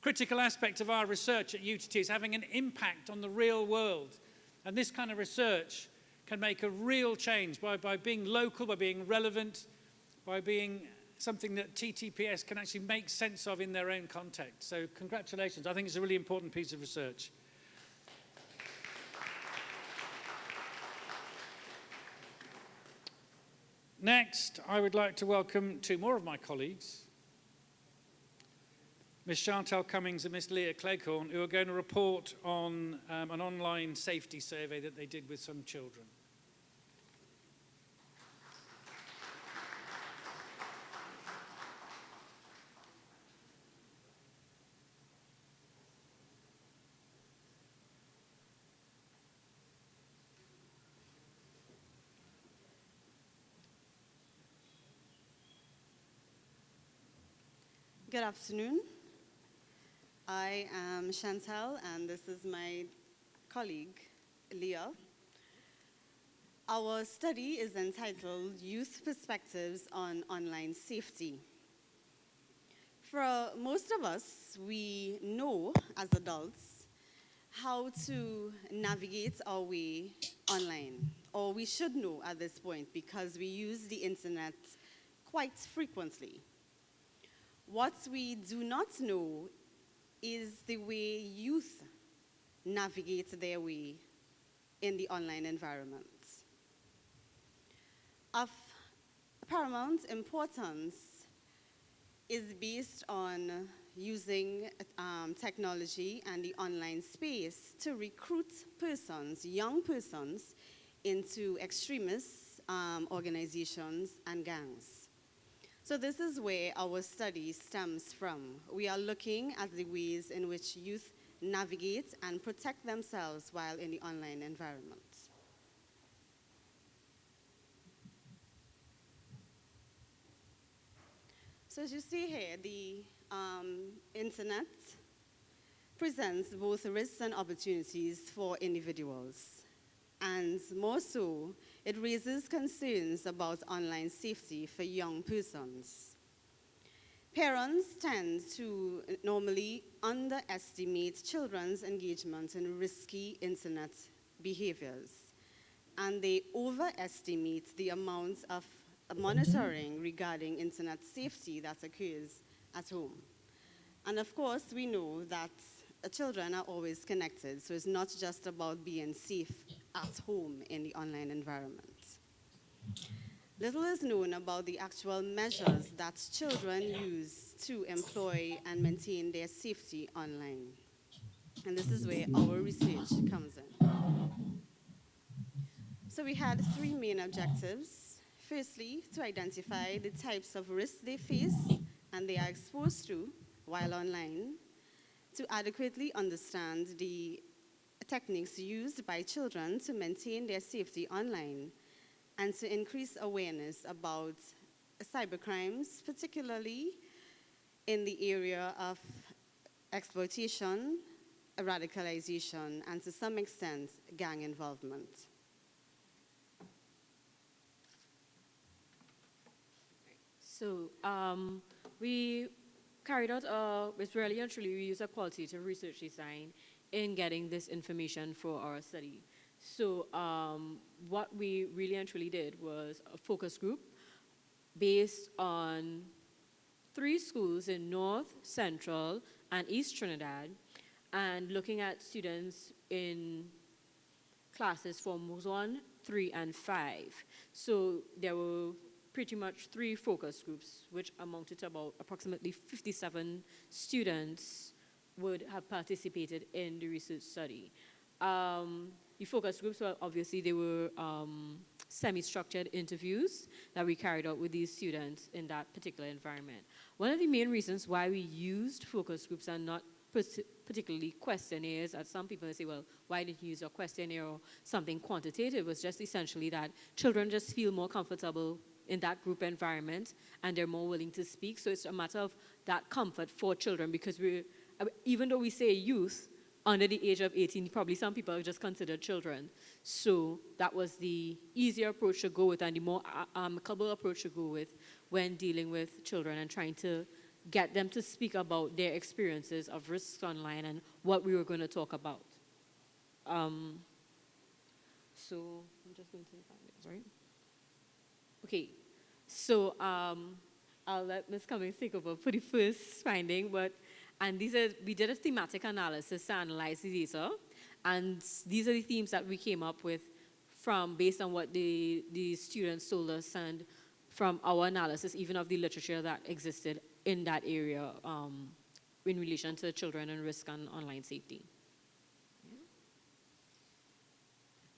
Critical aspect of our research at UTT is having an impact on the real world, and this kind of research can make a real change by being local, by being relevant, by being something that TTPS can actually make sense of in their own context. So congratulations. I think it's a really important piece of research. Next, I would like to welcome two more of my colleagues, Ms. Chantal Cummings and Ms. Leah Cleghorn, who are going to report on an online safety survey that they did with some children. Good afternoon. I am Chantal, and this is my colleague, Leah. Our study is entitled Youth Perspectives on Online Safety. For most of us, we know as adults how to navigate our way online, or we should know at this point because we use the internet quite frequently. What we do not know is the way youth navigate their way in the online environment. Of paramount importance is based on using technology and the online space to recruit persons, young persons, into extremist organizations and gangs. So this is where our study stems from. We are looking at the ways in which youth navigate and protect themselves while in the online environment. So as you see here, the internet presents both risks and opportunities for individuals. And more so, it raises concerns about online safety for young persons. Parents tend to normally underestimate children's engagement in risky internet behaviors, and they overestimate the amount of monitoring regarding internet safety that occurs at home. And of course, we know that children are always connected, so it's not just about being safe at home in the online environment. Little is known about the actual measures that children use to employ and maintain their safety online. And this is where our research comes in. So we had 3 main objectives. Firstly, to identify the types of risks they face and they are exposed to while online, to adequately understand the techniques used by children to maintain their safety online, and to increase awareness about cybercrimes, particularly in the area of exploitation, radicalization, and to some extent, gang involvement. So we carried out, it's really and truly, we use a qualitative research design in getting this information for our study. So what we really and truly did was a focus group based on 3 schools in North, Central, and East Trinidad, and looking at students in classes forms 1, 3, and 5. So there were pretty much 3 focus groups, which amounted to about approximately 57 students would have participated in the research study. The focus groups, well, obviously, they were semi-structured interviews that we carried out with these students in that particular environment. One of the main reasons why we used focus groups and not particularly questionnaires, as some people say, well, why didn't you use a questionnaire or something quantitative, was just essentially that children just feel more comfortable in that group environment and they're more willing to speak. So it's a matter of that comfort for children, because even though we say youth, under the age of 18, probably some people are just considered children. So that was the easier approach to go with and the more amicable approach to go with when dealing with children and trying to get them to speak about their experiences of risks online and what we were going to talk about. So I'm just going to find it, right? Okay, so I'll let Ms. Cummings take over for the first finding, we did a thematic analysis to analyze the data, and these are the themes that we came up with based on what the students told us and from our analysis, even of the literature that existed in that area in relation to children and risk and online safety.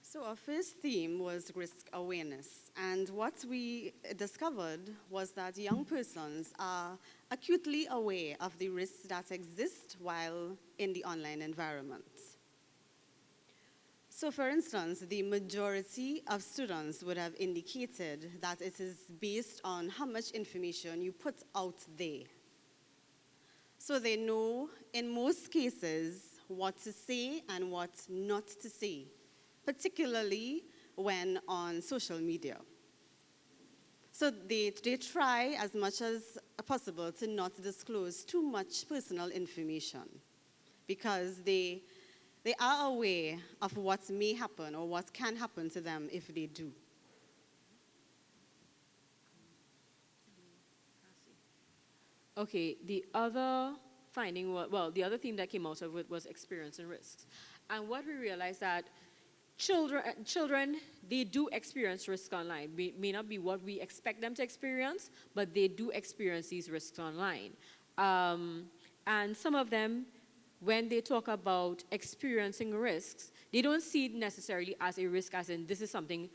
So our first theme was risk awareness, and what we discovered was that young persons are acutely aware of the risks that exist while in the online environment. So for instance, the majority of students would have indicated that it is based on how much information you put out there. So they know, in most cases, what to say and what not to say, particularly when on social media. So they try as much as possible to not disclose too much personal information, because they are aware of what may happen or what can happen to them if they do. Okay, the other finding, well, the other theme that came out of it was experience and risks. And what we realized that children, they do experience risk online. May not be what we expect them to experience, but they do experience these risks online. And some of them, when they talk about experiencing risks, they don't see it necessarily as a risk, as in this is something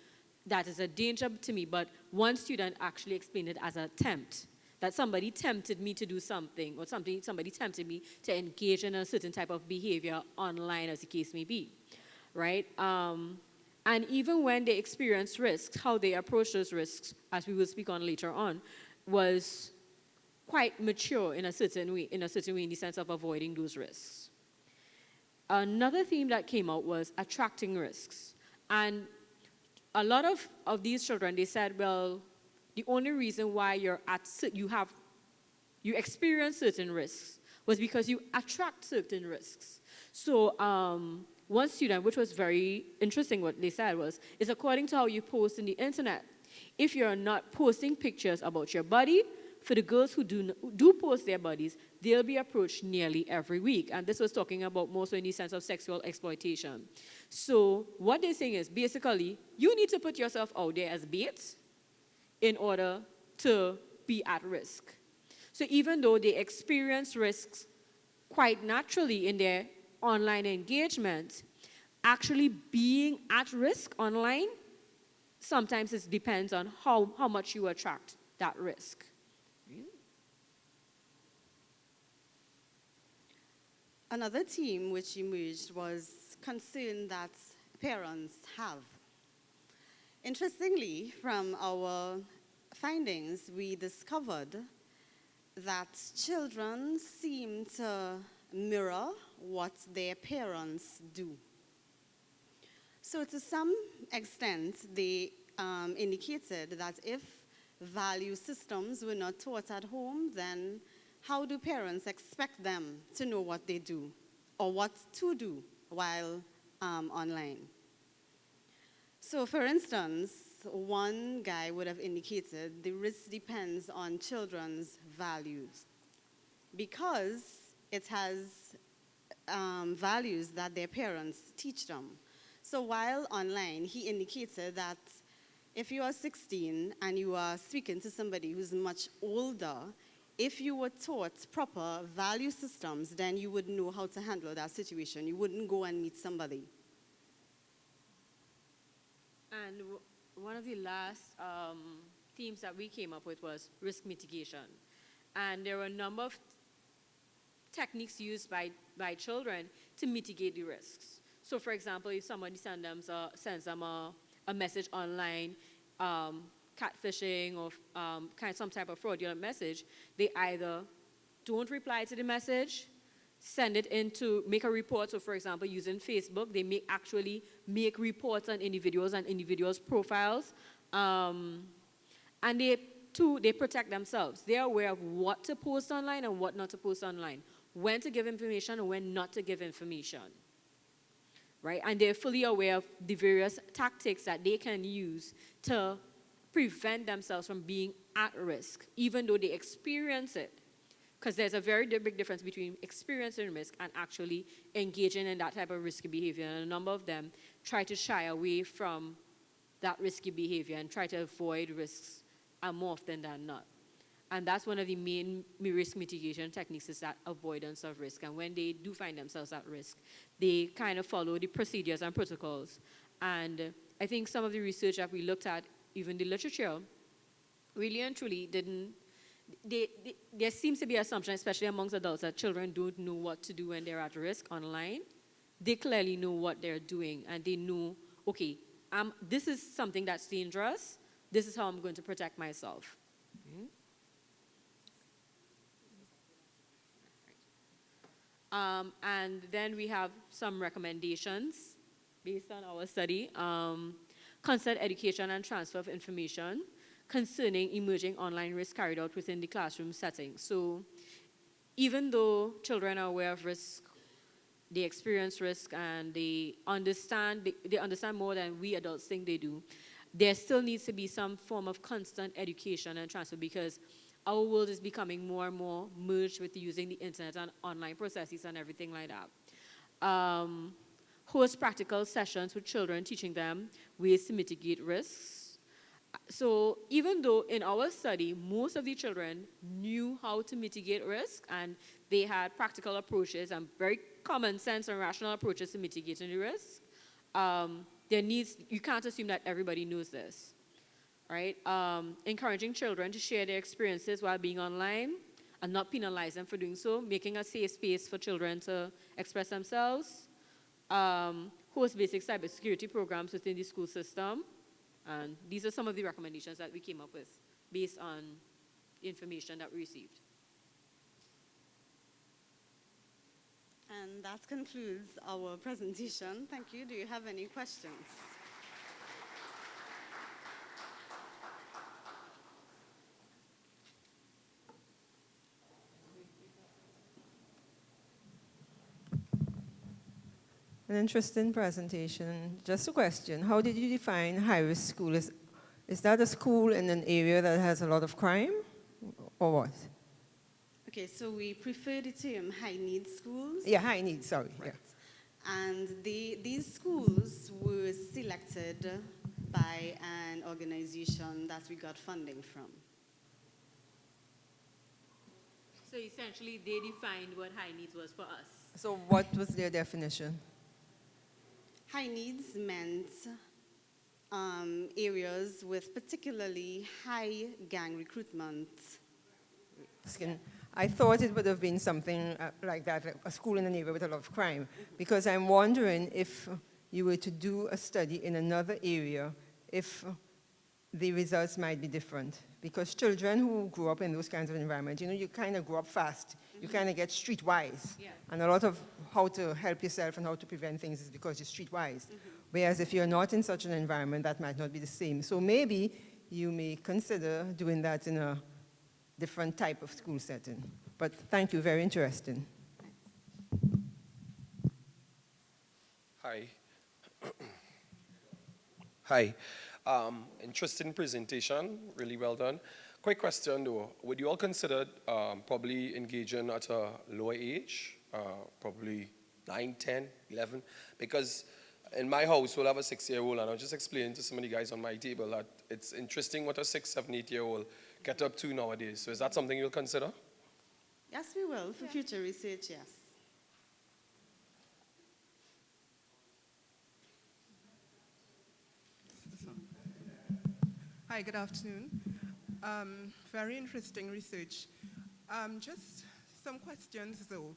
that is a danger to me, but one student actually explained it as a tempt, that somebody tempted me to do something, or somebody tempted me to engage in a certain type of behavior online, as the case may be, right? And even when they experience risks, how they approach those risks, as we will speak on later on, was quite mature in a certain way, in the sense of avoiding those risks. Another theme that came out was attracting risks. And a lot of these children, they said, well, the only reason why you experience certain risks was because you attract certain risks. So one student, which was very interesting what they said was, is according to how you post in the internet. If you're not posting pictures about your body, for the girls who do post their bodies, they'll be approached nearly every week. And this was talking about more so in the sense of sexual exploitation. So what they're saying is, basically, you need to put yourself out there as bait in order to be at risk. So even though they experience risks quite naturally in their online engagement, actually being at risk online, sometimes it depends on how much you attract that risk. Another theme which emerged was concern that parents have. Interestingly, from our findings, we discovered that children seem to mirror what their parents do. So to some extent, they indicated that if value systems were not taught at home, then how do parents expect them to know what they do or what to do while online? So for instance, one guy would have indicated the risk depends on children's values because it has values that their parents teach them. So while online, he indicated that if you are 16 and you are speaking to somebody who's much older, if you were taught proper value systems, then you would know how to handle that situation. You wouldn't go and meet somebody. And one of the last themes that we came up with was risk mitigation. And there were a number of techniques used by children to mitigate the risks. So for example, if somebody sends them a message online, catfishing or some type of fraudulent message, they either don't reply to the message, send it make a report. So for example, using Facebook, they actually make reports on individuals and individuals' profiles. And they protect themselves. They're aware of what to post online and what not to post online, when to give information and when not to give information. Right? And they're fully aware of the various tactics that they can use to prevent themselves from being at risk, even though they experience it. Because there's a very big difference between experiencing risk and actually engaging in that type of risky behavior. And a number of them try to shy away from that risky behavior and try to avoid risks more often than not. And that's one of the main risk mitigation techniques, is that avoidance of risk. And when they do find themselves at risk, they kind of follow the procedures and protocols. And I think some of the research that we looked at, even the literature, really and truly there seems to be an assumption, especially amongst adults, that children don't know what to do when they're at risk online. They clearly know what they're doing, and they know, okay, this is something that's dangerous. This is how I'm going to protect myself. And then we have some recommendations based on our study. Consent education and transfer of information concerning emerging online risks carried out within the classroom setting. So even though children are aware of risk, they experience risk and they understand more than we adults think they do, there still needs to be some form of constant education and transfer, because our world is becoming more and more merged with using the internet and online processes and everything like that. Host practical sessions with children, teaching them ways to mitigate risks. So even though in our study, most of the children knew how to mitigate risk and they had practical approaches and very common sense and rational approaches to mitigating the risk, you can't assume that everybody knows this, right? Encouraging children to share their experiences while being online and not penalize them for doing so, making a safe space for children to express themselves, host basic cybersecurity programs within the school system. And these are some of the recommendations that we came up with based on the information that we received. And that concludes our presentation. Thank you. Do you have any questions? An interesting presentation. Just a question. How did you define high-risk school? Is that a school in an area that has a lot of crime, or what? Okay, so we prefer the term high-need schools. Yeah, high need, sorry. Right. Yeah. And these schools were selected by an organization that we got funding from. So essentially, they defined what high needs was for us. So what was their definition? High needs meant areas with particularly high gang recruitment. I thought it would have been something like that, like a school in an area with a lot of crime, because I'm wondering if you were to do a study in another area, if the results might be different. Because children who grew up in those kinds of environments, you kind of grow up fast. You kind of get streetwise. Yeah. And a lot of how to help yourself and how to prevent things is because you're streetwise. Whereas if you're not in such an environment, that might not be the same. So maybe you may consider doing that in a different type of school setting. But thank you, very interesting. Hi. Hi. Interesting presentation, really well done. Quick question though, would you all consider probably engaging at a lower age, probably 9, 10, 11? Because in my house, we'll have a 6-year-old, and I was just explaining to some of the guys on my table that it's interesting what a 6, 7, 8-year-old get up to nowadays. So is that something you'll consider? Yes, we will, for future research, yes. Hi, good afternoon. Very interesting research. Just some questions though.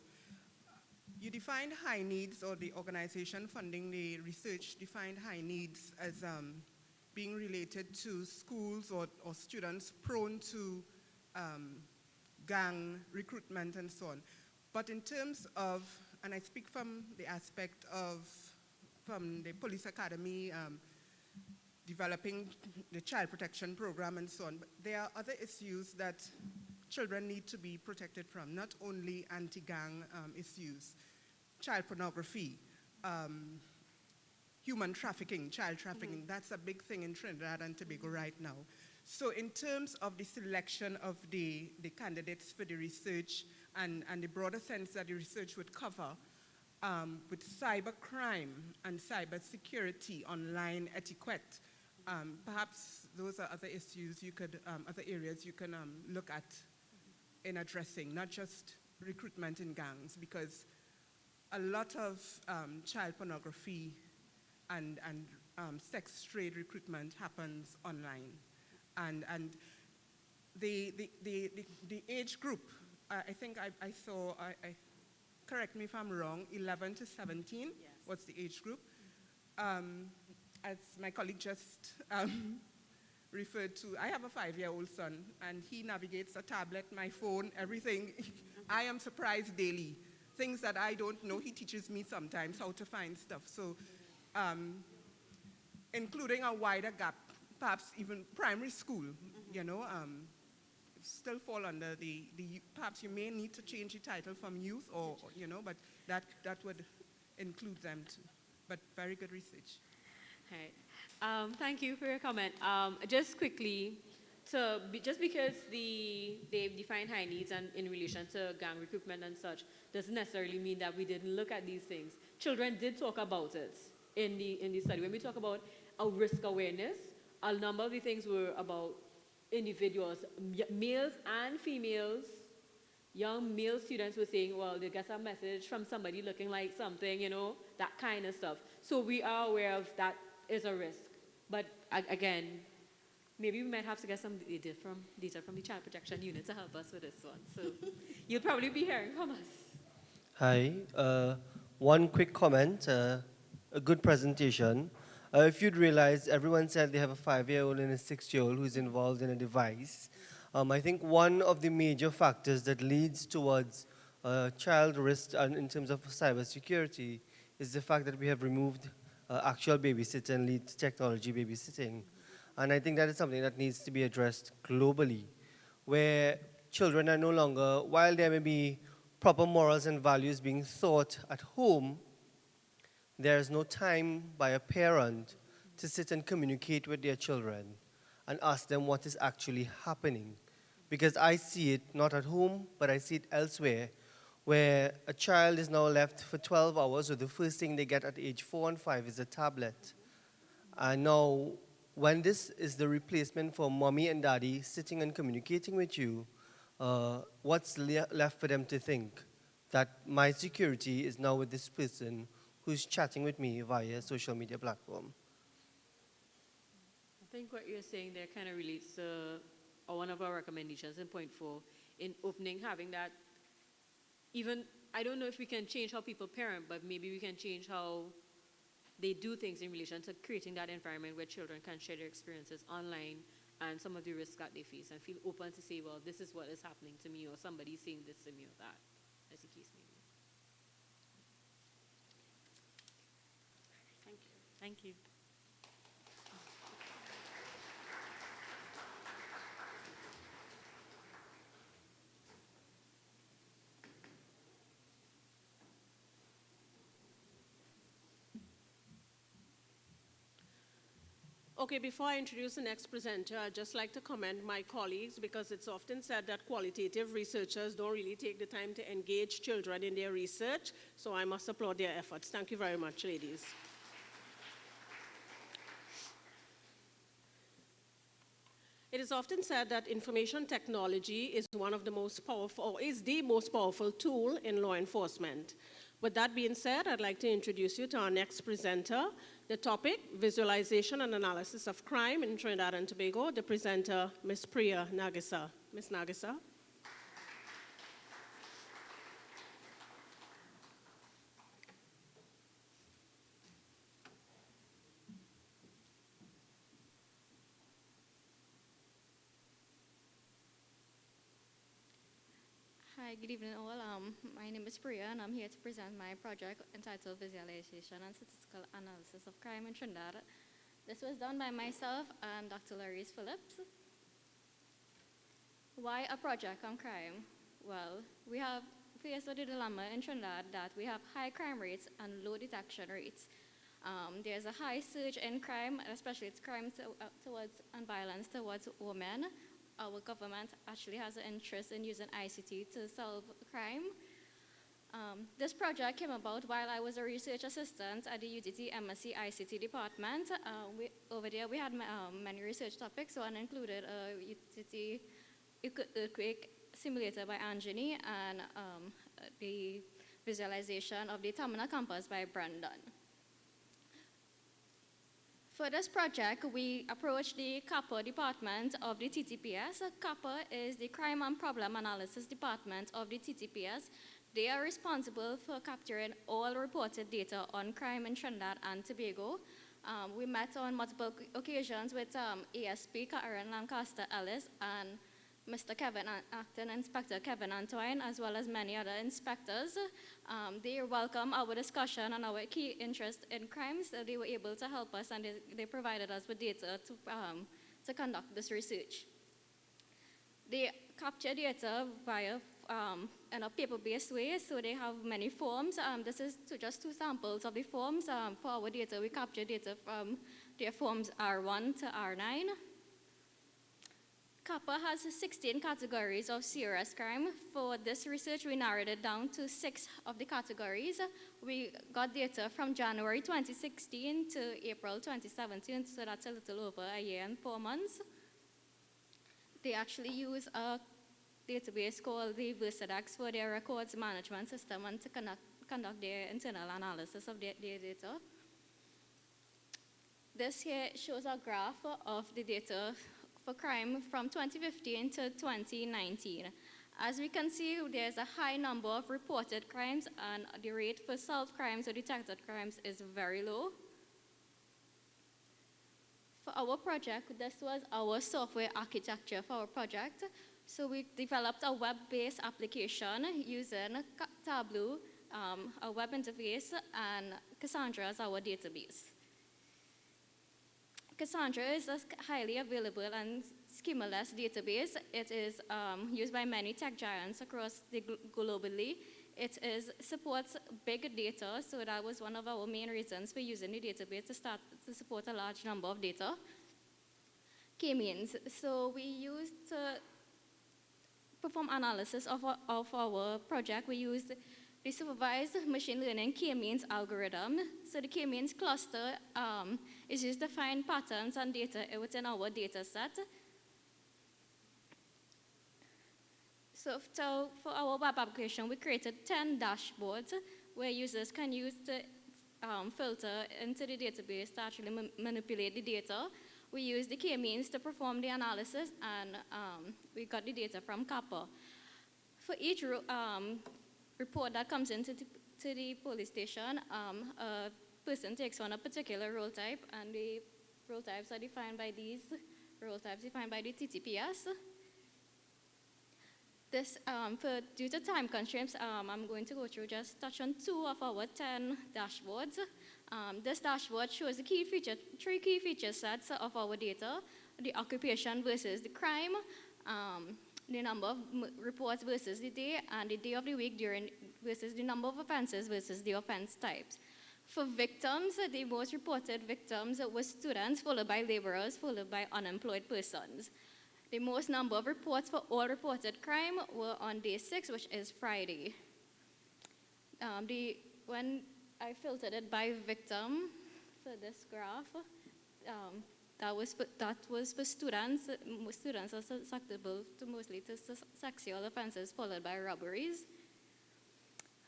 You defined high needs, or the organization funding the research defined high needs as being related to schools or students prone to gang recruitment and so on. But in terms of, and I speak from the aspect of, from the police academy, developing the child protection program and so on, but there are other issues that children need to be protected from, not only anti-gang issues, child pornography, human trafficking, child trafficking, that's a big thing in Trinidad and Tobago right now. So in terms of the selection of the candidates for the research and the broader sense that the research would cover, with cyber crime and cyber security, online etiquette, perhaps those are other issues you could, other areas you can look at in addressing, not just recruitment in gangs, because a lot of child pornography and sex trade recruitment happens online. And the age group, I think I saw, correct me if I'm wrong, 11 to 17 yes. was the age group. As my colleague just referred to, I have a 5-year-old son, and he navigates a tablet, my phone, everything. I am surprised daily. Things that I don't know, he teaches me sometimes how to find stuff. So including a wider gap, perhaps even primary school, you know, still fall under the, perhaps you may need to change the title from youth or you know, but that would include them too. But very good research. Right. Thank you for your comment. Just quickly, just because they define high needs and in relation to gang recruitment and such, doesn't necessarily mean that we didn't look at these things. Children did talk about it in the study. When we talk about a risk awareness, a number of the things were about individuals, males and females. Young male students were saying, well, they get a message from somebody looking like something, that kind of stuff. So we are aware of that is a risk. But again, maybe we might have to get some data from the Child Protection Unit to help us with this one. So you'll probably be hearing from us. Hi. One quick comment. A good presentation. If you'd realize, everyone said they have a 5-year-old and a 6-year-old who's involved in a device. I think one of the major factors that leads towards child risk in terms of cybersecurity is the fact that we have removed actual babysitting and lead to technology babysitting. And I think that is something that needs to be addressed globally, where children are no longer, while there may be proper morals and values being taught at home, there is no time by a parent to sit and communicate with their children and ask them what is actually happening. Because I see it not at home, but I see it elsewhere, where a child is now left for 12 hours, so the first thing they get at age 4 and 5 is a tablet. And now, when this is the replacement for mommy and daddy sitting and communicating with you, what's left for them to think? That my security is now with this person who's chatting with me via a social media platform. I think what you're saying there kind of relates to one of our recommendations in point 4, in opening, having that, even, I don't know if we can change how people parent, but maybe we can change how they do things in relation to creating that environment where children can share their experiences online and some of the risks that they face and feel open to say, well, this is what is happening to me, or somebody's saying this to me, or that, as the case may be. Thank you. Thank you. Okay, before I introduce the next presenter, I'd just like to commend my colleagues, because it's often said that qualitative researchers don't really take the time to engage children in their research, so I must applaud their efforts. Thank you very much, ladies. It is often said that information technology is one of the most powerful, or is the most powerful tool in law enforcement. With that being said, I'd like to introduce you to our next presenter. The topic, Visualization and Analysis of Crime in Trinidad and Tobago. The presenter, Ms. Priya Nagisa. Ms. Nagisa. Hi, good evening all. My name is Priya and I'm here to present my project entitled Visualization and Statistical Analysis of Crime in Trinidad. This was done by myself and Dr. Laurice Phillips. Why a project on crime? Well, we have faced with the dilemma in Trinidad that we have high crime rates and low detection rates. There's a high surge in crime, especially it's crime towards and violence towards women. Our government actually has an interest in using ICT to solve crime. This project came about while I was a research assistant at the UTT MSc ICT department. Over there we had many research topics, so one included a UTT earthquake simulator by Anjani and the visualization of the Terminal Campus by Brandon. For this project, we approached the CAPA department of the TTPS. CAPA is the Crime and Problem Analysis Department of the TTPS. They are responsible for capturing all reported data on crime in Trinidad and Tobago. We met on multiple occasions with ASP Karen Lancaster Ellis and Mr. Acting Inspector Kevin Antoine, as well as many other inspectors. They welcome our discussion and our key interest in crime, so they were able to help us and they provided us with data to conduct this research. They capture data via in a paper-based way, so they have many forms. This is just 2 samples of the forms. For our data, we capture data from their forms R1 to R9. CAPA has 16 categories of serious crime. For this research, we narrowed it down to 6 of the categories. We got data from January 2016 to April 2017, so that's a little over a year and 4 months. They actually use a database called the Versadex for their records management system and to conduct their internal analysis of their data. This here shows a graph of the data for crime from 2015 to 2019. As we can see, there's a high number of reported crimes, and the rate for solved crimes or detected crimes is very low. For our project, this was our software architecture for our project. So we developed a web-based application using Tableau, a web interface, and Cassandra as our database. Cassandra is a highly available and schema-less database. It is used by many tech giants across globally. It supports big data, so that was one of our main reasons for using the database to support a large number of data. K-means. So we used to perform analysis of our project. We used the supervised machine learning K-means algorithm. So the K-means cluster is used to find patterns and data within our data set. So for our web application, we created 10 dashboards where users can use to filter into the database to actually manipulate the data. We used the K-means to perform the analysis, and we got the data from CAPA. For each report that comes into the police station, a person takes on a particular role type, and the role types are defined by these role types defined by the TTPS. This, due to time constraints, I'm going to go through just touch on 2 of our 10 dashboards. This dashboard shows the three key feature sets of our data: the occupation versus the crime, the number of reports versus the day, and the day of the week versus the number of offenses versus the offense types. For victims, the most reported victims were students, followed by laborers, followed by unemployed persons. The most number of reports for all reported crime were on day 6, which is Friday. When I filtered it by victim for this graph, that was for students. Students are susceptible mostly to sexual offenses followed by robberies.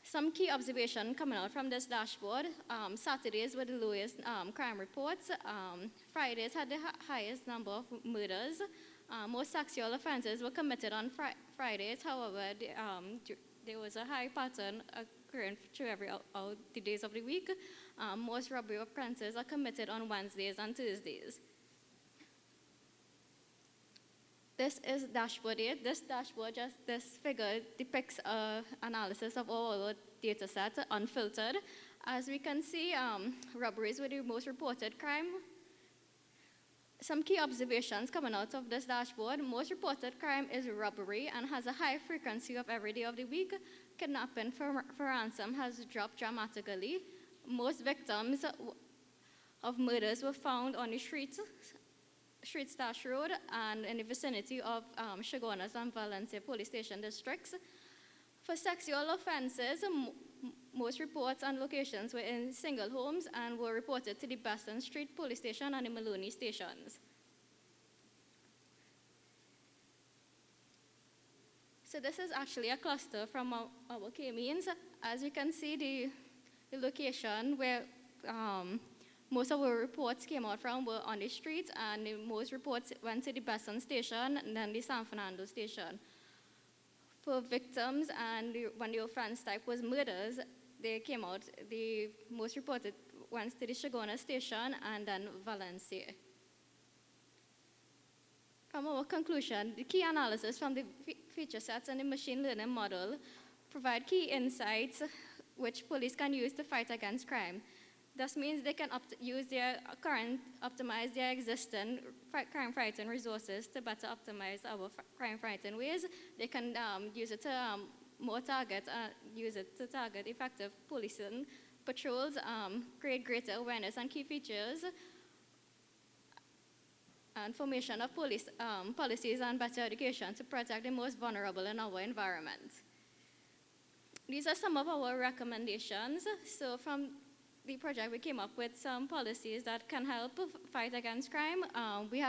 Some key observation coming out from this dashboard: Saturdays were the lowest crime reports. Fridays had the highest number of murders. Most sexual offenses were committed on Fridays. However, there was a high pattern occurring through all the days of the week. Most robbery offenses are committed on Wednesdays and Thursdays. This is dashboard 8. This figure depicts an analysis of all our data sets unfiltered. As we can see, robberies were the most reported crime. Some key observations coming out of this dashboard: most reported crime is robbery and has a high frequency of every day of the week. Kidnapping for ransom has dropped dramatically. Most victims of murders were found on the street Stash Road and in the vicinity of Chaguanas and Valencia police station districts. For sexual offenses, most reports and locations were in single homes and were reported to the Beston Street police station and the Maloney stations. So this is actually a cluster from our K-means. As you can see, the location where most of our reports came out from were on the streets, and the most reports went to the Besson station and then the San Fernando station. For victims and when the offense type was murders, they came out, the most reported went to the Chaguanas station and then Valencia. From our conclusion, the key analysis from the feature sets and the machine learning model provide key insights which police can use to fight against crime. This means they can optimize their existing crime-fighting resources to better optimize our crime-fighting ways. They can use it to target effective policing patrols, create greater awareness on key features, and formation of police policies and better education to protect the most vulnerable in our environment. These are some of our recommendations. So from the project, we came up with some policies that can help fight against crime. We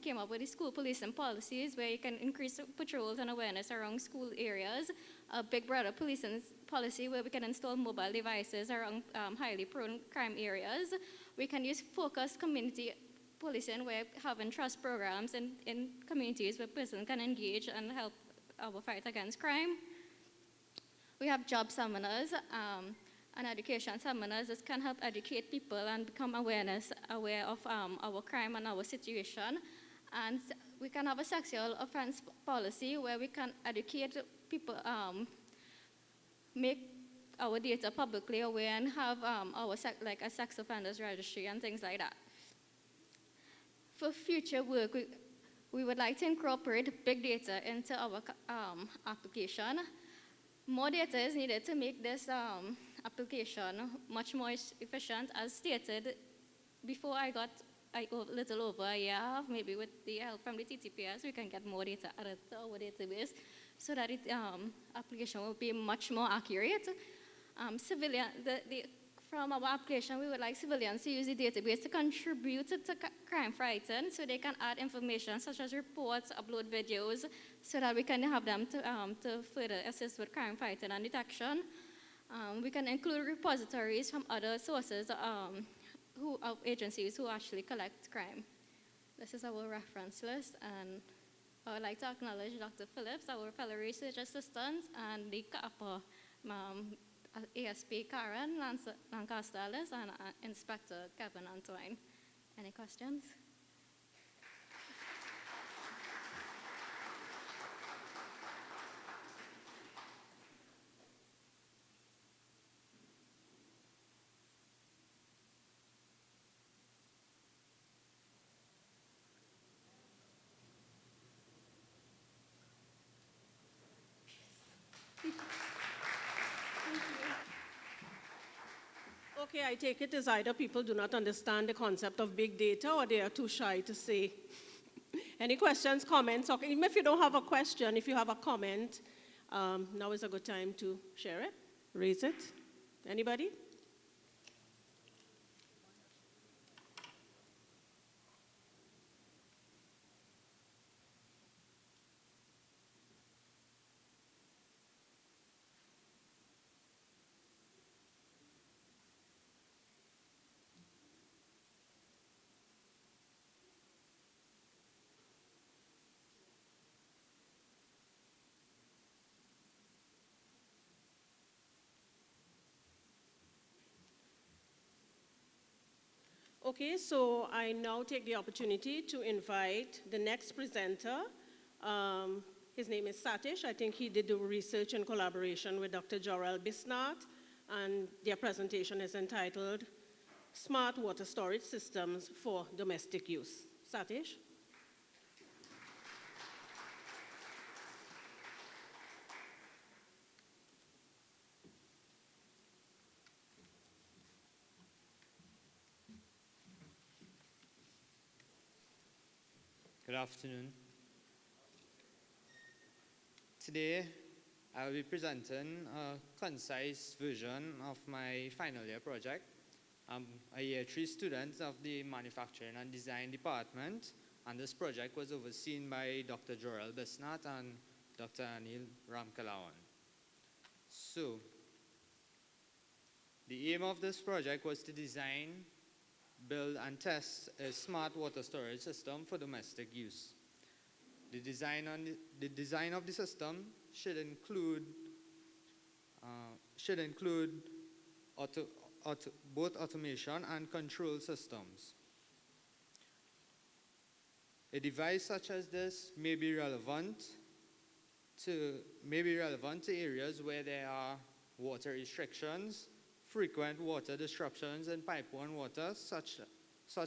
came up with the school policing policies where you can increase patrols and awareness around school areas. A Big Brother policing policy where we can install mobile devices around highly prone crime areas. We can use focused community policing where having trust programs in communities where persons can engage and help our fight against crime. We have job seminars and education seminars. This can help educate people and become aware of our crime and our situation. And we can have a sexual offense policy where we can educate people, make our data publicly aware and have like a sex offenders registry and things like that. For future work, we would like to incorporate big data into our application. More data is needed to make this application much more efficient. As stated, before I got a little over a year, maybe with the help from the TTPS, we can get more data added to our database so that the application will be much more accurate. From our application, we would like civilians to use the database to contribute to crime fighting, so they can add information such as reports, upload videos, so that we can have them to further assist with crime fighting and detection. We can include repositories from other sources of agencies who actually collect crime. This is our reference list, and I would like to acknowledge Dr. Phillips, our fellow research assistant, and the CAPA, ASP Karen Lancaster-Ellis, and Inspector Kevin Antoine. Any questions? Okay, I take it as either people do not understand the concept of big data or they are too shy to say. Any questions, comments? Okay, even if you don't have a question, if you have a comment, now is a good time to share it, raise it. Anybody? Okay, so I now take the opportunity to invite the next presenter. His name is Satish. I think he did the research in collaboration with Dr. Jorel Bisnath, and their presentation is entitled Smart Water Storage Systems for Domestic Use. Satish? Good afternoon. Today, I will be presenting a concise version of my final year project. I'm a year 3 student of the Manufacturing and Design Department, and this project was overseen by Dr. Jorel Bisnath and Dr. Anil Ramkalawan. So, the aim of this project was to design, build and test a smart water storage system for domestic use. The design of the system should include both automation and control systems. A device such as this may be relevant to areas where there are water restrictions, frequent water disruptions in pipeline water, such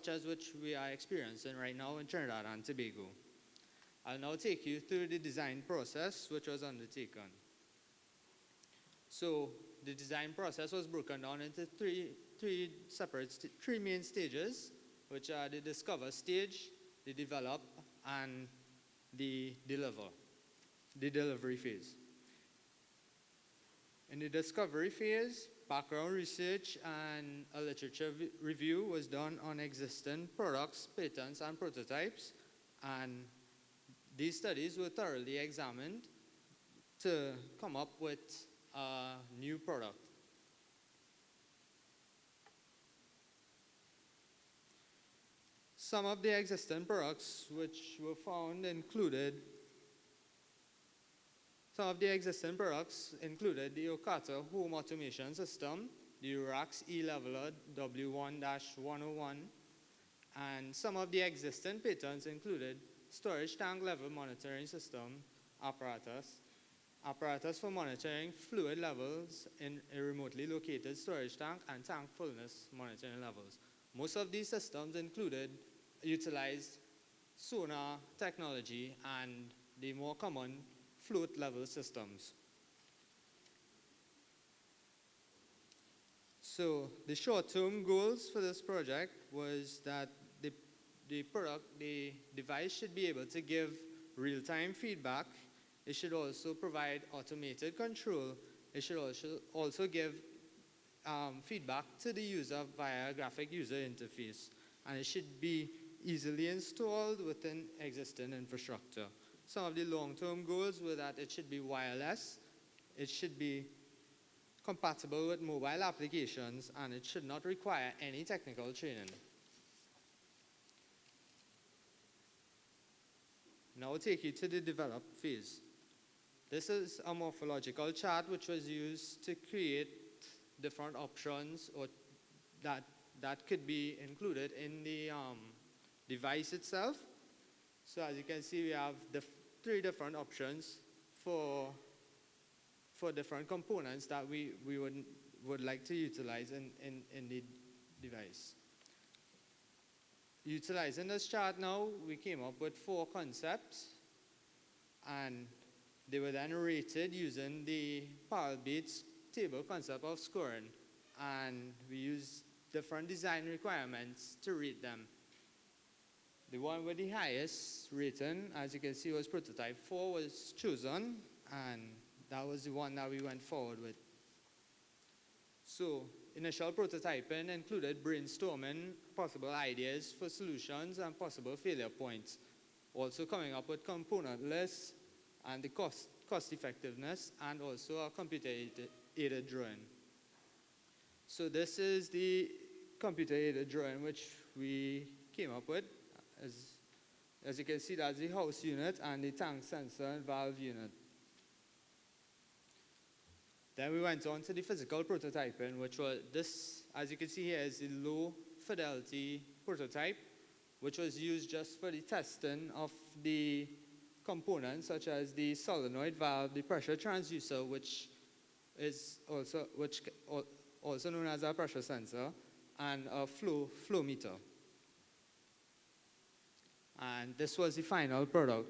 as which we are experiencing right now in Trinidad and Tobago. I'll now take you through the design process which was undertaken. So the design process was broken down into three main stages, which are the discover stage, the develop, and the deliver, the delivery phase. In the discovery phase, background research and a literature review was done on existing products, patents, and prototypes, and these studies were thoroughly examined to come up with a new product. Some of the existing products which were found included the Okata home automation system, the Urax E-Leveler W1-101, and some of the existing patents included storage tank level monitoring system apparatus for monitoring fluid levels in a remotely located storage tank, and tank fullness monitoring levels. Most of these systems utilized sonar technology and the more common float level systems. So the short-term goals for this project was that the device should be able to give real-time feedback. It should also provide automated control. It should also give feedback to the user via a graphic user interface. And it should be easily installed within existing infrastructure. Some of the long-term goals were that it should be wireless, it should be compatible with mobile applications, and it should not require any technical training. Now I'll take you to the develop phase. This is a morphological chart which was used to create different options or that could be included in the device itself. So as you can see, we have three different options for different components that we would like to utilize in the device. Utilizing this chart now, we came up with 4 concepts, and they were then rated using the Parle-Bates table concept of scoring, and we used different design requirements to rate them. The one with the highest rating, as you can see, was prototype 4 was chosen, and that was the one that we went forward with. So initial prototyping included brainstorming possible ideas for solutions and possible failure points, also coming up with component lists and the cost effectiveness, and also a computer-aided drawing. So this is the computer-aided drawing which we came up with. As you can see, that's the house unit and the tank sensor and valve unit. Then we went on to the physical prototyping, which was this, as you can see here, is the low fidelity prototype, which was used just for the testing of the components, such as the solenoid valve, the pressure transducer, which is also known as a pressure sensor, and a flow meter. And this was the final product,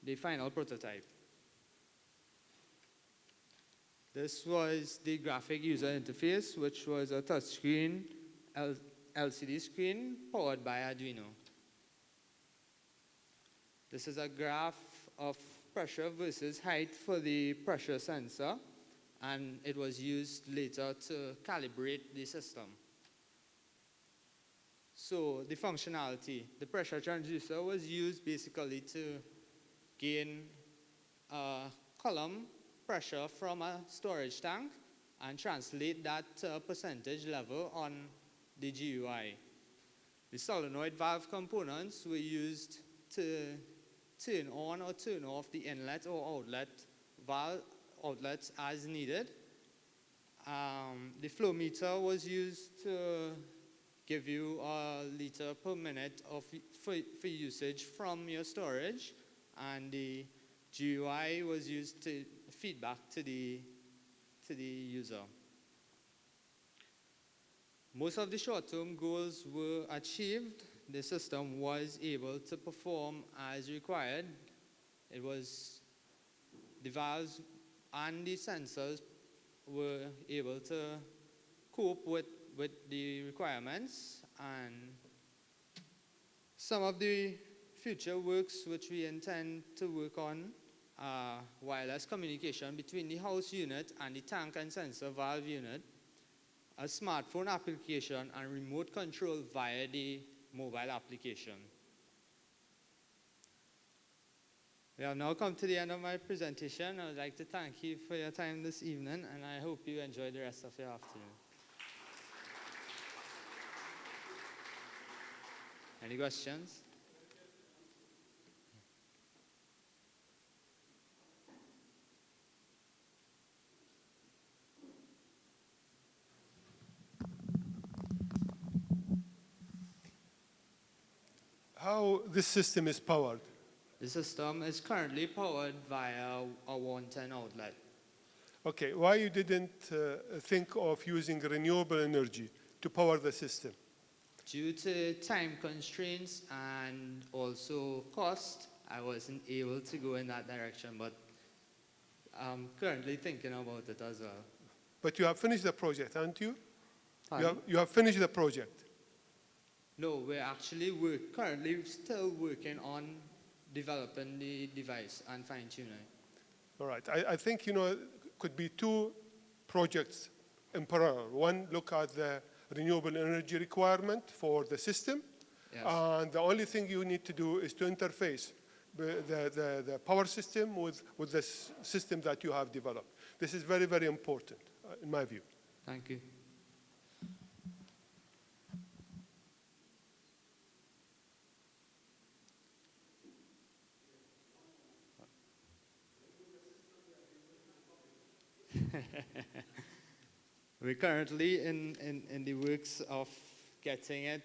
the final prototype. This was the graphic user interface, which was a touchscreen LCD screen powered by Arduino. This is a graph of pressure versus height for the pressure sensor, and it was used later to calibrate the system. So the functionality, the pressure transducer was used basically to gain a column pressure from a storage tank and translate that to a percentage level on the GUI. The solenoid valve components were used to turn on or turn off the inlet or outlet valve outlets as needed. The flow meter was used to give you a liter per minute for usage from your storage, and the GUI was used to feedback to the user. Most of the short-term goals were achieved. The system was able to perform as required. The valves and the sensors were able to cope with the requirements, and some of the future works which we intend to work on are wireless communication between the house unit and the tank and sensor valve unit, a smartphone application, and remote control via the mobile application. We have now come to the end of my presentation. I would like to thank you for your time this evening, and I hope you enjoy the rest of your afternoon. Any questions? How this system is powered? The system is currently powered via a 110 outlet. Okay, why you didn't think of using renewable energy to power the system? Due to time constraints and also cost, I wasn't able to go in that direction, but I'm currently thinking about it as well. But you have finished the project, haven't you? Pardon? You have finished the project. No, we're actually currently still working on developing the device and fine-tuning. All right, I think, could be two projects in parallel. One, look at the renewable energy requirement for the system. Yes. And the only thing you need to do is to interface the power system with the system that you have developed. This is very, very important, in my view. Thank you. We're currently in the works of getting it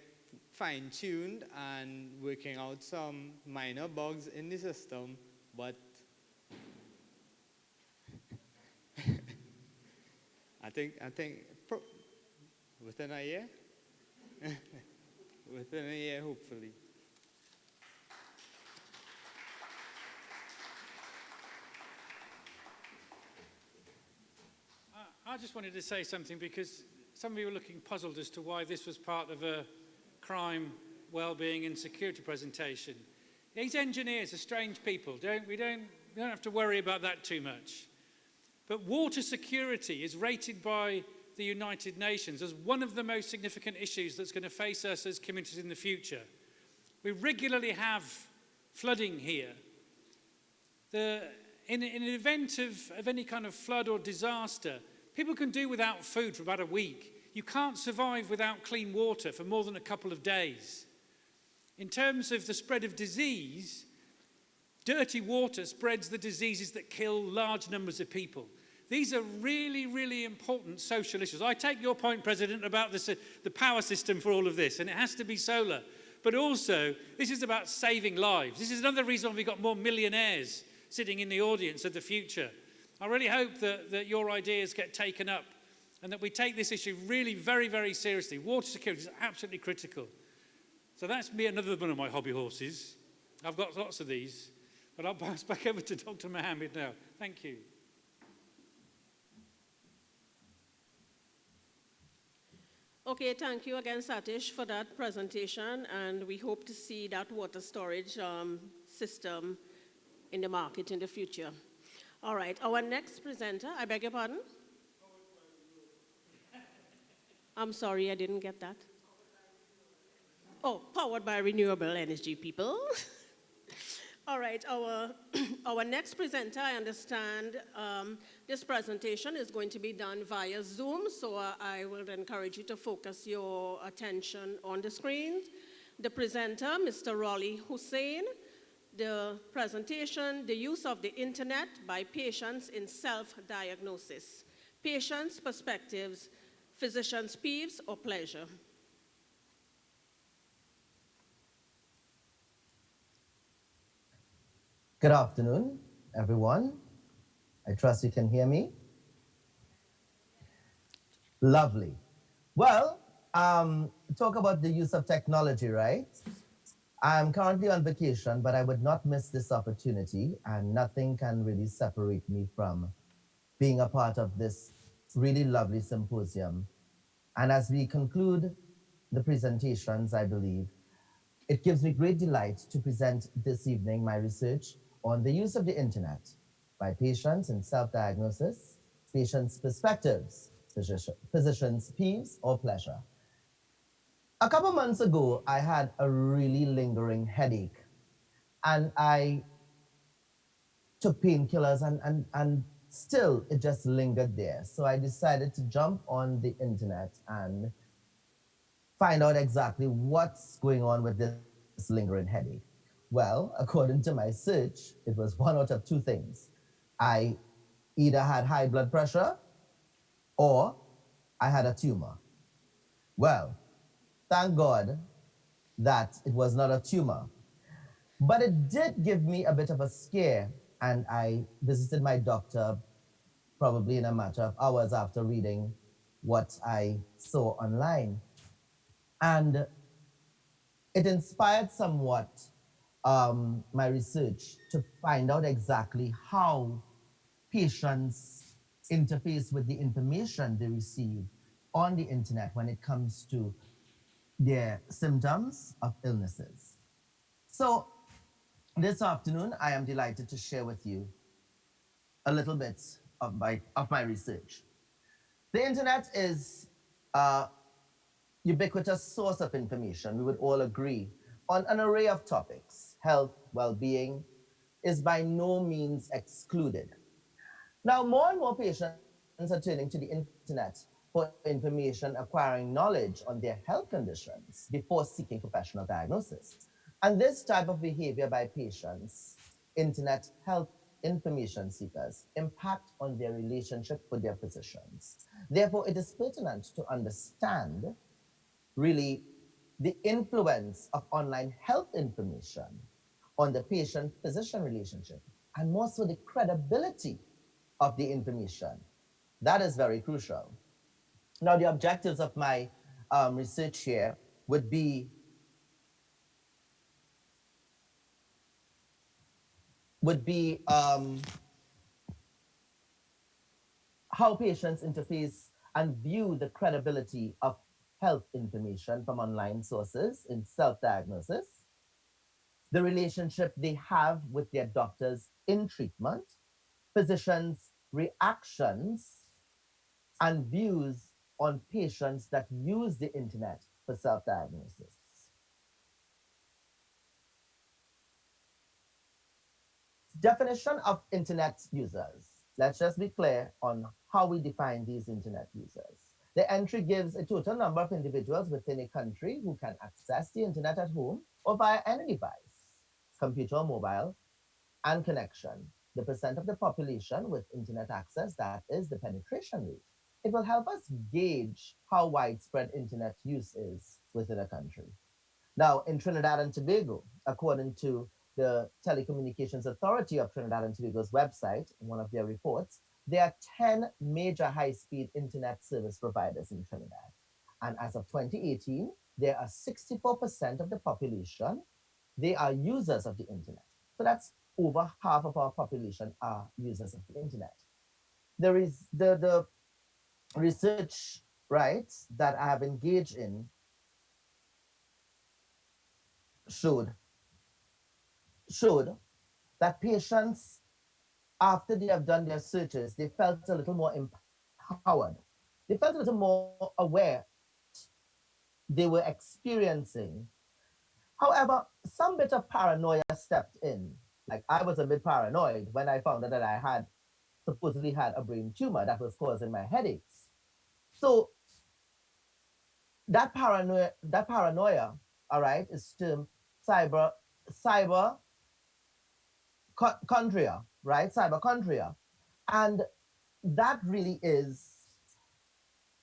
fine-tuned and working out some minor bugs in the system, but I think within a year, within a year, hopefully. I just wanted to say something because some of you were looking puzzled as to why this was part of a crime, well-being and security presentation. These engineers are strange people. We don't have to worry about that too much. But water security is rated by the United Nations as one of the most significant issues that's going to face us as communities in the future. We regularly have flooding here. In an event of any kind of flood or disaster, people can do without food for about a week. You can't survive without clean water for more than a couple of days. In terms of the spread of disease, dirty water spreads the diseases that kill large numbers of people. These are really, really important social issues. I take your point, President, about the power system for all of this, and it has to be solar. But also, this is about saving lives. This is another reason why we've got more millionaires sitting in the audience of the future. I really hope that your ideas get taken up and that we take this issue really very, very seriously. Water security is absolutely critical. So that's me, another one of my hobby horses. I've got lots of these, but I'll pass back over to Dr. Mohammed now. Thank you. Okay, thank you again, Satish, for that presentation, and we hope to see that water storage system in the market in the future. All right, our next presenter, I beg your pardon? I'm sorry, I didn't get that. Oh, powered by renewable energy, people. All right, our next presenter, I understand this presentation is going to be done via Zoom, so I will encourage you to focus your attention on the screen. The presenter, Mr. Raleigh Hussein. The presentation, the use of the internet by patients in self-diagnosis. Patients' perspectives, physicians' peeves or pleasure. Good afternoon, everyone. I trust you can hear me. Lovely. Well, talk about the use of technology, right? I'm currently on vacation, but I would not miss this opportunity, and nothing can really separate me from being a part of this really lovely symposium. And as we conclude the presentations, I believe, It gives me great delight to present this evening my research on the use of the internet by patients in self-diagnosis, patients' perspectives, physicians' peeves or pleasure. A couple months ago, I had a really lingering headache, and I took painkillers and still it just lingered there. So I decided to jump on the internet and find out exactly what's going on with this lingering headache. Well, according to my search, it was one out of two things. I either had high blood pressure or I had a tumor. Well, thank God that it was not a tumor. But it did give me a bit of a scare, and I visited my doctor probably in a matter of hours after reading what I saw online. And it inspired somewhat my research to find out exactly how patients interface with the information they receive on the internet when it comes to their symptoms of illnesses. So, this afternoon, I am delighted to share with you a little bit of my research. The internet is a ubiquitous source of information, we would all agree, on an array of topics. Health, well being is by no means excluded. Now, more and more patients are turning to the internet for information, acquiring knowledge on their health conditions before seeking professional diagnosis. And this type of behavior by patients, internet health information seekers, impact on their relationship with their physicians. Therefore, it is pertinent to understand really the influence of online health information on the patient physician relationship, and more so the credibility of the information. That is very crucial. Now, the objectives of my research here would be would be how patients interface and view the credibility of health information from online sources in self-diagnosis, the relationship they have with their doctors in treatment, physicians' reactions and views on patients that use the internet for self-diagnosis. Definition of internet users. Let's just be clear on how we define these internet users. The entry gives a total number of individuals within a country who can access the internet at home or via any device, computer or mobile, and connection. The percent of the population with internet access, that is the penetration rate. It will help us gauge how widespread internet use is within a country. Now, in Trinidad and Tobago, according to the Telecommunications Authority of Trinidad and Tobago's website, in one of their reports, there are 10 major high-speed internet service providers in Trinidad. And as of 2018, there are 64% of the population, they are users of the internet. So that's over half of our population are users of the internet. There is the research, right, that I have engaged in showed showed that patients, after they have done their searches, they felt a little more empowered. They felt a little more aware they were experiencing. However, some bit of paranoia stepped in. Like I was a bit paranoid when I found out that I had supposedly had a brain tumor that was causing my headaches. So that paranoia, all right, is termed cyber chondria, right? Cyberchondria. And that really is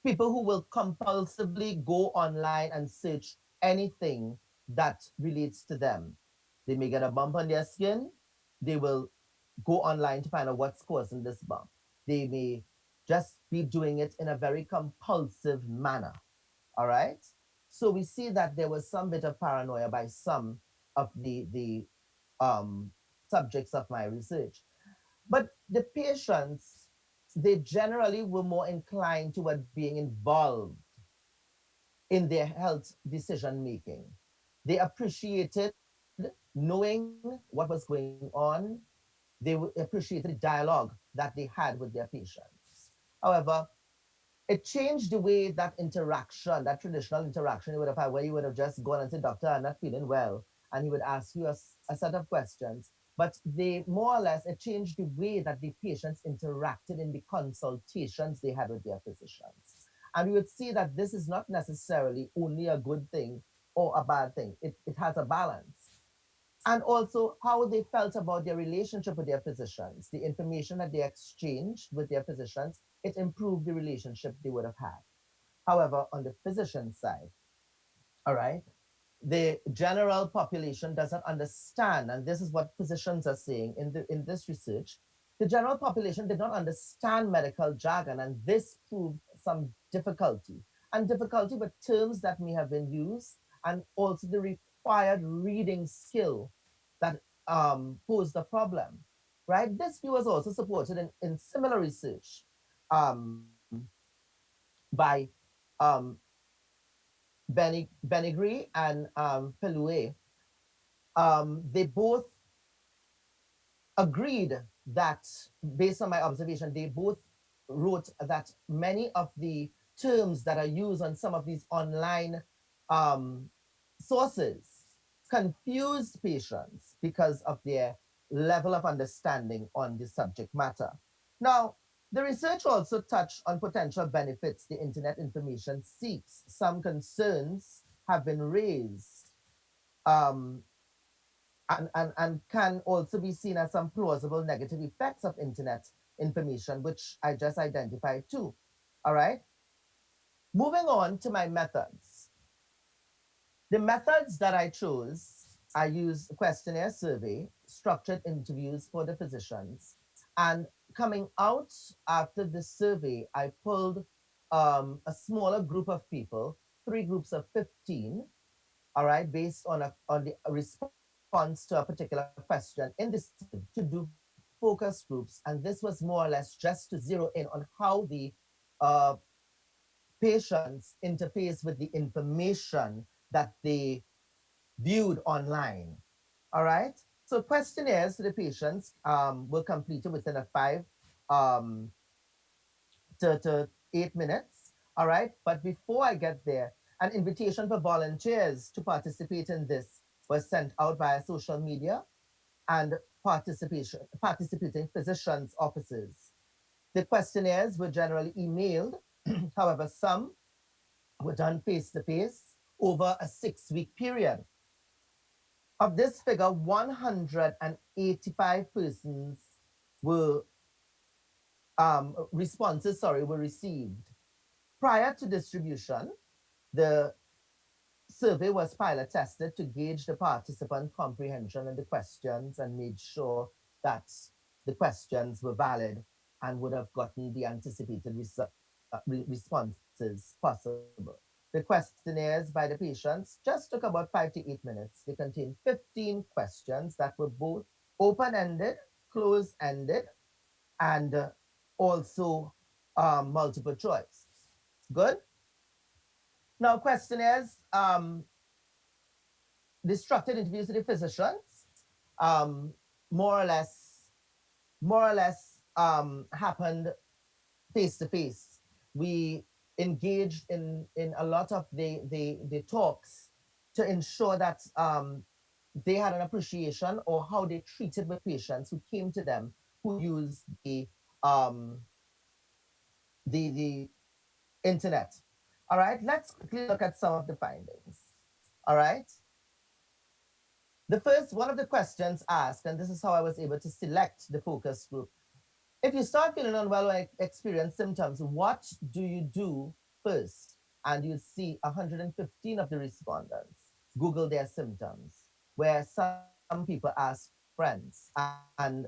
people who will compulsively go online and search anything that relates to them. They may get a bump on their skin, they will go online to find out what's causing this bump. They may just be doing it in a very compulsive manner. All right. So we see that there was some bit of paranoia by some of the um, subjects of my research. But the patients, they generally were more inclined toward being involved in their health decision making. They appreciated knowing what was going on. They appreciated the dialogue that they had with their patients. However, it changed the way that interaction, that traditional interaction you would have had, where you would have just gone and said, Doctor, I'm not feeling well. And he would ask you a set of questions. But they more or less, it changed the way that the patients interacted in the consultations they had with their physicians. And we would see that this is not necessarily only a good thing or a bad thing, it has a balance. And also how they felt about their relationship with their physicians, the information that they exchanged with their physicians, it improved the relationship they would have had. However, on the physician side, all right, the general population doesn't understand, and this is what physicians are saying in this research. The general population did not understand medical jargon, and this proved some difficulty, and difficulty with terms that may have been used, and also the required reading skill that posed a problem. Right? This view was also supported in similar research by um, Benigri and Pellouet. They both agreed that, based on my observation, they both wrote that many of the terms that are used on some of these online um, sources confused patients because of their level of understanding on the subject matter. Now, the research also touched on potential benefits the internet information seeks. Some concerns have been raised um, and can also be seen as some plausible negative effects of internet information, which I just identified too. All right. Moving on to my methods. The methods that I chose, I used questionnaire survey, structured interviews for the physicians, and coming out after the survey, I pulled a smaller group of people, three groups of 15, all right, based on the response to a particular question in this to do focus groups. And this was more or less just to zero in on how the uh, patients interface with the information that they viewed online. All right. So questionnaires to the patients were completed within a um, to 8 minutes. All right. But before I get there, an invitation for volunteers to participate in this was sent out via social media and participating physicians' offices. The questionnaires were generally emailed. However, some were done face to face over a 6-week period. Of this figure, 185 persons were were received. Prior to distribution, the survey was pilot tested to gauge the participant comprehension of the questions and made sure that the questions were valid and would have gotten the anticipated responses possible. The questionnaires by the patients just took about 5 to 8 minutes. They contained 15 questions that were both open-ended, closed-ended, and also multiple choice. Good? Now, questionnaires, the structured interviews with the physicians, um, more or less, happened face to face. We engaged in a lot of the talks to ensure that they had an appreciation or how they treated with patients who came to them who used um, the internet. All right, let's quickly look at some of the findings. All right. The first one of the questions asked, and this is how I was able to select the focus group. If you start feeling unwell or experience symptoms, what do you do first? And you see 115 of the respondents Google their symptoms, where some people ask friends and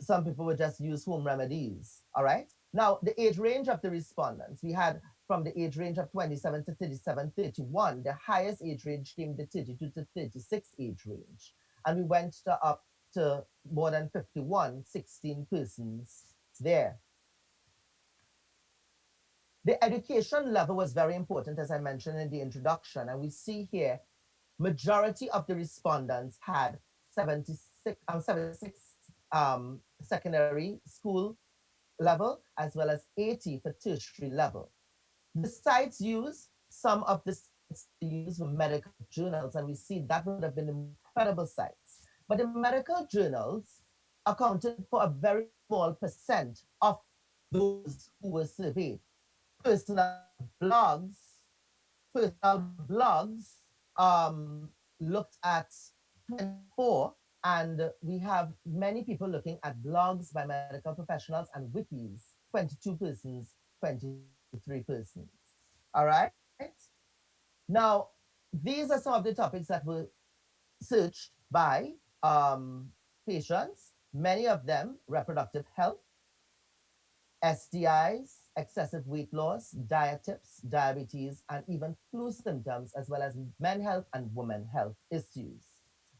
some people would just use home remedies. All right. Now, the age range of the respondents, we had from the age range of 27 to 37, 31. The highest age range came the 32 to 36 age range. And we went up to more than 51, 16 persons there. The education level was very important, as I mentioned in the introduction. And we see here majority of the respondents had 76 secondary school level, as well as 80 for tertiary level. The sites use some of the sites they use for medical journals, and we see that would have been incredible sites. But the medical journals accounted for a very small percent of those who were surveyed. Personal blogs, personal blogs looked at 24, and we have many people looking at blogs by medical professionals and wikis, 22 persons, 23 persons. All right? Now, these are some of the topics that were searched by patients, many of them reproductive health, STIs, excessive weight loss, diet tips, diabetes, and even flu symptoms, as well as men health and women health issues.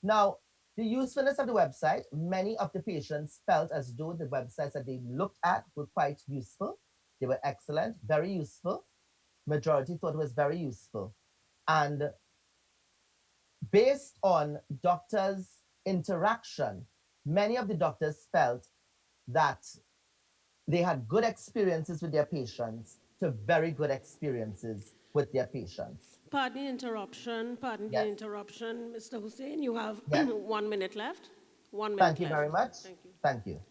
Now, the usefulness of the website, many of the patients felt as though the websites that they looked at were quite useful. They were excellent, very useful. Majority thought it was very useful. And based on doctors' interaction, many of the doctors felt that they had good experiences with their patients to very good experiences with their patients. Pardon the interruption. Pardon the interruption, Mr. Hussein. You have Yes. 1 minute left. 1 minute Thank you left. very much. Thank you. Thank you.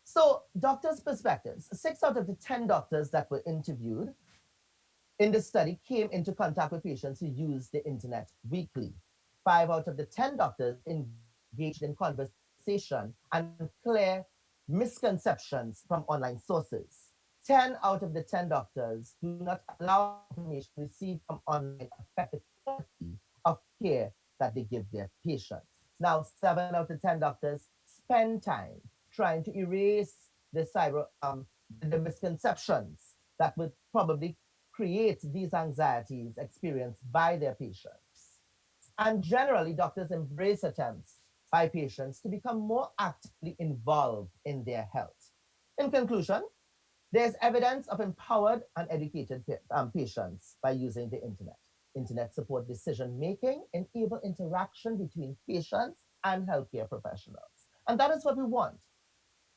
So, doctors' perspectives. 6 out of the 10 doctors that were interviewed in the study came into contact with patients who use the internet weekly. 5 out of the 10 doctors engaged in conversation and clear misconceptions from online sources. 10 out of the 10 doctors do not allow information received from online affect the quality of care that they give their patients. Now, 7 out of 10 doctors spend time trying to erase the misconceptions that would probably create these anxieties experienced by their patients. And generally, doctors embrace attempts by patients to become more actively involved in their health. In conclusion, there's evidence of empowered and educated patients by using the internet. Internet support decision making, enable interaction between patients and healthcare professionals. And that is what we want.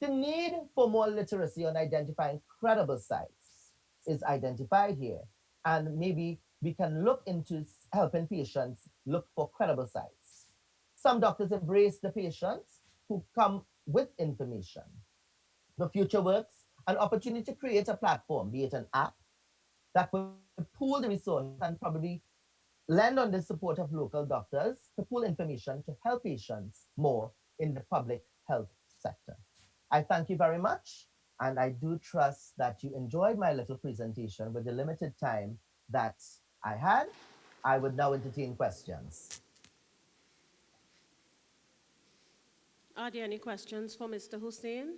The need for more literacy on identifying credible sites is identified here. And maybe we can look into helping patients look for credible sites. Some doctors embrace the patients who come with information. The future works, an opportunity to create a platform, be it an app, that would pool the resources and probably lend on the support of local doctors to pool information to help patients more in the public health sector. I thank you very much, and I do trust that you enjoyed my little presentation with the limited time that I had. I would now entertain questions. Are there any questions for Mr. Hussein?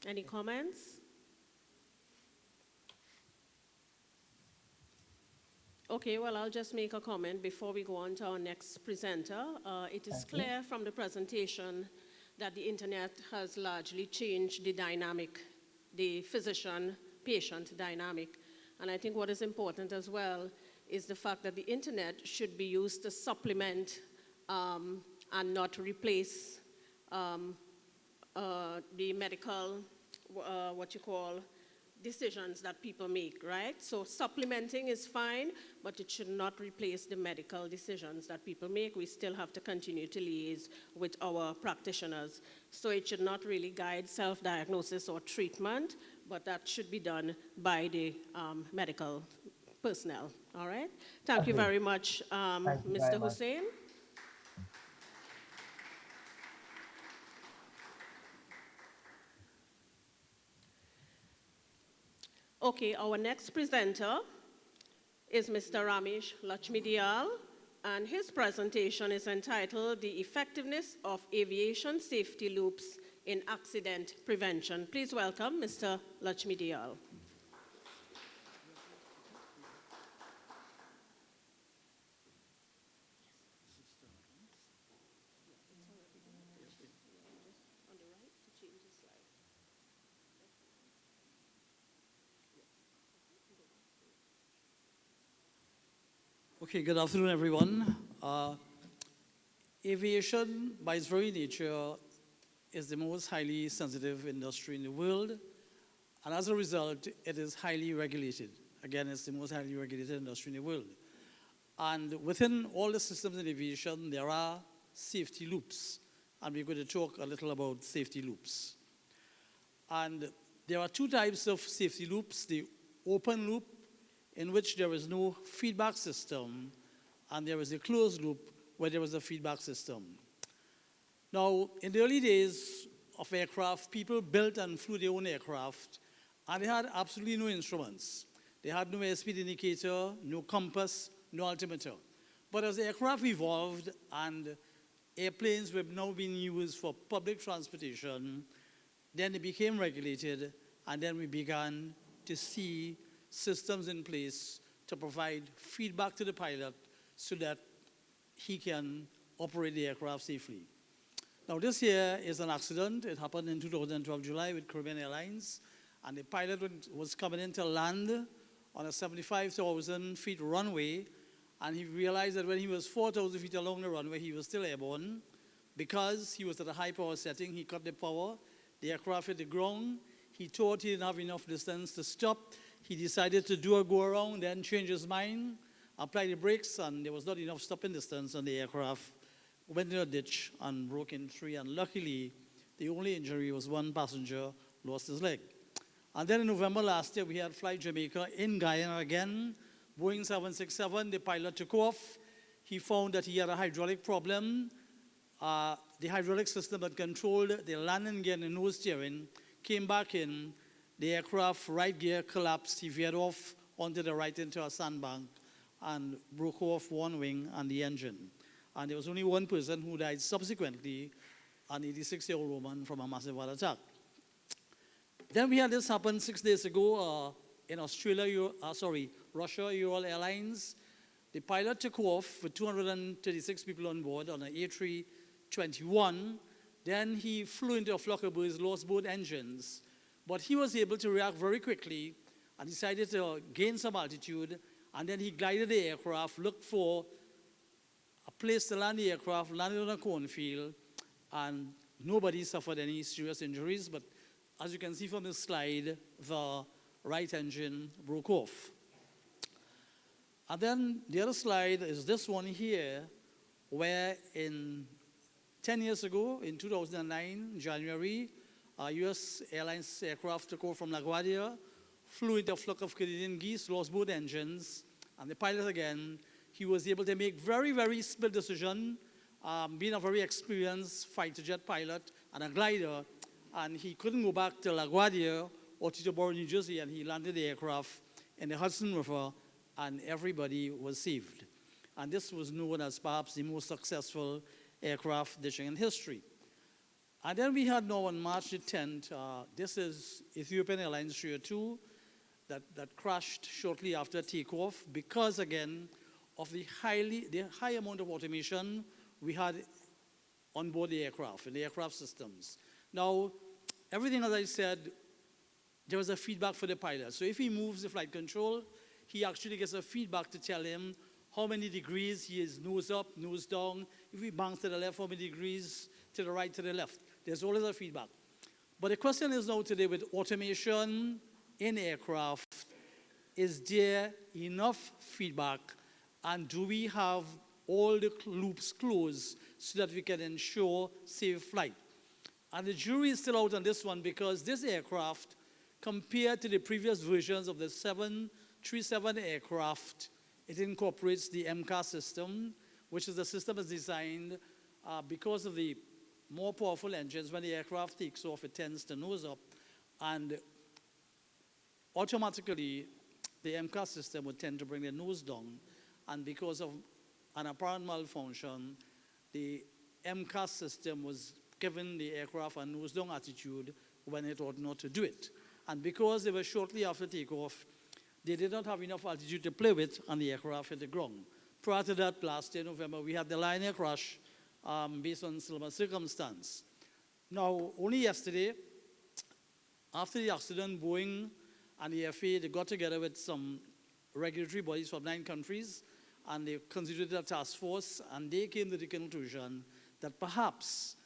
Any comments? Okay, well, I'll just make a comment before we go on to our next presenter. It is clear from the presentation that the internet has largely changed the dynamic, the physician-patient dynamic. And I think what is important as well is the fact that the internet should be used to supplement and not replace the medical, decisions that people make, right? So supplementing is fine, but it should not replace the medical decisions that people make. We still have to continue to liaise with our practitioners. So it should not really guide self-diagnosis or treatment, but that should be done by the medical personnel, all right? Thank you very much, Mr. Hussein. Okay, our next presenter is Mr. Ramesh Lachmidiyal, and his presentation is entitled The Effectiveness of Aviation Safety Loops in Accident Prevention. Please welcome Mr. Lachmidiyal. Okay, good afternoon, everyone. Aviation, by its very nature, is the most highly sensitive industry in the world, and as a result, it is highly regulated. Again, it's the most highly regulated industry in the world. And within all the systems in aviation, there are safety loops, and we're going to talk a little about safety loops. And there are two types of safety loops: the open loop, in which there is no feedback system, and there is a closed loop where there is a feedback system. Now, in the early days of aircraft, people built and flew their own aircraft, and they had absolutely no instruments. They had no airspeed indicator, no compass, no altimeter. But as the aircraft evolved and airplanes were now being used for public transportation, then they became regulated, and then we began to see systems in place to provide feedback to the pilot so that he can operate the aircraft safely. Now, this here is an accident. It happened in 2012 July with Caribbean Airlines, and the pilot was coming in to land on a 75,000 feet runway, and he realized that when he was 4,000 feet along the runway, he was still airborne. Because he was at a high power setting, he cut the power, the aircraft hit the ground. He thought he didn't have enough distance to stop. He decided to do a go around, then change his mind, apply the brakes, and there was not enough stopping distance, and the aircraft went in a ditch and broke in three. And luckily, the only injury was one passenger lost his leg. And then in November last year, we had Flight Jamaica in Guyana again, Boeing 767. The pilot took off. He found that he had a hydraulic problem. The hydraulic system that controlled the landing gear and the nose steering came back in. The aircraft right gear collapsed. He veered off onto the right into a sandbank and broke off one wing and the engine. And there was only one person who died subsequently, an 86-year-old woman from a massive heart attack. Then we had this happen 6 days ago in Australia, Russia, Ural Airlines. The pilot took off with 236 people on board on an A321. Then he flew into a flock of birds, lost both engines. But he was able to react very quickly and decided to gain some altitude. And then he glided the aircraft, looked for a place to land the aircraft, landed on a cornfield, and nobody suffered any serious injuries. But as you can see from this slide, the right engine broke off. And then the other slide is this one here, where 10 years ago, in 2009, January, a U.S. Airlines aircraft took off from LaGuardia, flew into a flock of Canadian geese, lost both engines, and the pilot again, he was able to make very, very split decision, being a very experienced fighter jet pilot and a glider, and he couldn't go back to LaGuardia or Teterboro, New Jersey, and he landed the aircraft in the Hudson River, and everybody was saved. And this was known as perhaps the most successful aircraft ditching in history. And then we had now on March the 10th, this is Ethiopian Airlines 302 that crashed shortly after takeoff because, again, of the high amount of automation we had on board the aircraft, in the aircraft systems. Now, everything, as I said, there was a feedback for the pilot. So if he moves the flight control, he actually gets a feedback to tell him how many degrees he is nose up, nose down. If he bangs to the left, how many degrees to the right, to the left. There's always a feedback. But the question is now today with automation in aircraft, is there enough feedback, and do we have all the loops closed so that we can ensure safe flight? And the jury is still out on this one because this aircraft, compared to the previous versions of the 737 aircraft, it incorporates the MCAS system, which is the system that's designed because of the more powerful engines. When the aircraft takes off, it tends to nose up, and automatically the MCAS system would tend to bring the nose down, and because of an apparent malfunction, the MCAS system was giving the aircraft a nose down attitude when it ought not to do it. And because they were shortly after takeoff, they did not have enough altitude to play with, and the aircraft hit the ground. Prior to that, last year, November, we had the Lion Air crash based on similar circumstance. Now, only yesterday, after the accident, Boeing and the FAA, they got together with some regulatory bodies from 9 countries, and they constituted a task force, and they came to the conclusion that perhaps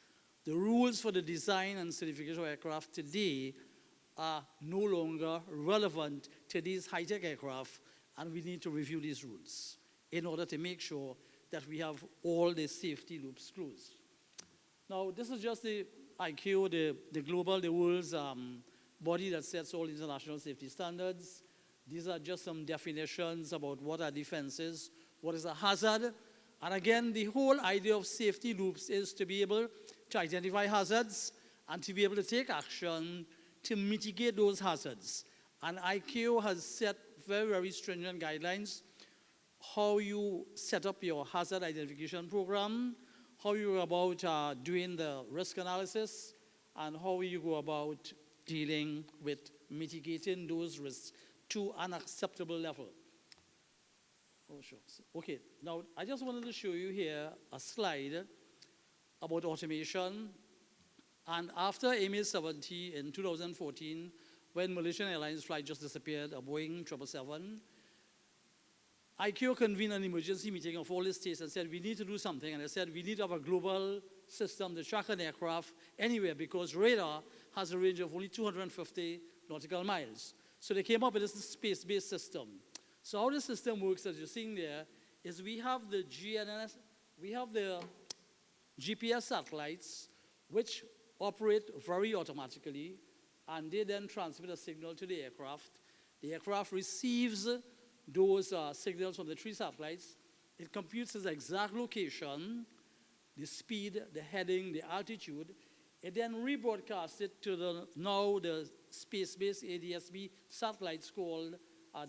the rules for the design and certification of aircraft today are no longer relevant to these high-tech aircraft, and we need to review these rules in order to make sure that we have all the safety loops closed. Now, this is just the ICAO, the world's body that sets all international safety standards. These are just some definitions about what are defenses, what is a hazard. And again, the whole idea of safety loops is to be able to identify hazards and to be able to take action to mitigate those hazards. And ICAO has set very, very stringent guidelines, how you set up your hazard identification program, how you go about doing the risk analysis, and how you go about dealing with mitigating those risks to an acceptable level. Oh, sure. Okay, now I just wanted to show you here a slide about automation. And after MA-70 in 2014, when Malaysian Airlines flight just disappeared, a Boeing 777, ICAO convened an emergency meeting of all the states and said, we need to do something. And they said, we need to have a global system to track an aircraft anywhere, because radar has a range of only 250 nautical miles. So they came up with this space-based system. So how the system works, as you're seeing there, is we have the GPS satellites, which operate very automatically, and they then transmit a signal to the aircraft. The aircraft receives those signals from the 3 satellites. It computes its exact location, the speed, the heading, the altitude. It then rebroadcasts it to the space-based ADS-B satellites called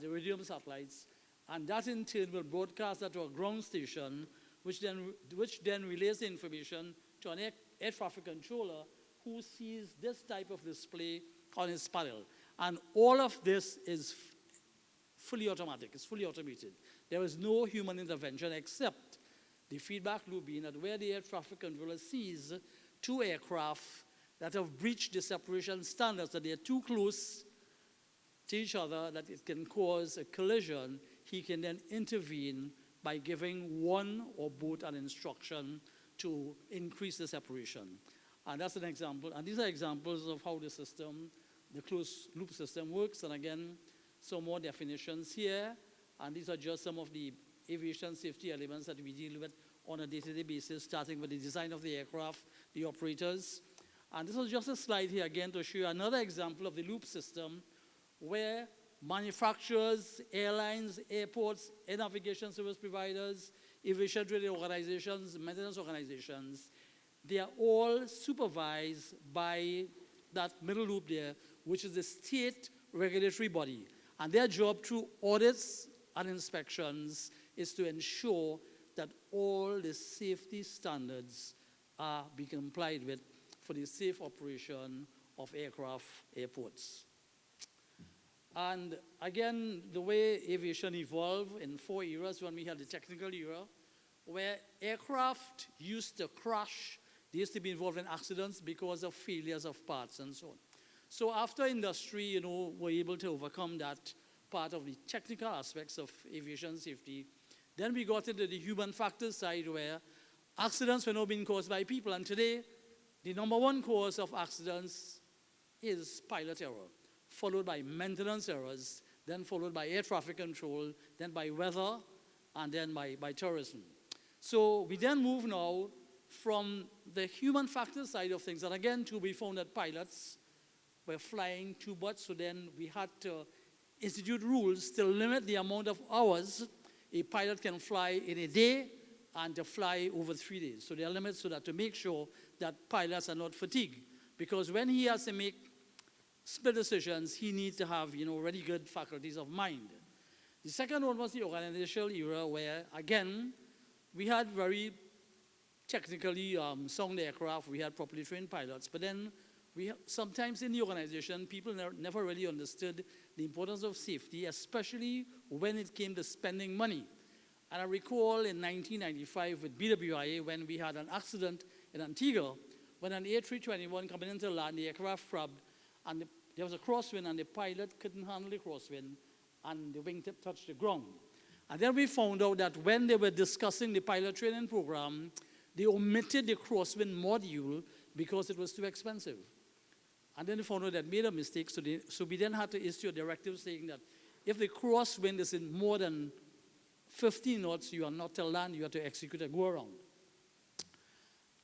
the Iridium satellites, and that in turn will broadcast that to a ground station, which then relays the information to an air traffic controller who sees this type of display on his panel. And all of this is fully automatic, it's fully automated. There is no human intervention except the feedback loop being that where the air traffic controller sees 2 aircraft that have breached the separation standards, that they're too close to each other, that it can cause a collision, he can then intervene by giving one or both an instruction to increase the separation. And that's an example. And these are examples of how the system, the closed loop system works. And again, some more definitions here. And these are just some of the aviation safety elements that we deal with on a day-to-day basis, starting with the design of the aircraft, the operators. And this is just a slide here again to show you another example of the loop system where manufacturers, airlines, airports, air navigation service providers, aviation trade organizations, maintenance organizations, they are all supervised by that middle loop there, which is the state regulatory body. And their job through audits and inspections is to ensure that all the safety standards are being complied with for the safe operation of aircraft, airports. And again, the way aviation evolved in 4 eras, when we had the technical era, where aircraft used to crash, they used to be involved in accidents because of failures of parts and so on. So after industry, were able to overcome that part of the technical aspects of aviation safety, then we got into the human factors side where accidents were now being caused by people. And today, the #1 cause of accidents is pilot error, followed by maintenance errors, then followed by air traffic control, then by weather, and then by terrorism. So we then move now from the human factor side of things. And again, too, we found that pilots were flying too much, so then we had to institute rules to limit the amount of hours a pilot can fly in a day and to fly over 3 days. So there are limits so that to make sure that pilots are not fatigued. Because when he has to make split decisions, he needs to have, really good faculties of mind. The second one was the organizational era where, again, we had very technically sound aircraft, we had properly trained pilots, but then sometimes in the organization, people never really understood the importance of safety, especially when it came to spending money. And I recall in 1995 with BWIA when we had an accident in Antigua, when an A321 coming into land, the aircraft crabbed, and there was a crosswind, and the pilot couldn't handle the crosswind, and the wingtip touched the ground. And then we found out that when they were discussing the pilot training program, they omitted the crosswind module because it was too expensive. And then they found out that made a mistake, so we then had to issue a directive saying that if the crosswind is in more than 15 knots, you are not to land, you have to execute a go-around.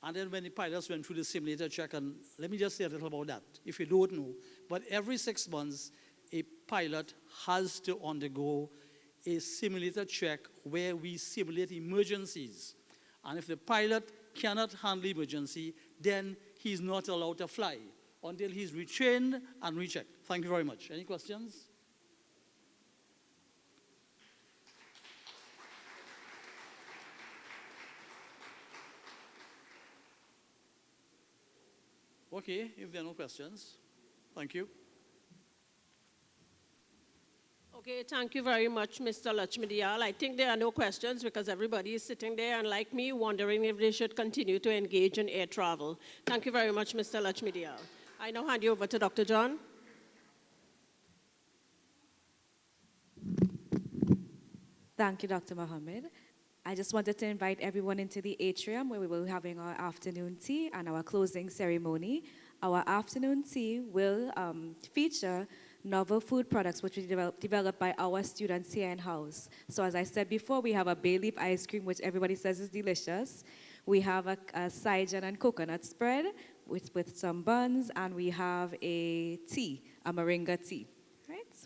And then when the pilots went through the simulator check, and let me just say a little about that, if you don't know, but every 6 months, a pilot has to undergo a simulator check where we simulate emergencies. And if the pilot cannot handle emergency, then he's not allowed to fly until he's retrained and rechecked. Thank you very much. Any questions? Okay, if there are no questions, thank you. Okay, thank you very much, Mr. Lachmidial. I think there are no questions because everybody is sitting there and like me wondering if they should continue to engage in air travel. Thank you very much, Mr. Lachmidial. I now hand you over to Dr. John. Thank you, Dr. Mohammed. I just wanted to invite everyone into the atrium where we will be having our afternoon tea and our closing ceremony. Our afternoon tea will feature novel food products which we developed by our students here in-house. So as I said before, we have a bay leaf ice cream, which everybody says is delicious. We have a Saigon and coconut spread with some buns, and we have a tea, a moringa tea, right?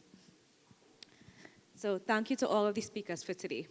So thank you to all of the speakers for today.